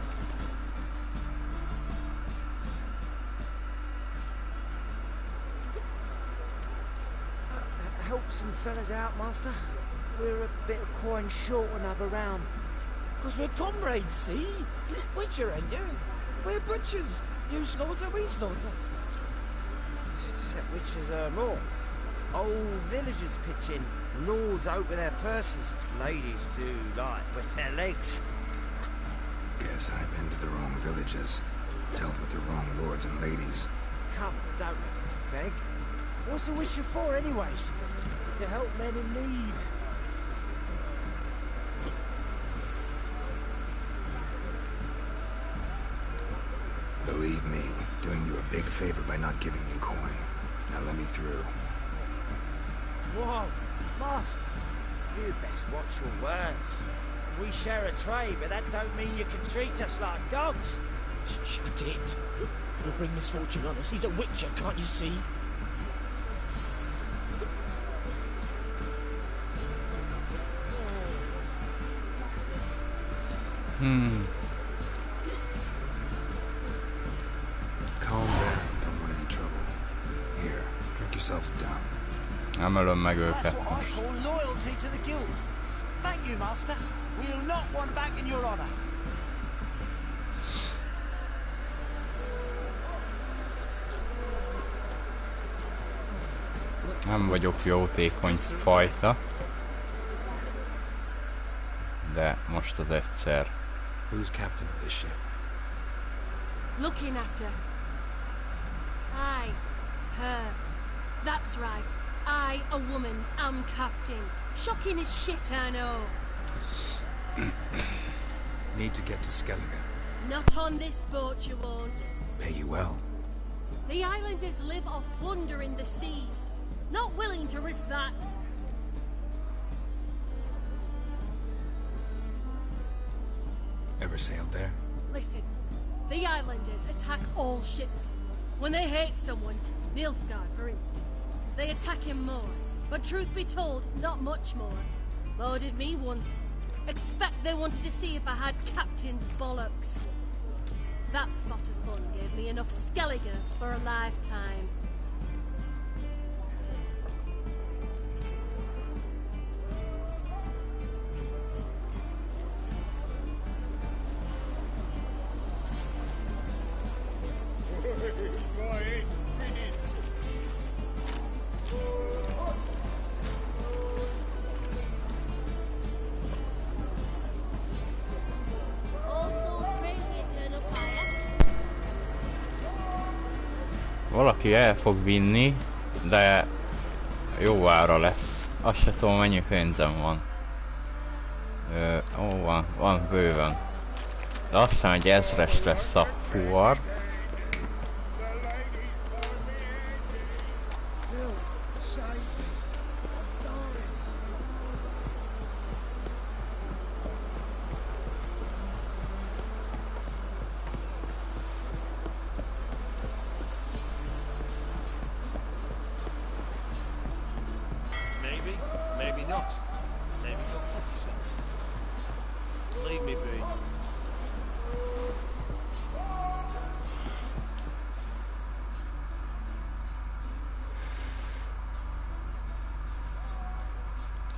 Help some fellas out, Master. We're a bit of coin short another round. 'Cause we're comrades, see? Witcher, ain't you? We're butchers. You slaughter, we slaughter. Except witches earn more. Old villagers pitch in. Lords out with their purses. Ladies do like with their legs. Guess I've been to the wrong villages. Dealt with the wrong lords and ladies. Come, don't make us beg. What's a witcher for, anyways? To help men in need. Believe me, doing you a big favor by not giving you coin. Now let me through. Whoa, Master. You best watch your words. We share a trade, but that don't mean you can treat us like dogs. Shut it. He'll bring misfortune on us. He's a witcher, can't you see? Calm down, don't want any trouble. Here, drink yourselves down. Nem ölöm meg That's őket what I most. call loyalty to the guild. Thank you, Master. We'll not one back in your honor. Nem vagyok jótékony fajta. De most az egyszer. Who's captain of this ship? Looking at her. I, her. That's right. I, a woman, am captain. Shocking as shit, I know. Need to get to Skellige. Not on this boat, you won't. Pay you well. The islanders live off plunder in the seas. Not willing to risk that. Ever sailed there? Listen, the islanders attack all ships. When they hate someone, Nilfgaard for instance, they attack him more. But truth be told, not much more. Murdered me once. Expect they wanted to see if I had captain's bollocks. That spot of fun gave me enough Skellige for a lifetime. Valaki el fog vinni, de jó ára lesz. Azt se tudom, mennyi pénzem van. Ó, van bőven. De azt hiszem, hogy 1000-es lesz a fuvar.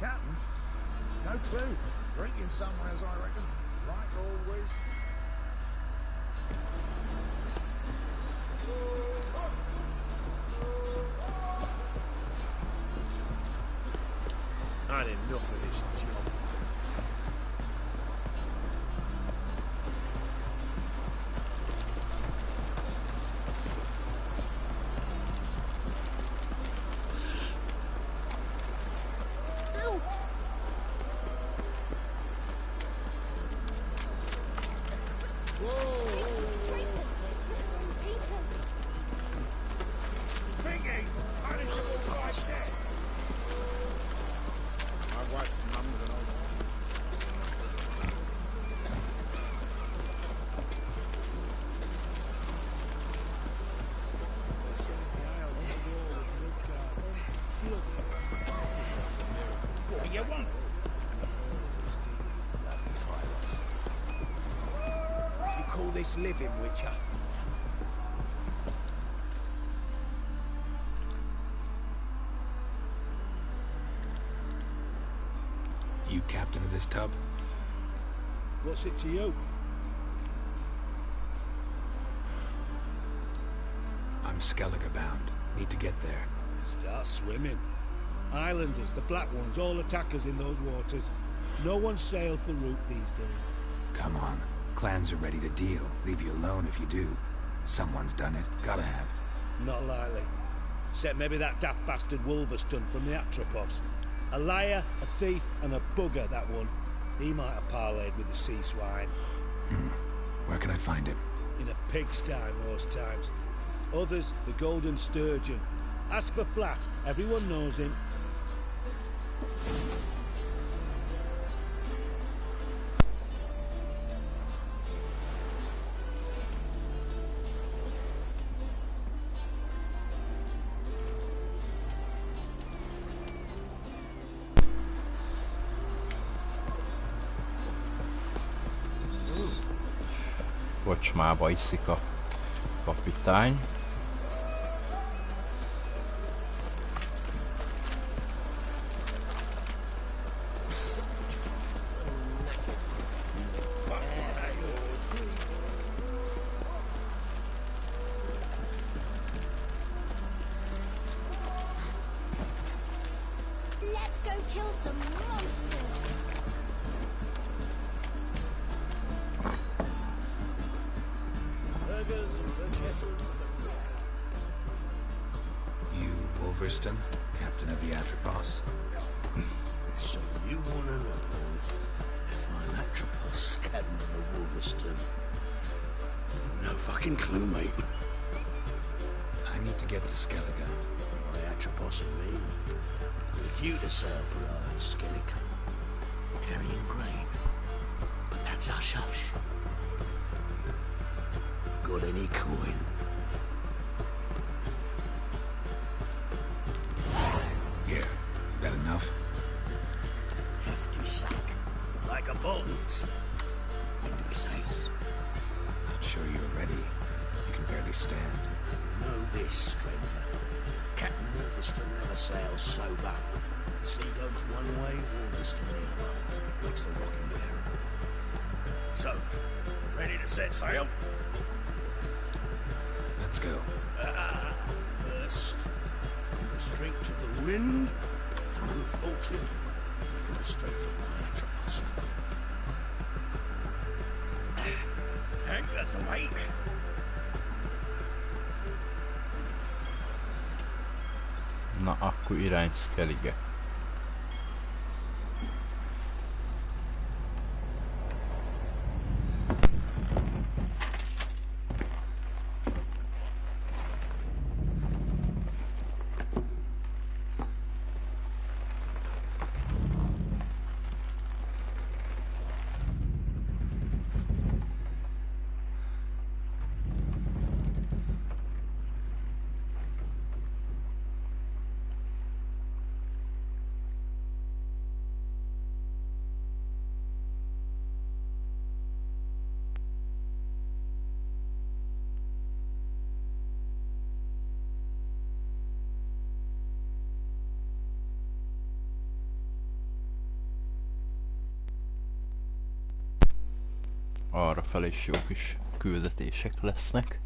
Captain? No clue. Drinking somewheres, I reckon. Like always. I had enough of this job. this living, Witcher. You captain of this tub? What's it to you? I'm Skellige bound. Need to get there. Start swimming. Islanders, the Black Ones, all attackers in those waters. No one sails the route these days. Come on. Clans are ready to deal. Leave you alone if you do. Someone's done it. Gotta have. Not likely. Except maybe that daft bastard Wolverston from the Atropos. A liar, a thief, and a bugger, that one. He might have parlayed with the sea swine. Where can I find him? In a pigsty most times. Others, the Golden Sturgeon. Ask for Flask. Everyone knows him. Kocsmába iszik a kapitány. Let's go kill some monsters. You, Wolverston, captain of the Atropos? So you want to know if I'm Atropos, captain of the Wolverston? No fucking clue, mate. I need to get to Skellige. My Atropos and me, we're due to sail for Skellige, carrying grain. But that's hush-hush. Got any coin? Here. That enough? Hefty sack. Like a bull's. When do we sail? Not sure you're ready. You can barely stand. Know this, stranger. Captain Wolverston never sails sober. The sea goes one way, Wolverston the other. Makes the rock unbearable. So, ready to set sail? Let's go. First, let's drink to the wind, to good fortune, and to the strength of my Atropos. Anchors away. Na, akkor irány Skellige. Arra fel is jó kis küldetések lesznek.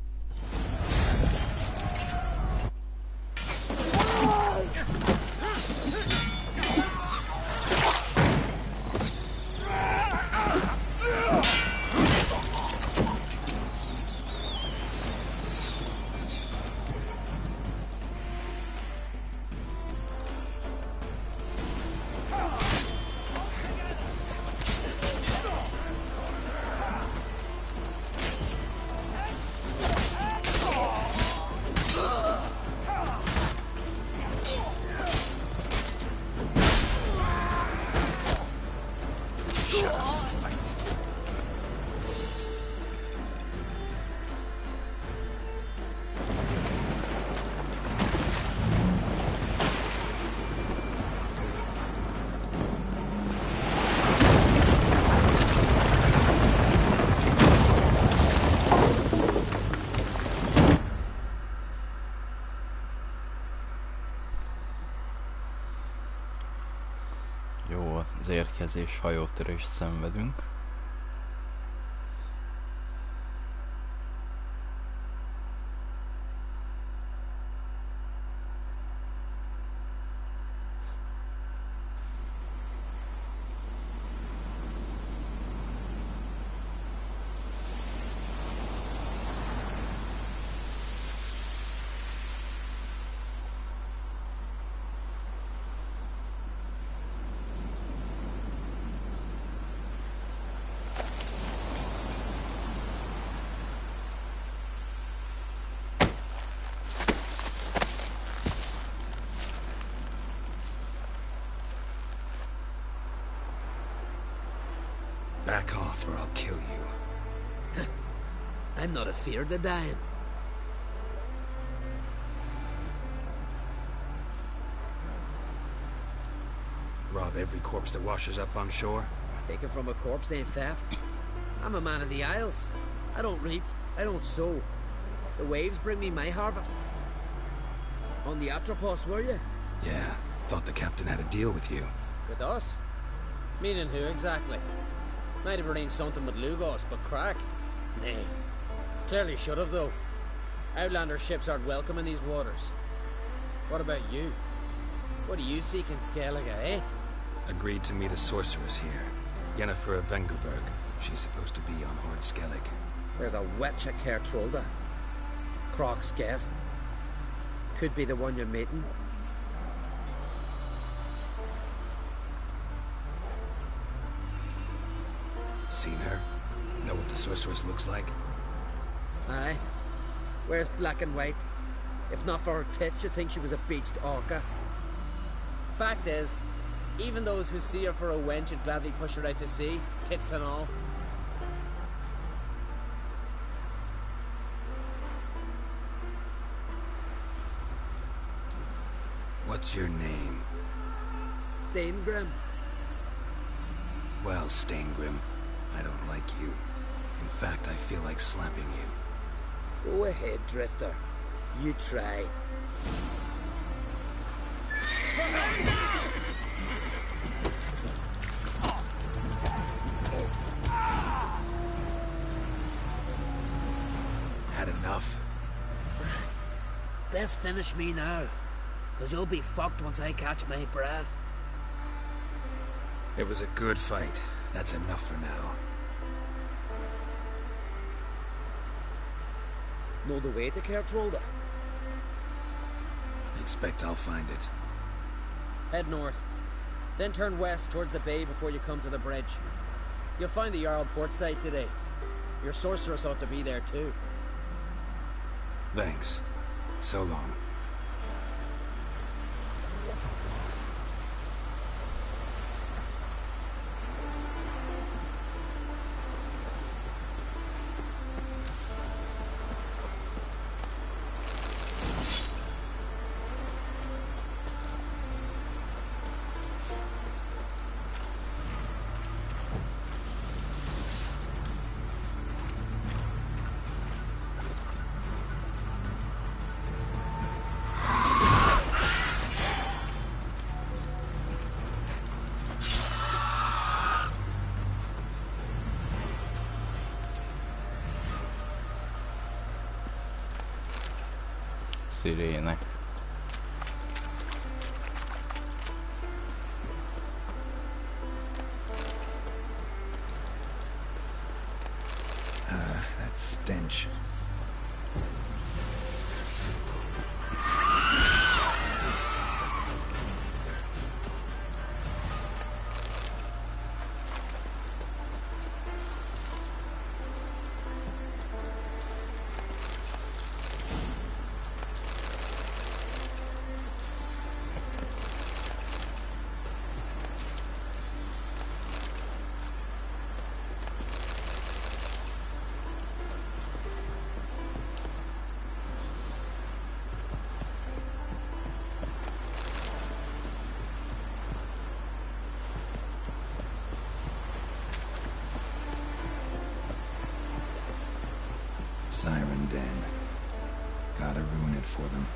védekezés hajótörést szenvedünk. Back off or I'll kill you. I'm not afeard of dying. Rob every corpse that washes up on shore? Taken from a corpse ain't theft. I'm a man of the Isles. I don't reap, I don't sow. The waves bring me my harvest. On the Atropos, were you? Yeah, thought the captain had a deal with you. With us? Meaning who exactly? Might have arranged something with Lugos, but crack? Nay. Clearly should have, though. Outlander ships aren't welcome in these waters. What about you? What do you seek in Skellige, eh? Agreed to meet a sorceress here. Yennefer of Vengerberg. She's supposed to be on Horde Skellig. There's a witch at Kertrolda. Croc's guest. Could be the one you're meeting. Seen her? Know what the sorceress looks like? Aye. Wears black and white. If not for her tits, you'd think she was a beached orca. Fact is, even those who see her for a wench would gladly push her out to sea, tits and all. What's your name? Steingrim. Well, Steingrim, I don't like you. In fact, I feel like slapping you. Go ahead, Drifter. You try. Had enough? Best finish me now, because you'll be fucked once I catch my breath. It was a good fight. That's enough for now. Know the way to Kertrolda? Expect I'll find it. Head north. Then turn west towards the bay before you come to the bridge. You'll find the Jarl port site today. Your sorceress ought to be there too. Thanks. So long. Szirének. That stench. Siren Den. Gotta ruin it for them.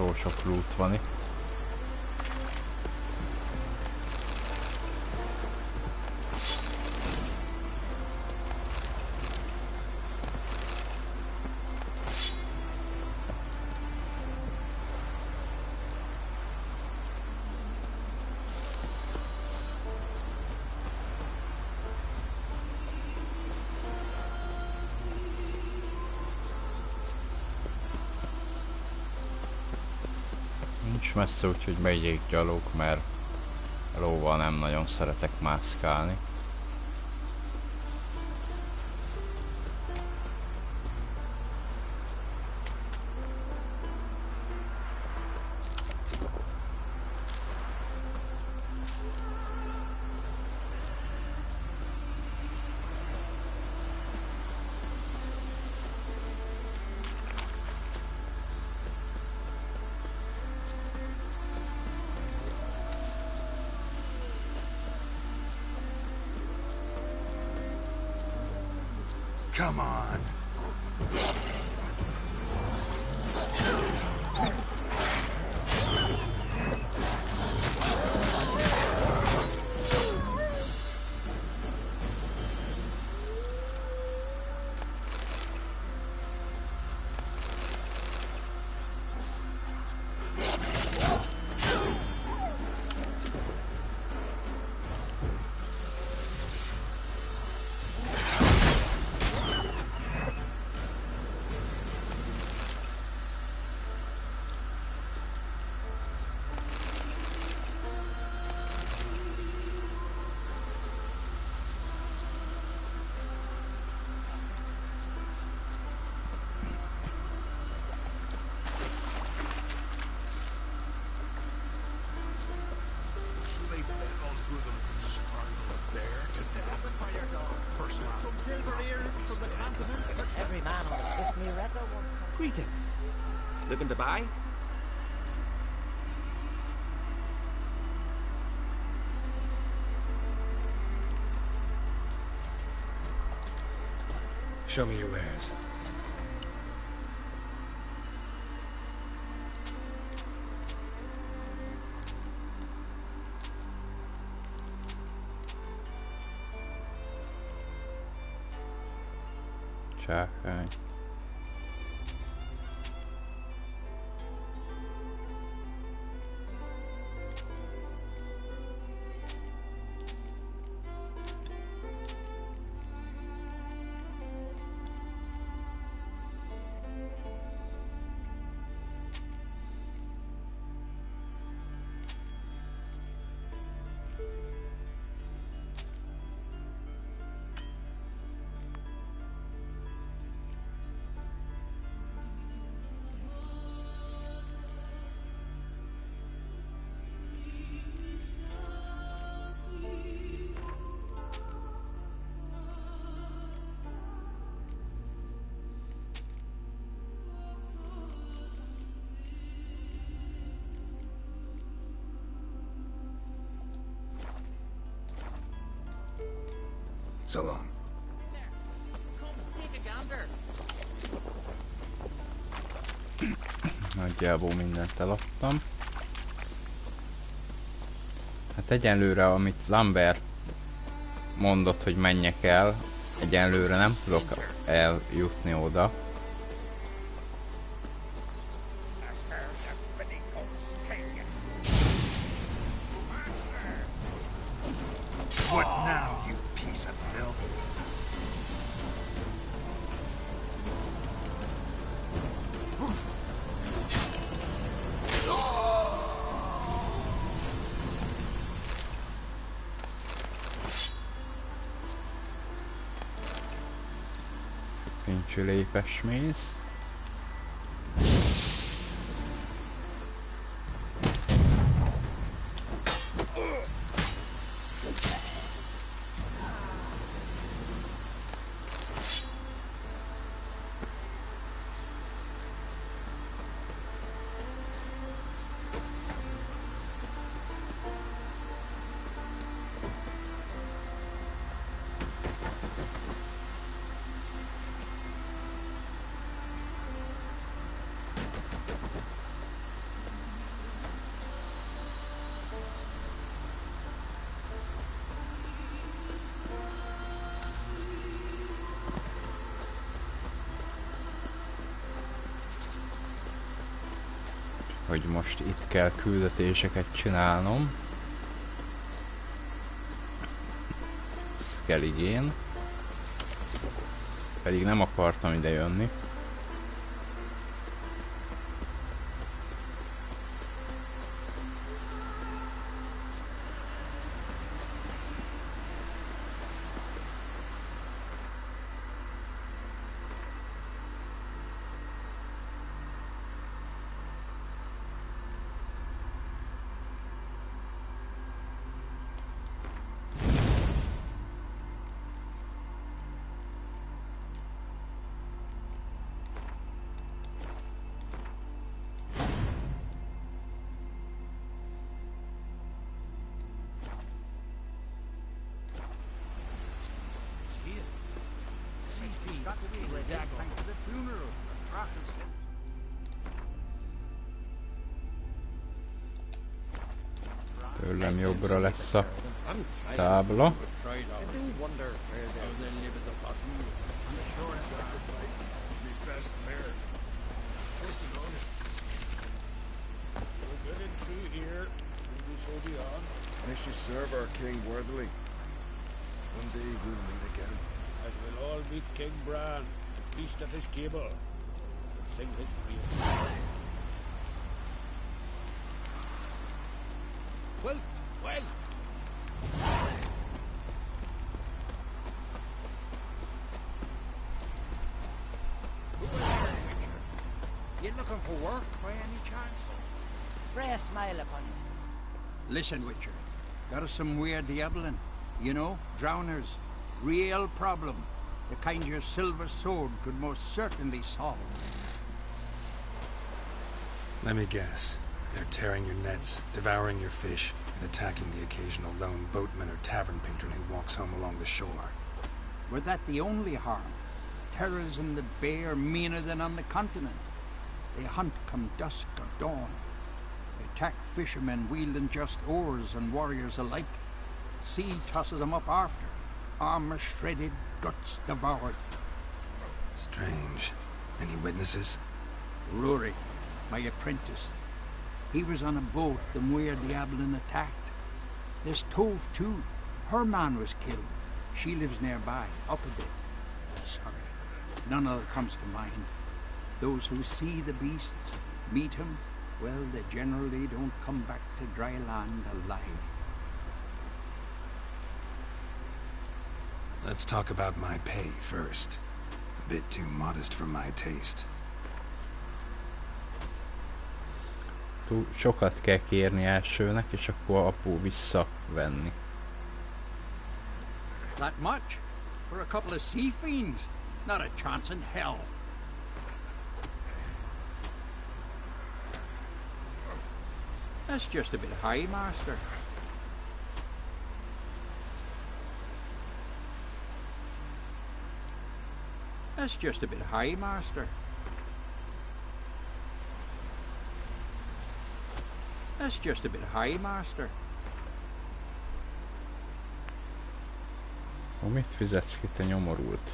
Jó sok loot van itt. Nincs messze, úgyhogy megyek gyalog, mert lóval nem nagyon szeretek mászkálni. Come on. Every man on the Cliff Miretta wants some. Greetings. Looking to buy? Show me your wares. Csákány. So long. Nagyjából mindent eladtam. Hát egyenlőre, amit Lambert mondott, hogy menjek el, egyenlőre nem tudok eljutni oda. What now, you piece of filth? Pincsű lépes méz. hogy most itt kell küldetéseket csinálnom. Skelligén. Pedig nem akartam ide jönni. Tőlem jobbra lesz a tábla. Unless you serve our king worthily, one day we'll meet again. As we'll all meet King Bran, feast at his table, and sing his praise. Well, well. You looking for work by any chance? Freya smile upon you. Listen, Witcher. Got us some weird diabling. You know, drowners. Real problem. The kind your silver sword could most certainly solve. Let me guess. They're tearing your nets, devouring your fish, and attacking the occasional lone boatman or tavern patron who walks home along the shore. Were that the only harm? Terrors in the bay are meaner than on the continent. They hunt come dusk or dawn. They attack fishermen wielding just oars and warriors alike. Sea tosses them up after. Armor shredded, guts devoured. Strange. Any witnesses? Rurik, my apprentice. He was on a boat the Muir Diablin attacked. There's Tove too. Her man was killed. She lives nearby, up a bit. Sorry, none other comes to mind. Those who see the beasts, meet him, well, they generally don't come back to dry land alive. Let's talk about my pay first. A bit too modest for my taste. Túl sokat kell kérni elsőnek, és akkor apu visszavenni. That much? For a couple of sea fiends? Not a chance in hell. That's just a bit high, master. That's just a bit high, master. That's just a bit high, master. Mit fizetsz ki, te nyomorult?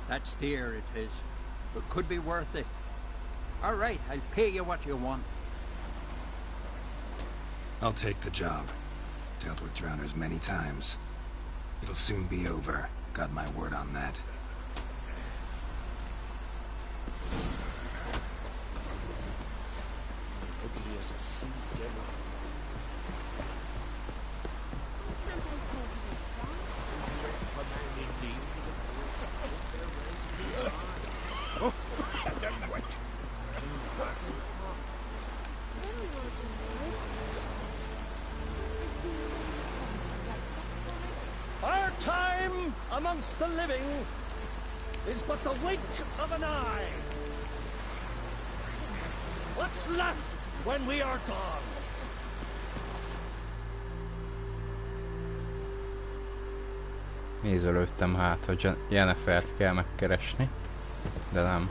That's dear, it is, but could be worth it. All right, I'll pay you what you want. I'll take the job. Dealt with drowners many times. It'll soon be over. Got my word on that. Ugly as a sea devil. Can't take care to the Command indeed to the Oh, damn wet. King's passing. Our time amongst the living is but the wink of an eye. What's left when we are gone? Nézelődtem hát, hogy Jennifert kell megkeresni, de nem.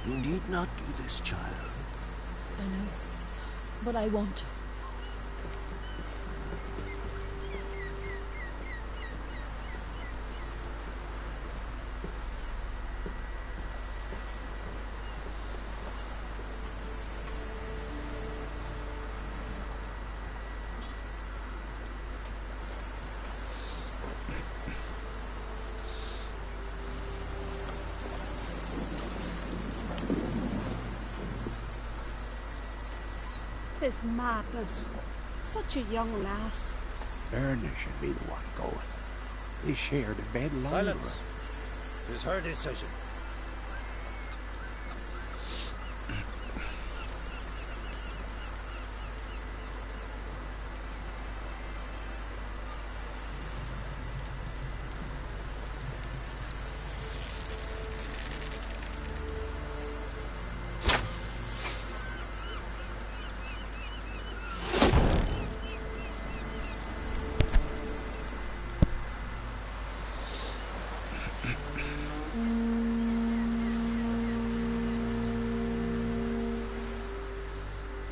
You need not do this, child. I know, but I want to. Tis madness. Such a young lass. Erna should be the one going. They shared a bed longer. Silence. It is her decision.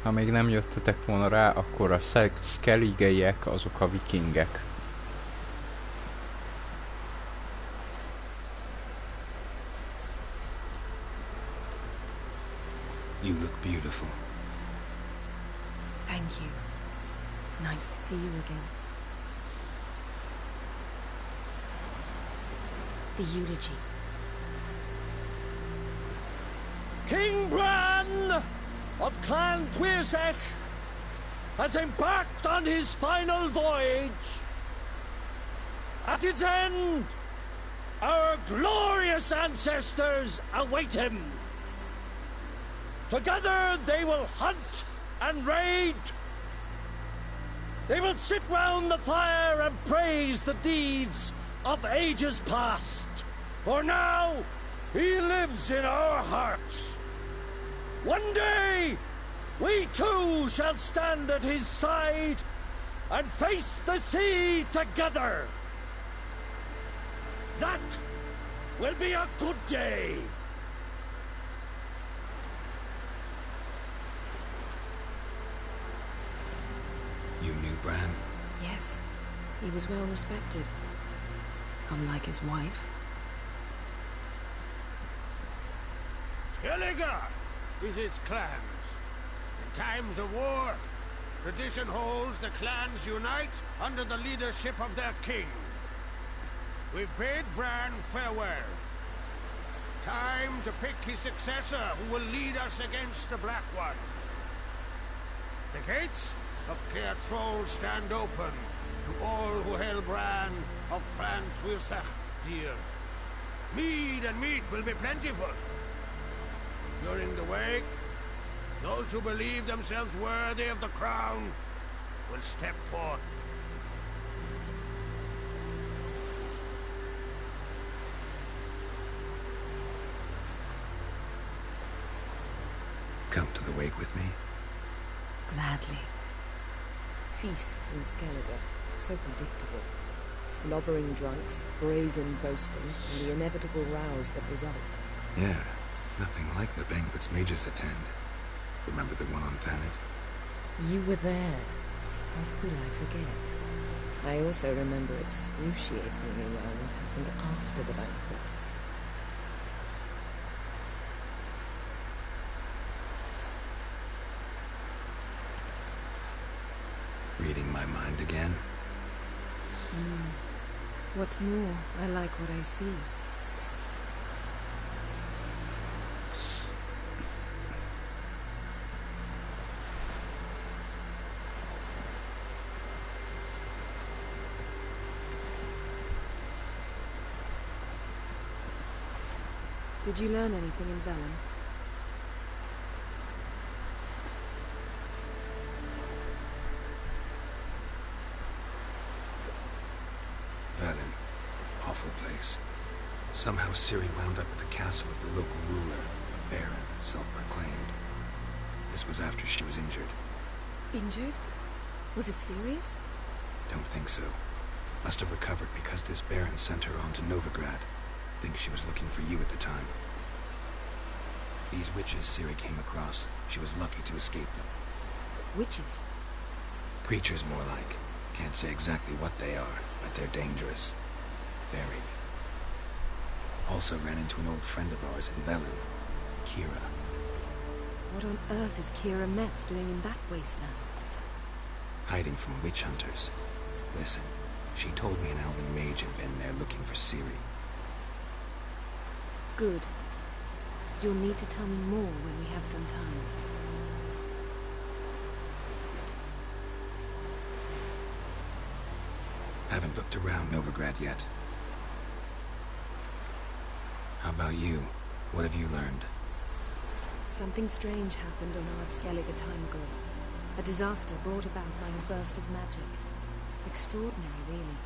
Ha még nem jöttetek volna rá, akkor a Skelligeiek azok a vikingek. You look beautiful. Thank you. Nice to see you again. The eulogy. King Bran of Clan Tuirsech has embarked on his final voyage. At its end, our glorious ancestors await him. Together they will hunt and raid. They will sit round the fire and praise the deeds of ages past. For now, he lives in our hearts. One day, we too shall stand at his side and face the sea together. That will be a good day. You knew Bran? Yes, he was well respected. Unlike his wife. Skellige's is its clans. In times of war, tradition holds the clans unite under the leadership of their king. We've bade Bran farewell. Time to pick his successor who will lead us against the Black Ones. The gates of Caer Troll stand open to all who hail Bran of Clan Tuirsech dear. Mead and meat will be plentiful. During the wake, those who believe themselves worthy of the crown will step forth. Come to the wake with me? Gladly. Feasts in Skellige, so predictable. Slobbering drunks, brazen boasting, and the inevitable rows that result. Yeah, nothing like the banquets mages attend. Remember the one on Thanet? You were there. How could I forget? I also remember excruciatingly well what happened after the banquet. Reading my mind again? What's more, I like what I see. Did you learn anything in Velen? Velen. Awful place. Somehow Ciri wound up at the castle of the local ruler, a baron, self-proclaimed. This was after she was injured. Injured? Was it serious? Don't think so. Must have recovered because this baron sent her on to Novigrad. Think she was looking for you at the time. These witches Ciri came across, she was lucky to escape them. Witches? Creatures, more like. Can't say exactly what they are, but they're dangerous. Very. Also ran into an old friend of ours in Velen, Kira. What on earth is Kira Metz doing in that wasteland? Hiding from witch hunters. Listen, she told me an elven mage had been there looking for Ciri. Good. You'll need to tell me more when we have some time. Haven't looked around Novigrad yet. How about you? What have you learned? Something strange happened on Ard Skellig a time ago. A disaster brought about by a burst of magic. Extraordinary, really.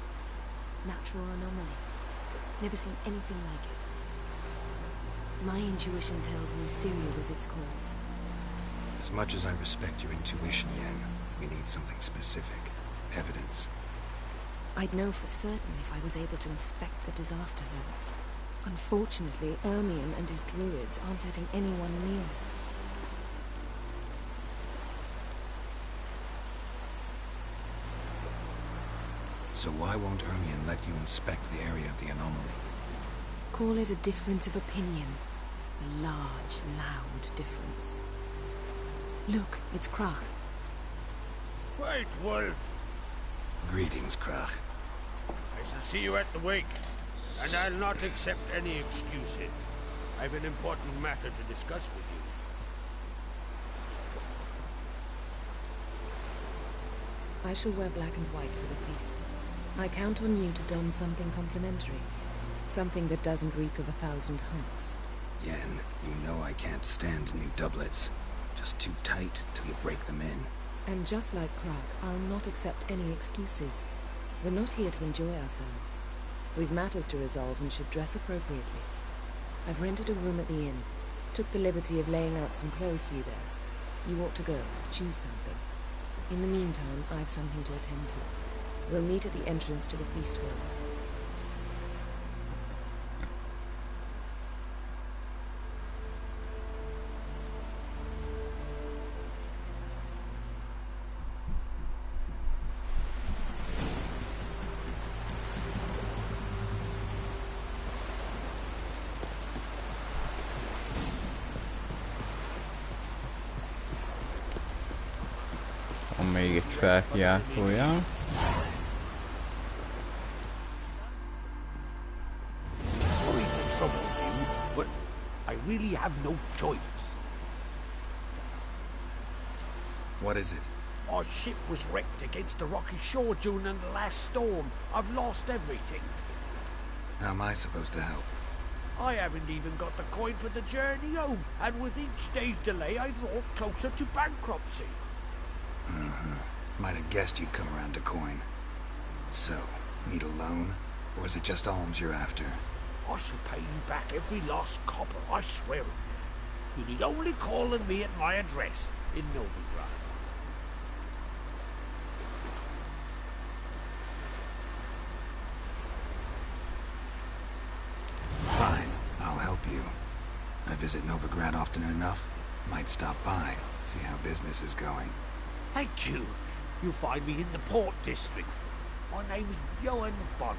Natural anomaly. Never seen anything like it. My intuition tells me Ciri was its cause. As much as I respect your intuition, Yen, we need something specific. Evidence. I'd know for certain if I was able to inspect the disaster zone. Unfortunately, Ermion and his druids aren't letting anyone near. So why won't Ermion let you inspect the area of the anomaly? Call it a difference of opinion. A large, loud difference. Look, it's Krach. Wait, Wolf. Greetings, Krach. I shall see you at the wake, and I'll not accept any excuses. I've an important matter to discuss with you. I shall wear black and white for the feast. I count on you to don something complimentary. Something that doesn't reek of 1,000 hunts. Yen, you know I can't stand new doublets. Just too tight till you break them in. And just like Krach, I'll not accept any excuses. We're not here to enjoy ourselves. We've matters to resolve and should dress appropriately. I've rented a room at the inn. Took the liberty of laying out some clothes for you there. You ought to go. Choose something. In the meantime, I've something to attend to. We'll meet at the entrance to the feast hall. Még egy felkiáltója. Sorry to trouble you, but I really have no choice. What is it? Our ship was wrecked against the rocky shore during the last storm. I've lost everything. How am I supposed to help? I haven't even got the coin for the journey home, and with each day's delay I draw closer to bankruptcy. Might have guessed you'd come around to coin. So, need a loan? Or is it just alms you're after? I shall pay you back every lost copper, I swear it. You need only call on me at my address in Novigrad. Fine, I'll help you. I visit Novigrad often enough. Might stop by, see how business is going. Thank you. You'll find me in the Port District. My name's Johan Bonner.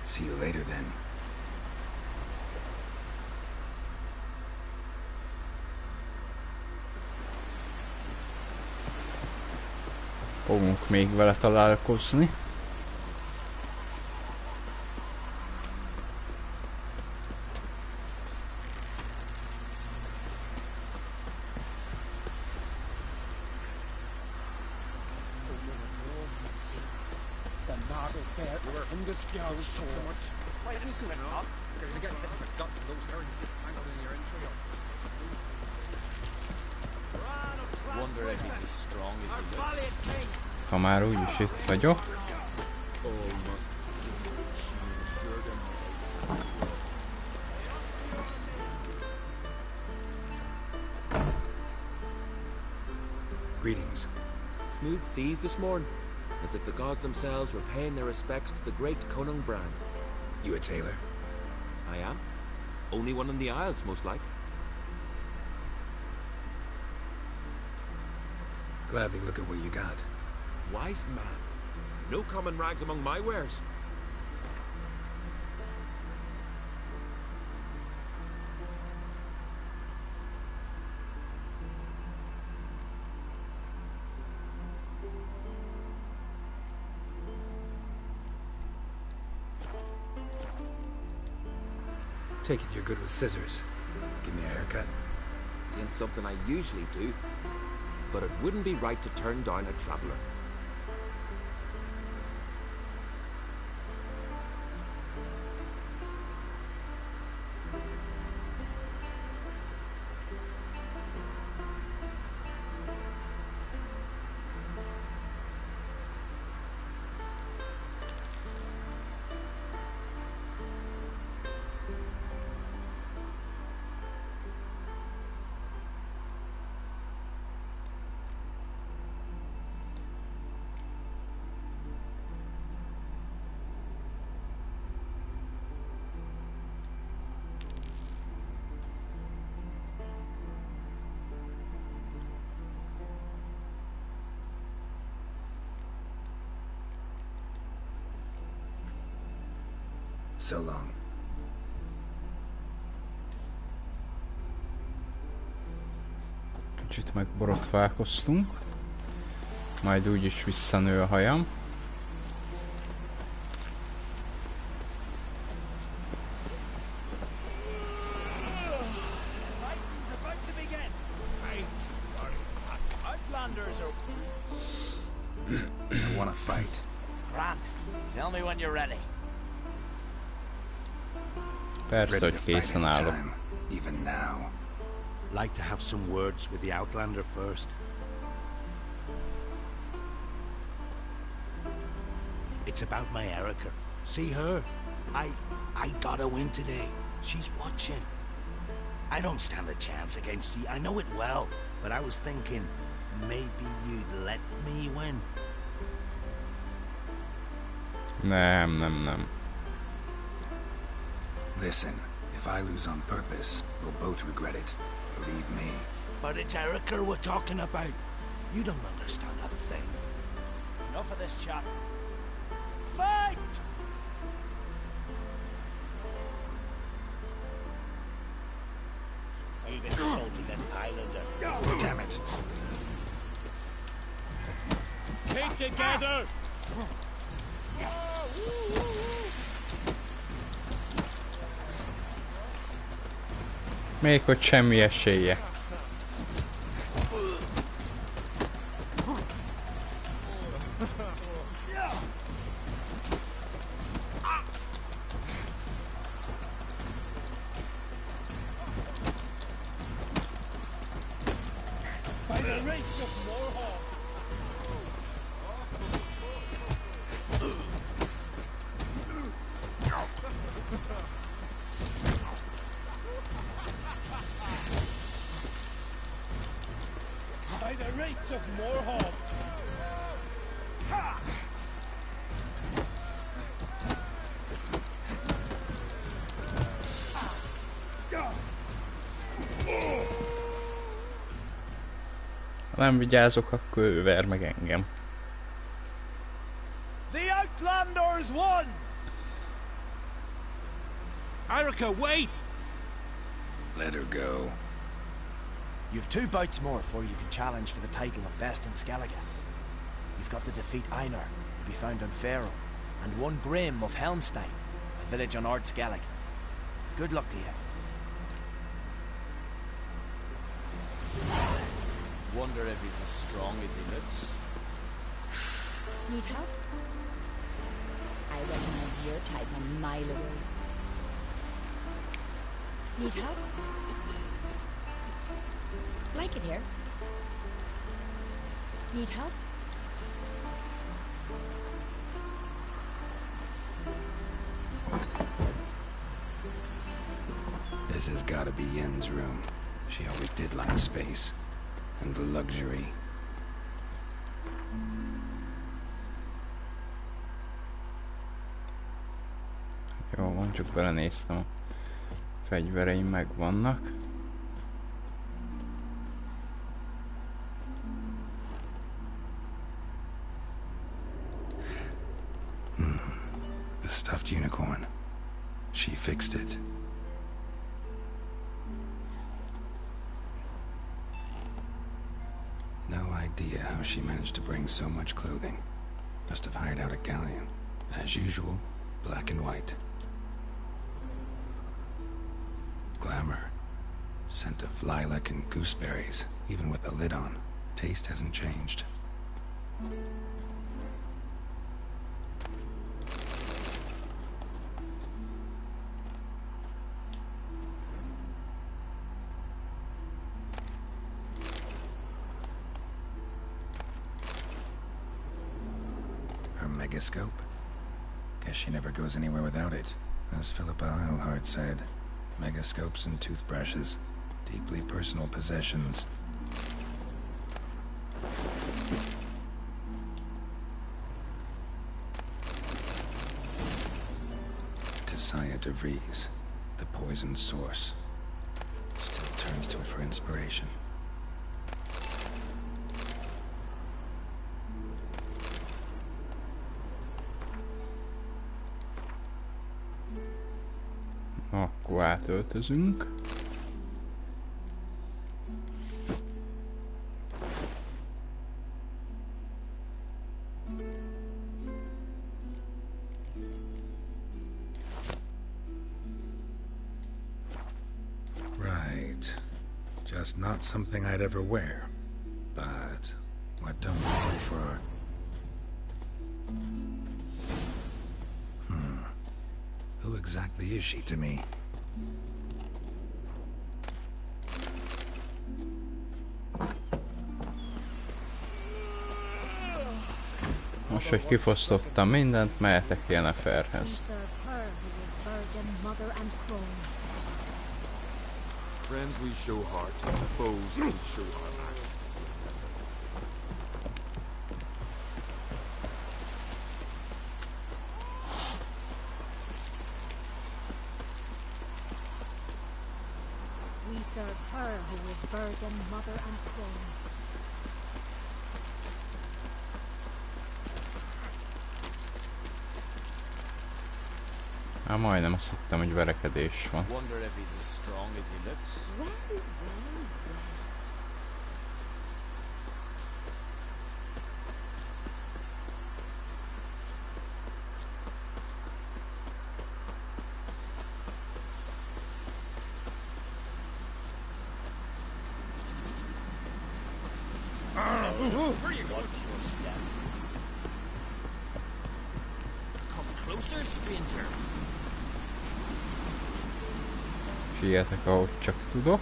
See you later, then. Fogunk még vele találkozni. Ha már úgyis itt vagyok. Greetings. Smooth seas this morning, as if the gods themselves were paying their respects to the great Conung Bran. You a tailor? I am. Only one in the Isles, most like. Gladly look at what you got. Wise man. No common rags among my wares. Take it you're good with scissors. Give me a haircut. It ain't something I usually do, but it wouldn't be right to turn down a traveler. So long. Kicsit megborotválkoztunk. Majd úgyis visszanő a hajam. I want to fight. Grant, tell me when you're ready. Persze, hogy készen állok. Even now. Like to have some words with the Outlander first? It's about my Erica. See her? I got a win today. She's watching. I don't stand a chance against you. I know it well. But I was thinking, maybe you'd let me win. Nem. Listen, if I lose on purpose, we'll both regret it. Believe me. But it's Erica we're talking about. You don't understand a thing. Enough of this chat. Fight! I've insulted an Highlander. Damn it. Keep together! Még hogy semmi esélye. Ha nem vigyázok, akkor ő ver meg engem. The Outlanders won! Erica, wait! Let her go. You've 2 bouts more before you can challenge for the title of Best in Skellige. You've got to defeat Einar, to be found on Faerûn, and 1 Grim of Helmstein, a village on Ard Skellig. Good luck to you. Wonder if he's as strong as he looks. Need help? I recognize your type a mile away. Need help? Like it here. Need help? This has got to be Yen's room. She always did like space. And luxury. Jó van, csak belenéztem. A fegyvereim megvannak. No idea how she managed to bring so much clothing. Must have hired out a galleon. As usual, black and white. Glamour. Scent of lilac and gooseberries, even with the lid on. Taste hasn't changed. Her megascope? Guess she never goes anywhere without it. As Philippa Eilhart said, megascopes and toothbrushes. Deeply personal possessions. Tisaya DeVries, the poison source. Still turns to it for inspiration. Akkor átöltözünk. Right. Just not something I'd ever wear. But what don't we do for... Who exactly is she to me? Most, hogy kifosztottam mindent, mehetek Yenneferhez. Friends we show heart, foes we show our backs. We serve her who is bird and mother and crone. Majdnem azt hittem, hogy verekedés van. Wonder if he's as strong as he looks. Well. Where you going? Your step. Come closer, stranger. Sietek, ahogy csak tudok.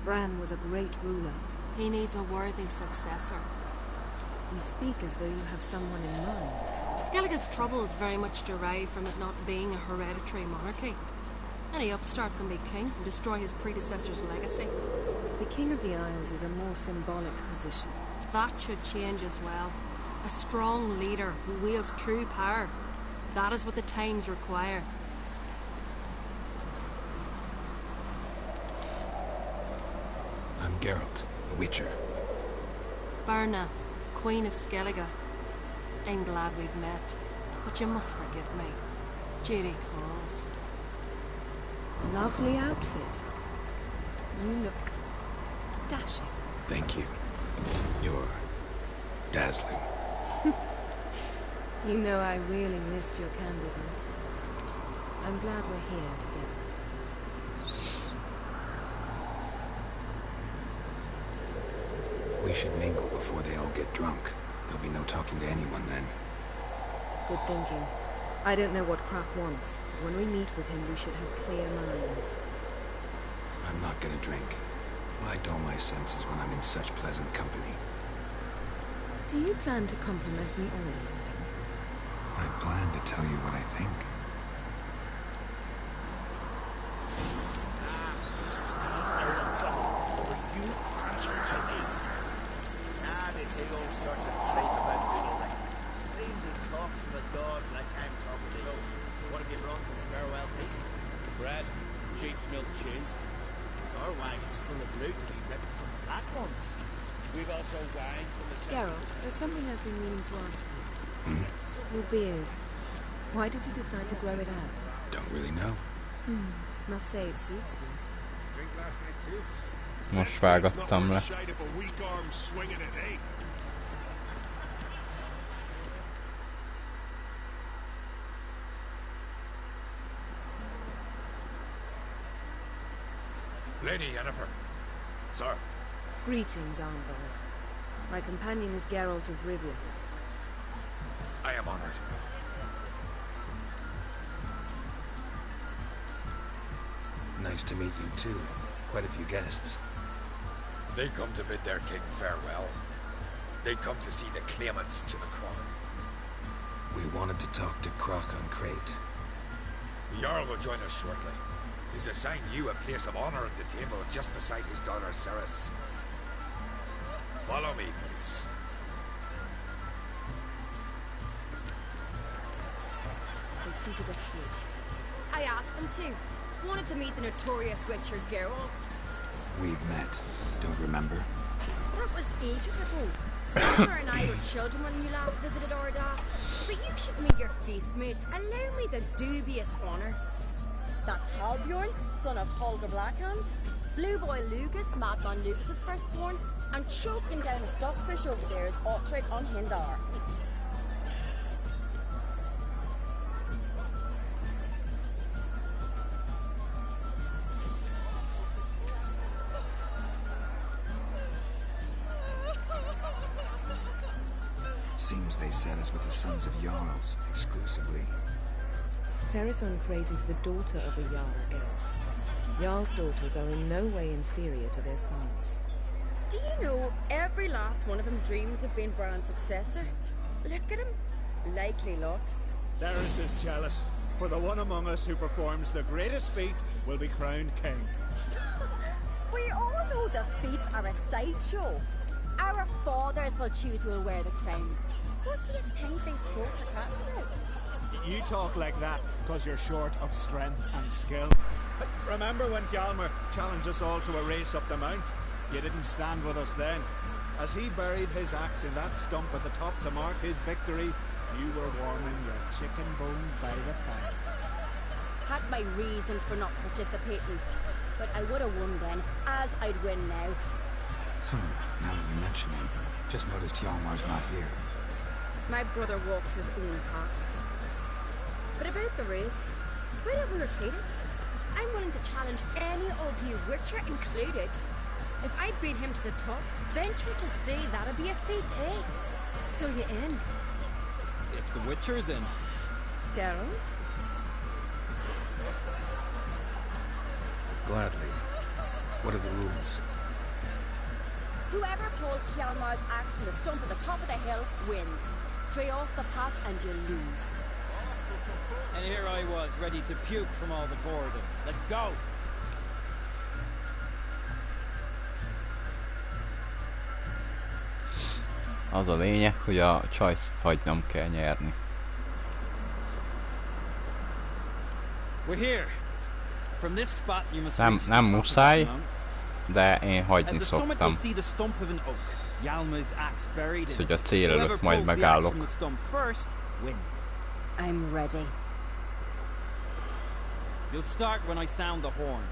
Bran was a great ruler. He needs a worthy successor. You speak as though you have someone in mind. Skellige's troubles very much derive from it not being a hereditary monarchy. Any upstart can be king and destroy his predecessor's legacy. The King of the Isles is a more symbolic position. That should change as well. A strong leader who wields true power. That is what the times require. I'm Geralt, a Witcher. Birna, Queen of Skellige. I'm glad we've met, but you must forgive me. Judy calls. Lovely outfit. You look dashing. Thank you. You're dazzling. You know I really missed your candidness. I'm glad we're here together. We should mingle before they all get drunk. There'll be no talking to anyone then. Good thinking. I don't know what Crach wants. When we meet with him, we should have clear minds. I'm not gonna drink. Why dull my senses when I'm in such pleasant company? Do you plan to compliment me all evening? I plan to tell you what I think. You answer to me. They say all sorts of tripe about Riddle. Claims he talks to the gods and I can't talk to them. What have you brought for the farewell feast? Bread, sheep's milk cheese. Our wagon's full of loot to be ripped from the black ones. We've also wine from the Geralt, there's something I've been meaning to ask you. Your beard. Why did you decide to grow it out? Don't really know. Must say it suits you. Drink last night too? Most vágattam le. Lady Yennefer. Sir. Greetings, Arnvald. My companion is Geralt of Rivia. I am honored. Nice to meet you too. Quite a few guests. They come to bid their king farewell. They come to see the claimants to the crown. We wanted to talk to Croc on Crate. The Jarl will join us shortly. He's assigned you a place of honor at the table just beside his daughter Ceres. Follow me, please. They've seated us here. I asked them to. Wanted to meet the notorious Witcher Geralt. We've met. Don't remember? That was ages ago. Yennefer and I were children when you last visited Ardagh. But you should meet your feast mates. Allow me the dubious honor. That's Halbjorn, son of Holger Blackhand. Blue Boy Lucas, Madman Lucas's firstborn. And choking down a stockfish over there is Ottrig on Hindar. Seems they set us with the sons of Jarls, exclusively. Ceres on Crate is the daughter of a Jarl, Geralt. Jarl's daughters are in no way inferior to their sons. Do you know every last one of them dreams of being Bran's successor? Look at him. Likely lot. Ceres is jealous, for the one among us who performs the greatest feat will be crowned king. We all know the feats are a sideshow. Our fathers will choose who will wear the crown. What do you think they spoke to Cat about? You talk like that because you're short of strength and skill. Remember when Hjalmar challenged us all to a race up the mount? You didn't stand with us then. As he buried his axe in that stump at the top to mark his victory, you were warming your chicken bones by the fire. Had my reasons for not participating, but I would have won then, as I'd win now. Now that you mention him, just noticed Hjalmar's not here. My brother walks his own paths. But about the race, why don't we repeat it? I'm willing to challenge any of you, Witcher included. If I beat him to the top, venture to say that'd be a feat, eh? So you in? If the Witcher's in. Geralt? Gladly. What are the rules? Whoever pulls Hjalmar's axe from the stump at the top of the hill wins. Stray off the path and you lose. And here I was, ready to puke from all the boredom. Let's go! Az a lényeg, hogy a csajt hagynom kell nyerni. We're here. From this spot you must Nem muszáj, de én hagyni szoktam. Hogy a cél előtt majd megállok. I'm ready. You'll start when I sound the horn.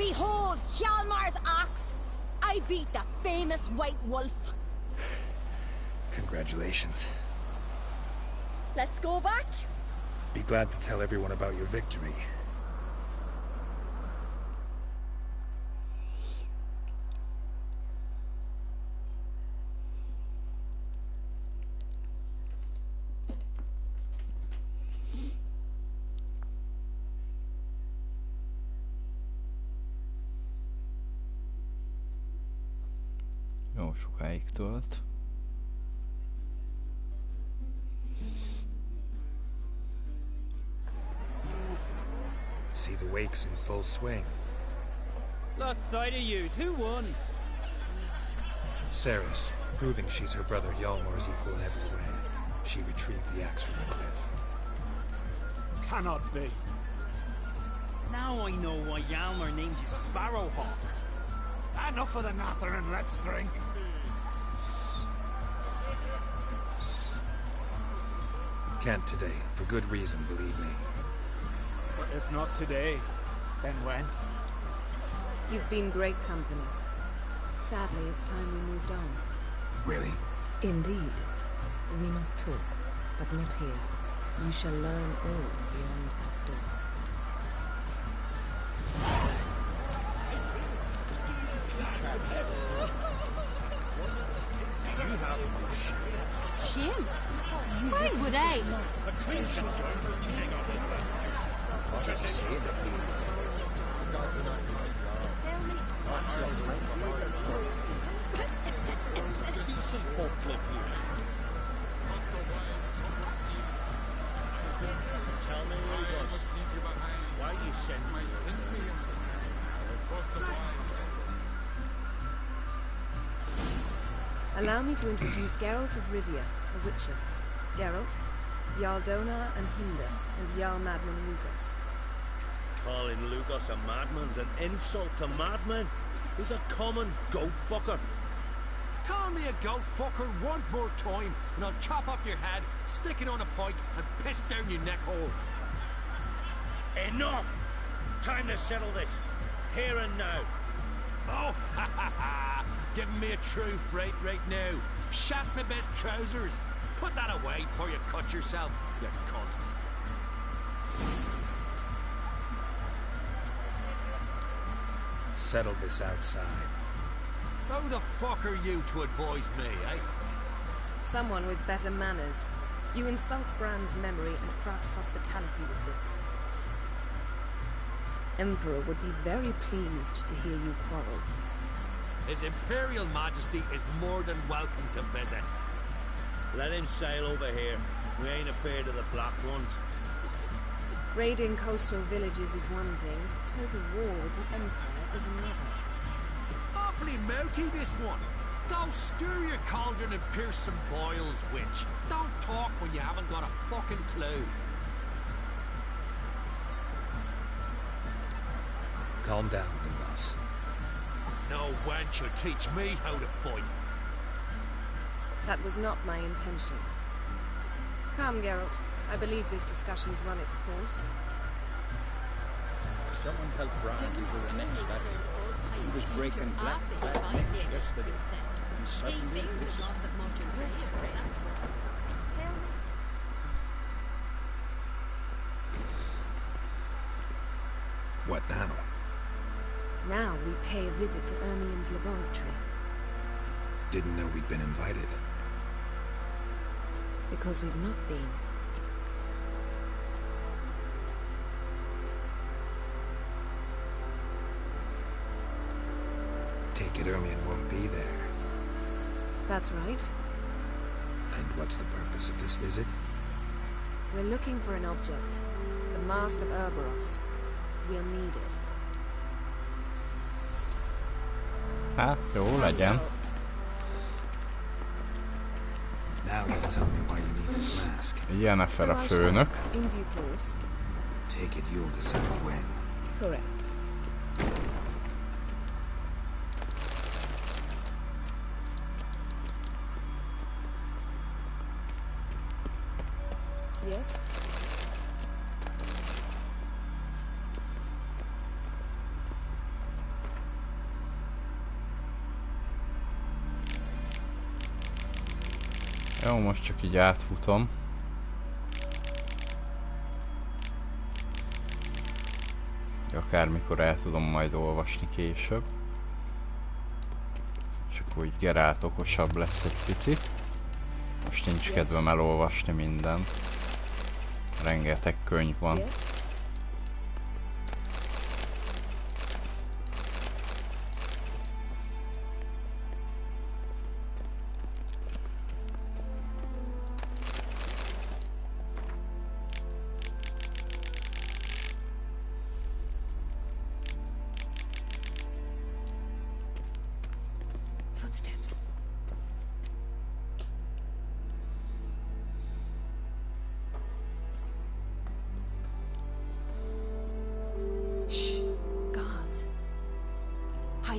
Behold Hjalmar's axe! I beat the famous White Wolf. Congratulations. Let's go back. Be glad to tell everyone about your victory. Jó sokáig tölt. See the wakes in full swing. Lost sight of yous. Who won? Cerys, proving she's her brother Hjalmar's equal in every way. She retrieved the axe from the cliff. Cannot be. Now I know why Hjalmar named you Sparrowhawk. Enough of the natter and let's drink. Can't today, for good reason, believe me. But if not today, then when? You've been great company. Sadly, it's time we moved on. Really? Indeed. We must talk, but not here. You shall learn all beyond that door. Shame? Why would I? Tell me, Lugos, why you send me Allow me to introduce Geralt of Rivia, a witcher. Geralt, Jarl Donar and Hinder, and Jarl Madman Lugos. Calling Lugos a madman's an insult to madmen. He's a common goat fucker. Call me a goat fucker one more time, and I'll chop off your head, stick it on a pike, and piss down your neck hole. Enough! Time to settle this. Here and now. Oh, ha ha ha! Giving me a true fright right now. Shat my best trousers. Put that away before you cut yourself, you cunt. Settle this outside. Who the fuck are you to advise me, eh? Someone with better manners. You insult Bran's memory and Crach's hospitality with this. Emperor would be very pleased to hear you quarrel. His Imperial Majesty is more than welcome to visit. Let him sail over here. We ain't afraid of the Black Ones. Raiding coastal villages is one thing. Total war with the Empire is another. Awfully mouthy, this one. Go stir your cauldron and pierce some boils, witch. Don't talk when you haven't got a fucking clue. Calm down, Lugos. No wench will teach me how to fight. That was not my intention. Come, Geralt. I believe this discussion's run its course. Someone helped Bran into the next battle. He was breaking black yesterday. And suddenly this... What now? Now we pay a visit to Ermien's laboratory. Didn't know we'd been invited. Because we've not been. Take it Ermien won't be there. That's right. And what's the purpose of this visit? We're looking for an object. The Mask of Urboros. We'll need it. Hát, jó legyen. Now you'll tell me why you need this mask. Jennifer a főnök. In due course. Take it you'll decide when. Correct. Yes? Jó, most csak így átfutom. Akármikor el tudom majd olvasni később. Csak úgy Geralt okosabb lesz egy picit. Most nincs kedvem elolvasni mindent. Rengeteg könyv van.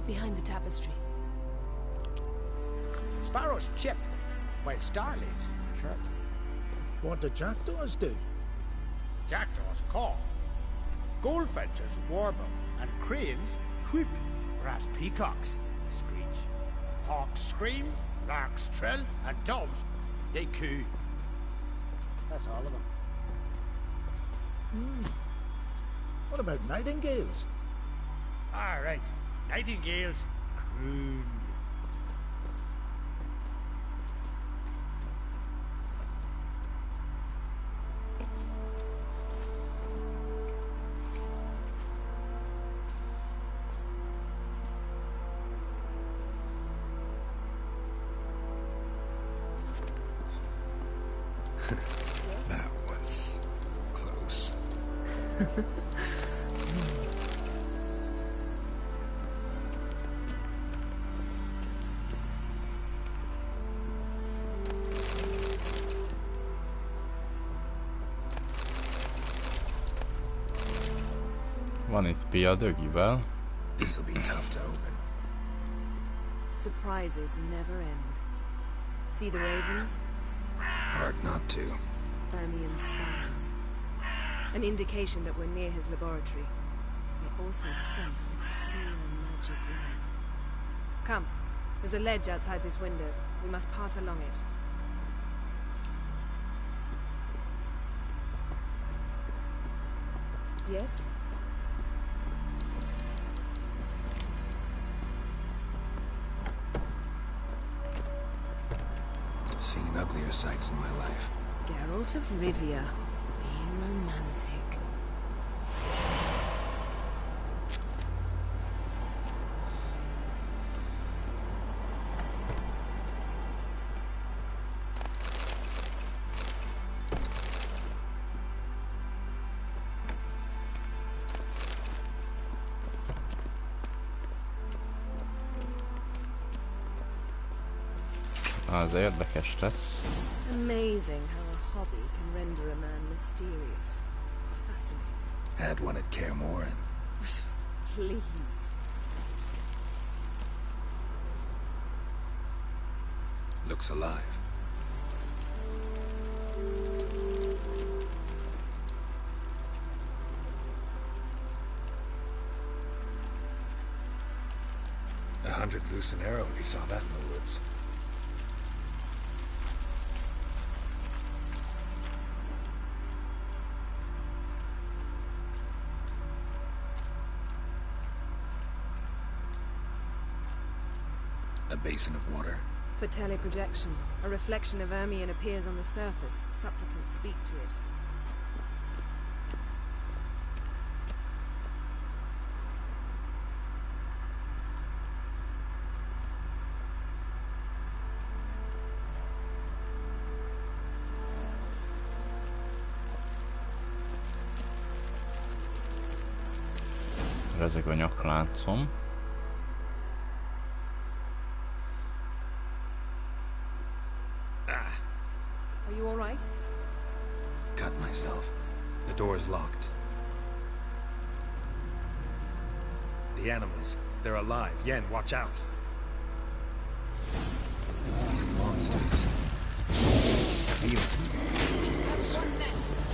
Behind the tapestry. Sparrow's chipped, while starlings chirp. What do jackdaws do? Jackdaws caw. Goldfinches warble, and cranes whoop, whereas peacocks screech. Hawks scream, larks trill, and doves, they coo. That's all of them. What about nightingales? All right. Nightingales croon. That was close. Van itt pia dögivel. This'll be tough to open. Surprises never end. See the ravens? Hard not to. Ermion spies. An indication that we're near his laboratory. I also sense a clear magic line. Come. There's a ledge outside this window. We must pass along it. Yes? Seen uglier sights in my life. Geralt of Rivia, being romantic. Az érdekes lesz. Amazing how a hobby can render a man mysterious. Fascinating. Had one at Kaer Morhen. Please. Looks alive. $100 loose an arrow if you saw that in the woods. A basin of water. For teleprojection, a reflection of Ermion appears on the surface. Supplicants speak to it. Rezeg a nyakláncom. Are you all right? Cut myself. The door's locked. The animals. They're alive. Yen, watch out. Monsters. Feel them. Closer.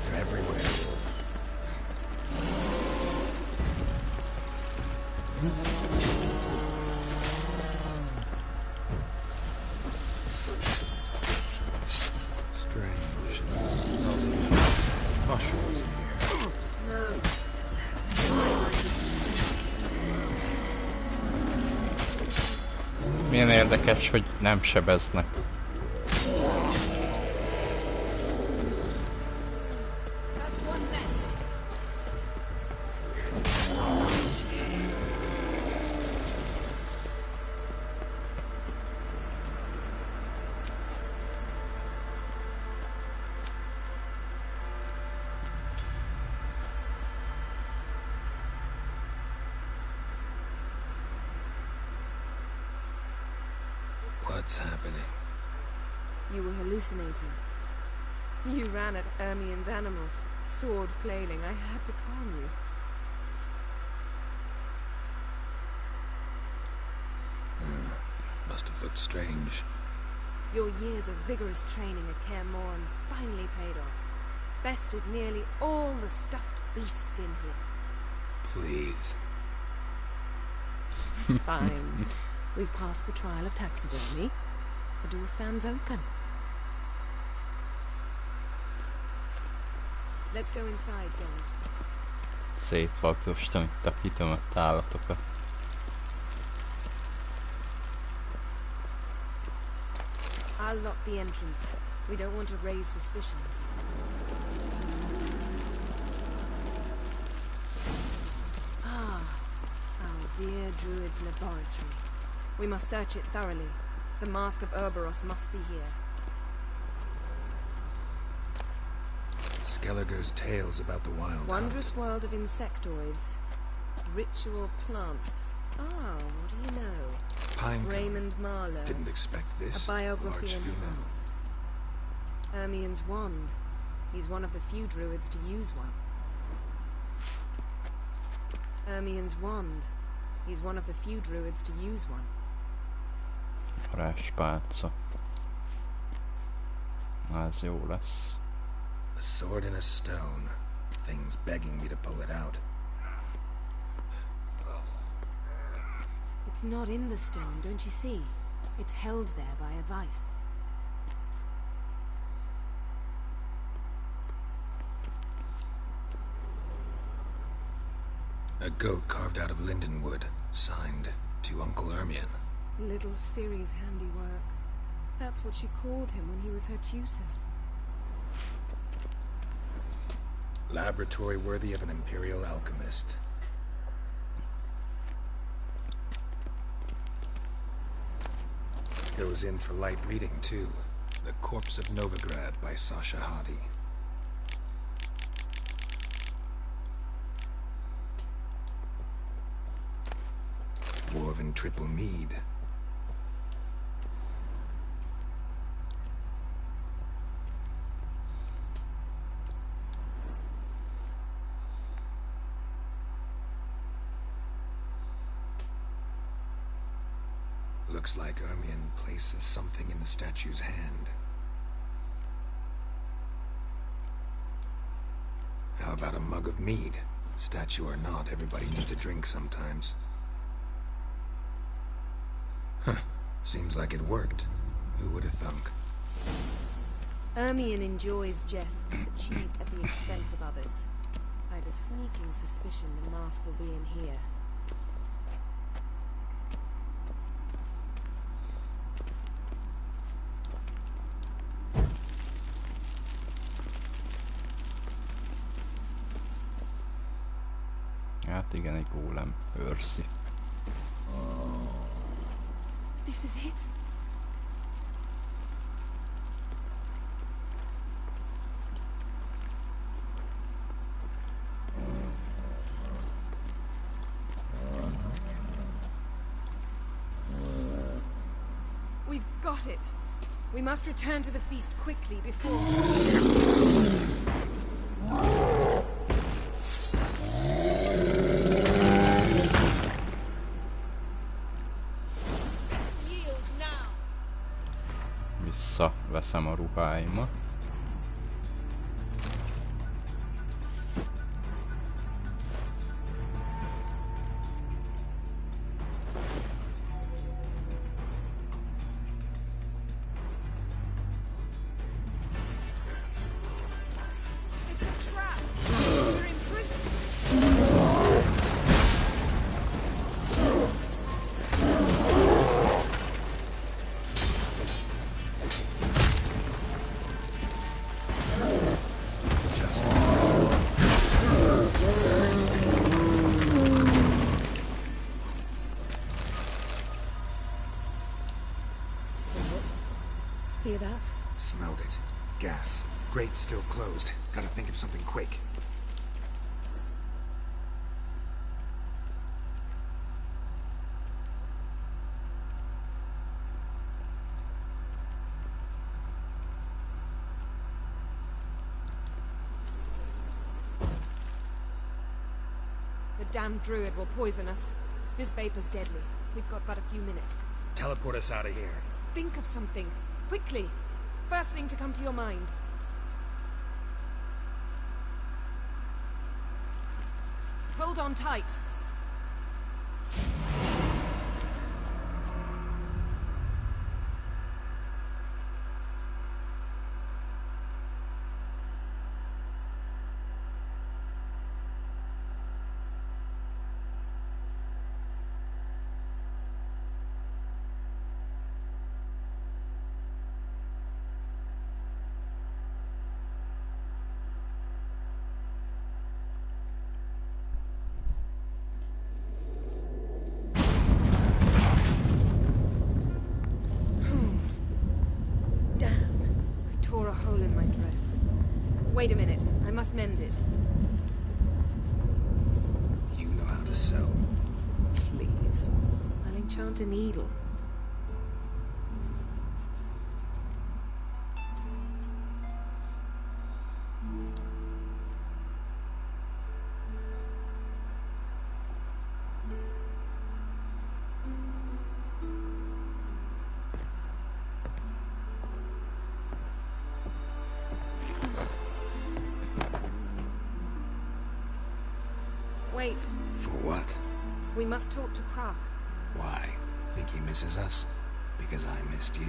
They're everywhere. potion. Smells like mushrooms in here. No. Milyen érdekes, hogy nem sebeznek. What's happening? You were hallucinating. You ran at Ermien's animals, sword flailing. I had to calm you. Must have looked strange. Your years of vigorous training at Kaer Morhen finally paid off. Bested nearly all the stuffed beasts in here. Please. Fine. We've passed the trial of taxidermy. The door stands open. Let's go inside, Geralt. Szétfagdostam itt a kitömött állatokat. I'll lock the entrance. We don't want to raise suspicions. Ah, our dear druid's laboratory. We must search it thoroughly. The Mask of Urboros must be here. Skelliger's tales about the wild. Wondrous world of insectoids. Ritual plants. Ah, what do you know? Pinecone. Raymond Marlowe. Didn't expect this. A biography Large female. enhanced. Ermien's wand. He's one of the few druids to use one. Ermien's wand. He's one of the few druids to use one. Varázspálca. Ez jó lesz. A sword in a stone. Thing's begging me to pull it out. It's not in the stone, don't you see? It's held there by a vice. A goat carved out of lindenwood, signed to Uncle Ermien. Little Ciri's handiwork. That's what she called him when he was her tutor. Laboratory worthy of an imperial alchemist. Goes in for light reading, too. The Corpse of Novigrad by Sasha Hadi. Dwarven triple mead. Looks like Ermien places something in the statue's hand. How about a mug of mead? Statue or not, everybody needs a drink sometimes. Huh. Seems like it worked. Who would have thunk? Ermien enjoys jests achieved at the expense of others. I have a sneaking suspicion the mask will be in here. Hát igen, egy gólem őrzi. This is it. We've got it. We must return to the feast quickly before... Visszaveszem a ruháimat. Smelled it. Gas. Grate still closed. Gotta think of something quick. The damned druid will poison us. This vapor's deadly. We've got but a few minutes. Teleport us out of here. Think of something. Quickly. First thing to come to your mind. Hold on tight. Wait a minute. I must mend it. You know how to sew. Please. I'll enchant a needle. Wait. For what? We must talk to Crach. Why? Think he misses us? Because I missed you.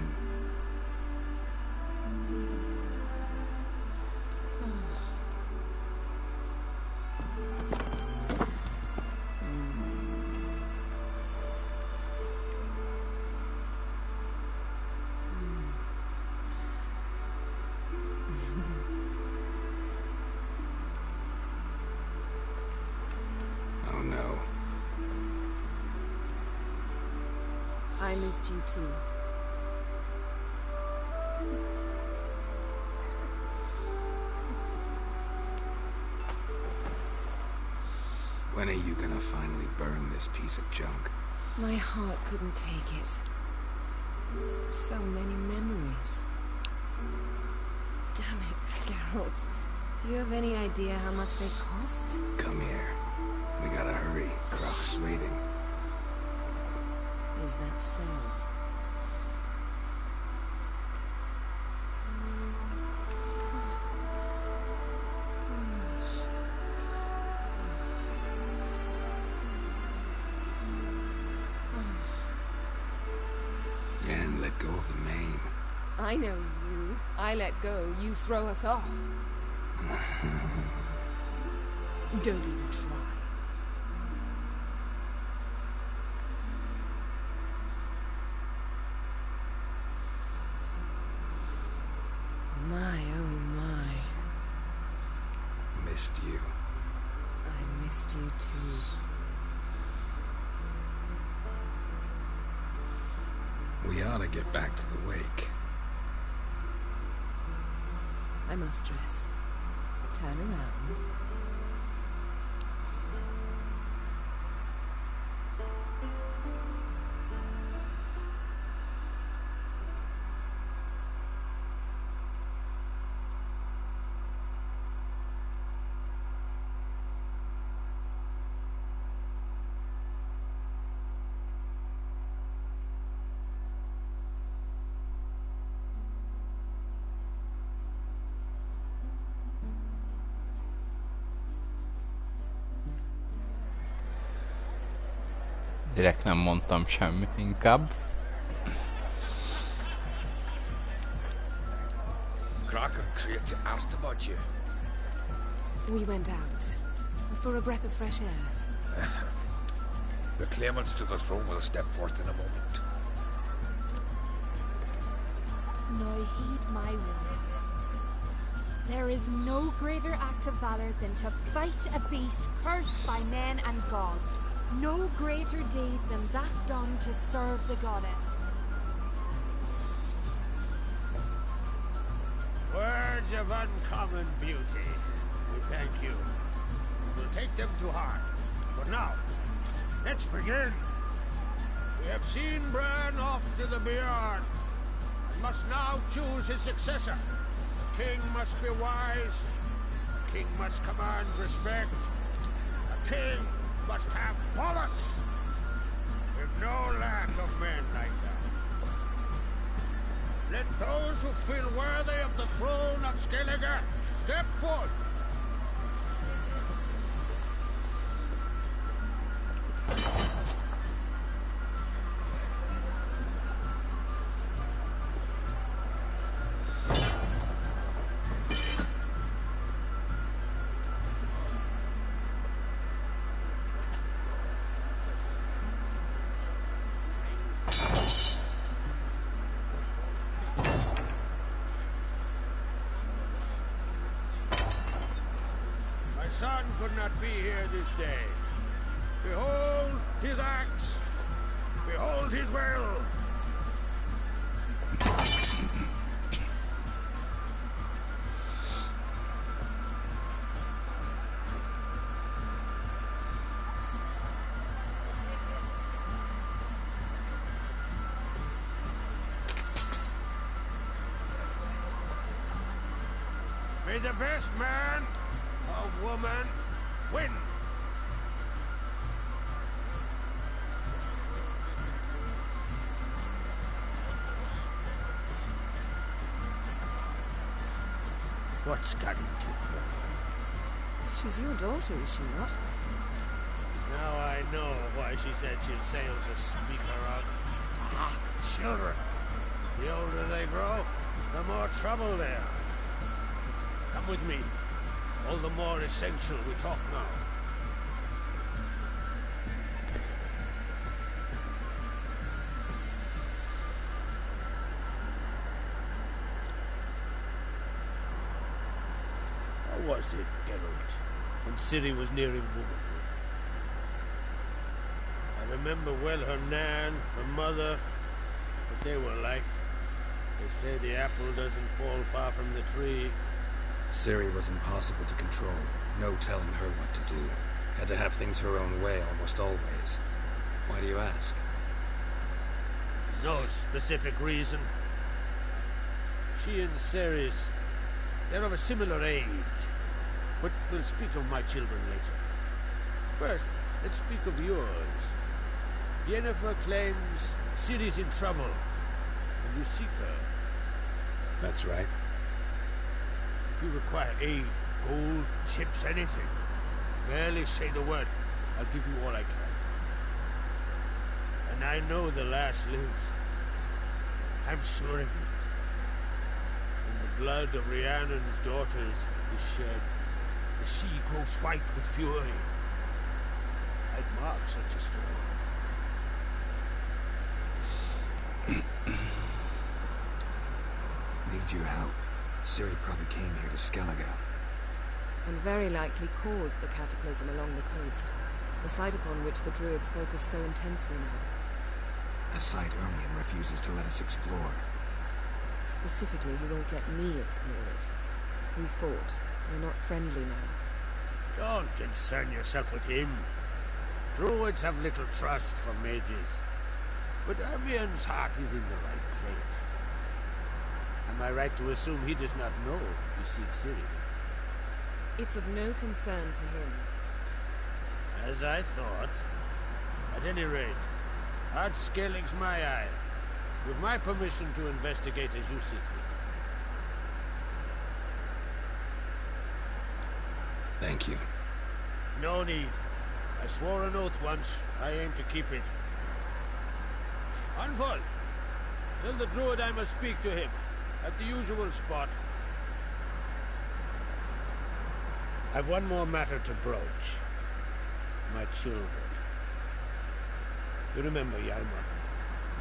Oh no. I missed you too. When are you gonna finally burn this piece of junk? My heart couldn't take it. So many memories. Damn it, Geralt. Do you have any idea how much they cost? Come here. We gotta hurry. Crach's waiting. Is that so? Yen let go of the mane. I know you. I let go, you throw us off. Don't even try. My, oh my. Missed you. I missed you too. We ought to get back to the wake. I must dress. Turn around. Direkt nem mondtam semmit inkább. Crach and Create asked about you. We went out. For a breath of fresh air. The claimants to the throne will step forth in a moment. Now heed my words. There is no greater act of valor than to fight a beast cursed by men and gods. No greater deed than that done to serve the goddess. words of uncommon beauty. We thank you. We'll take them to heart. But now, let's begin. We have seen Bran off to the Beyond, and must now choose his successor. The king must be wise. The king must command respect. The king must have bollocks. We've no lack of men like that. Let those who feel worthy of the throne of Skellige step forth. My son could not be here this day. Behold his axe. Behold his will. May the best man or woman win. What's got into her? She's your daughter, is she not? Now I know why she said she'd sail to speak her of. Ah, children. The older they grow, the more trouble they are. Come with me. All the more essential we talk now. How was it, Geralt, when Ciri was nearing womanhood? I remember well her nan, her mother, what they were like. They say the apple doesn't fall far from the tree. Ciri was impossible to control. No telling her what to do. Had to have things her own way almost always. Why do you ask? No specific reason. She and Ceres, they're of a similar age. But we'll speak of my children later. First, let's speak of yours. Yennefer claims Ciri's in trouble, and you seek her. That's right. If you require aid, gold, ships, anything, merely say the word. I'll give you all I can. And I know the lass lives. I'm sure of it. When the blood of Rhiannon's daughters is shed, the sea grows white with fury. I'd mark such a storm. Need your help. Ciri probably came here to Skellige. And very likely caused the cataclysm along the coast, a site upon which the Druids focus so intensely now. A site Ermion refuses to let us explore. Specifically, he won't let me explore it. We fought. We're not friendly now. Don't concern yourself with him. Druids have little trust for mages. But Ermion's heart is in the right place. Am I right to assume he does not know you seek Ciri? It's of no concern to him. As I thought. At any rate, Ard Skellig's my isle, with my permission to investigate as you see fit. Thank you. No need. I swore an oath once. I aim to keep it. Anvol, tell the druid I must speak to him, at the usual spot. I've one more matter to broach. My children. You remember Hjalmar?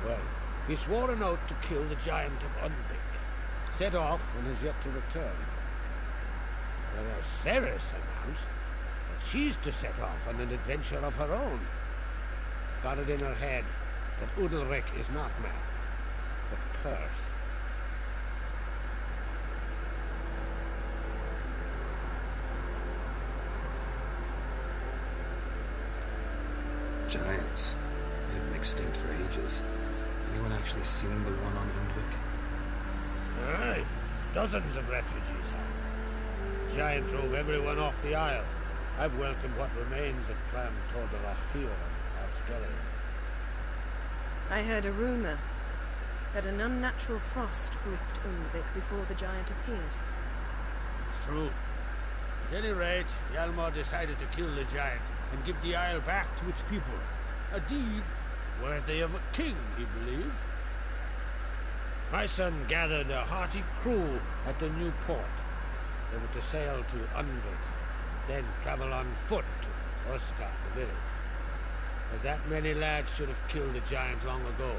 Well, he swore an oath to kill the giant of Undvik. Set off and has yet to return. Whereas Ceres announced that she's to set off on an adventure of her own. Got it in her head that Udalric is not mad, but cursed. Giants. They've been extinct for ages. Anyone actually seen the one on Undvik? Aye. Dozens of refugees have. The giant drove everyone off the Isle. I've welcomed what remains of Clan Tordarothfir and Abskellig. I heard a rumor that an unnatural frost gripped Undvik before the giant appeared. It's true. At any rate, Hjalmar decided to kill the giant and give the Isle back to its people. A deed worthy of a king, he believed. My son gathered a hearty crew at the new port. They were to sail to Undvik, then travel on foot to Osgard, the village. But that many lads should have killed the giant long ago.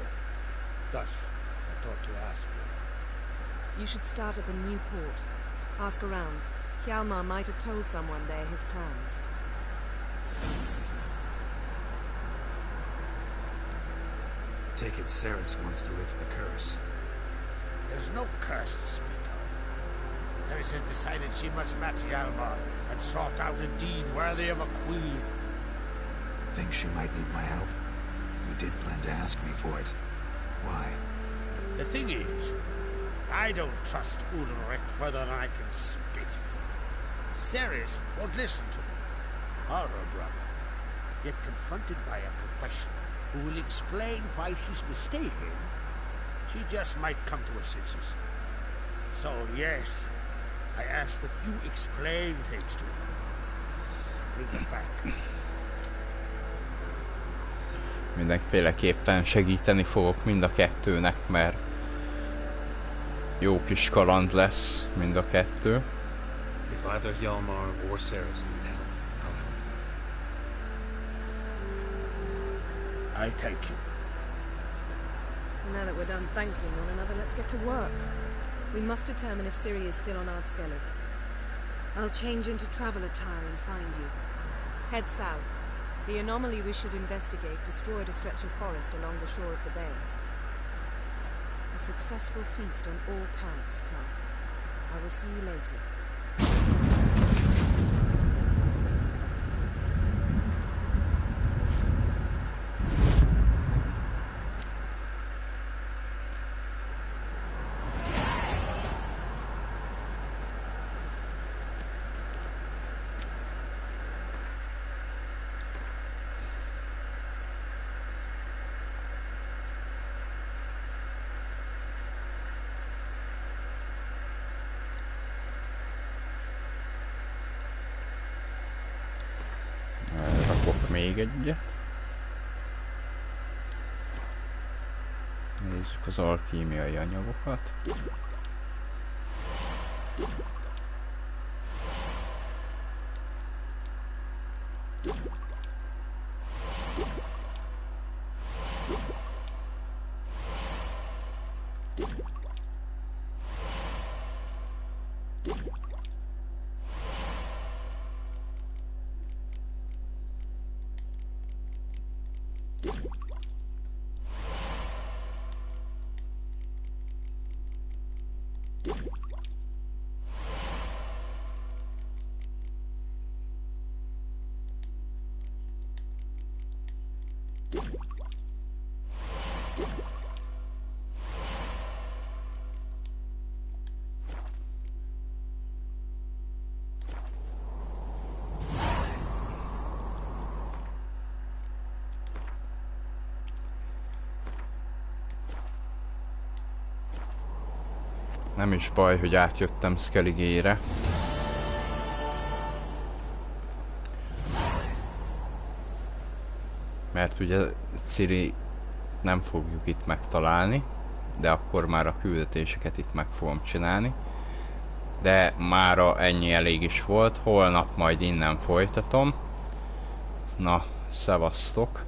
Thus, I thought to ask you. You should start at the new port. Ask around. Hjalmar might have told someone there his plans. Take it Cerys wants to lift the curse. There's no curse to speak of. Cerys has decided she must match Hjalmar and sought out a deed worthy of a queen. Think she might need my help? You did plan to ask me for it. Why? The thing is, I don't trust Udalryk further than I can spit. Cerys won't listen to me, or her brother. Yet confronted by a professional who will explain why she's mistaken, she just might come to her senses. So yes, I ask that you explain things to her. Bring her back. Mindenféleképpen segíteni fogok mind a kettőnek, mert jó kis kaland lesz mind a kettő. If either Hjalmar or Cerys need help, I'll help them. I thank you. And now that we're done thanking one another, let's get to work. We must determine if Ciri is still on Ardskellig. I'll change into travel attire and find you. Head south. The anomaly we should investigate destroyed a stretch of forest along the shore of the bay. A successful feast on all counts, Crag. I will see you later. Rakok még egyet. Nézzük az alkímiai anyagokat. Nem is baj, hogy átjöttem Skelligére. Mert ugye Ciri nem fogjuk itt megtalálni, de akkor már a küldetéseket itt meg fogom csinálni. De mára ennyi elég is volt, holnap majd innen folytatom. Na, szevasztok!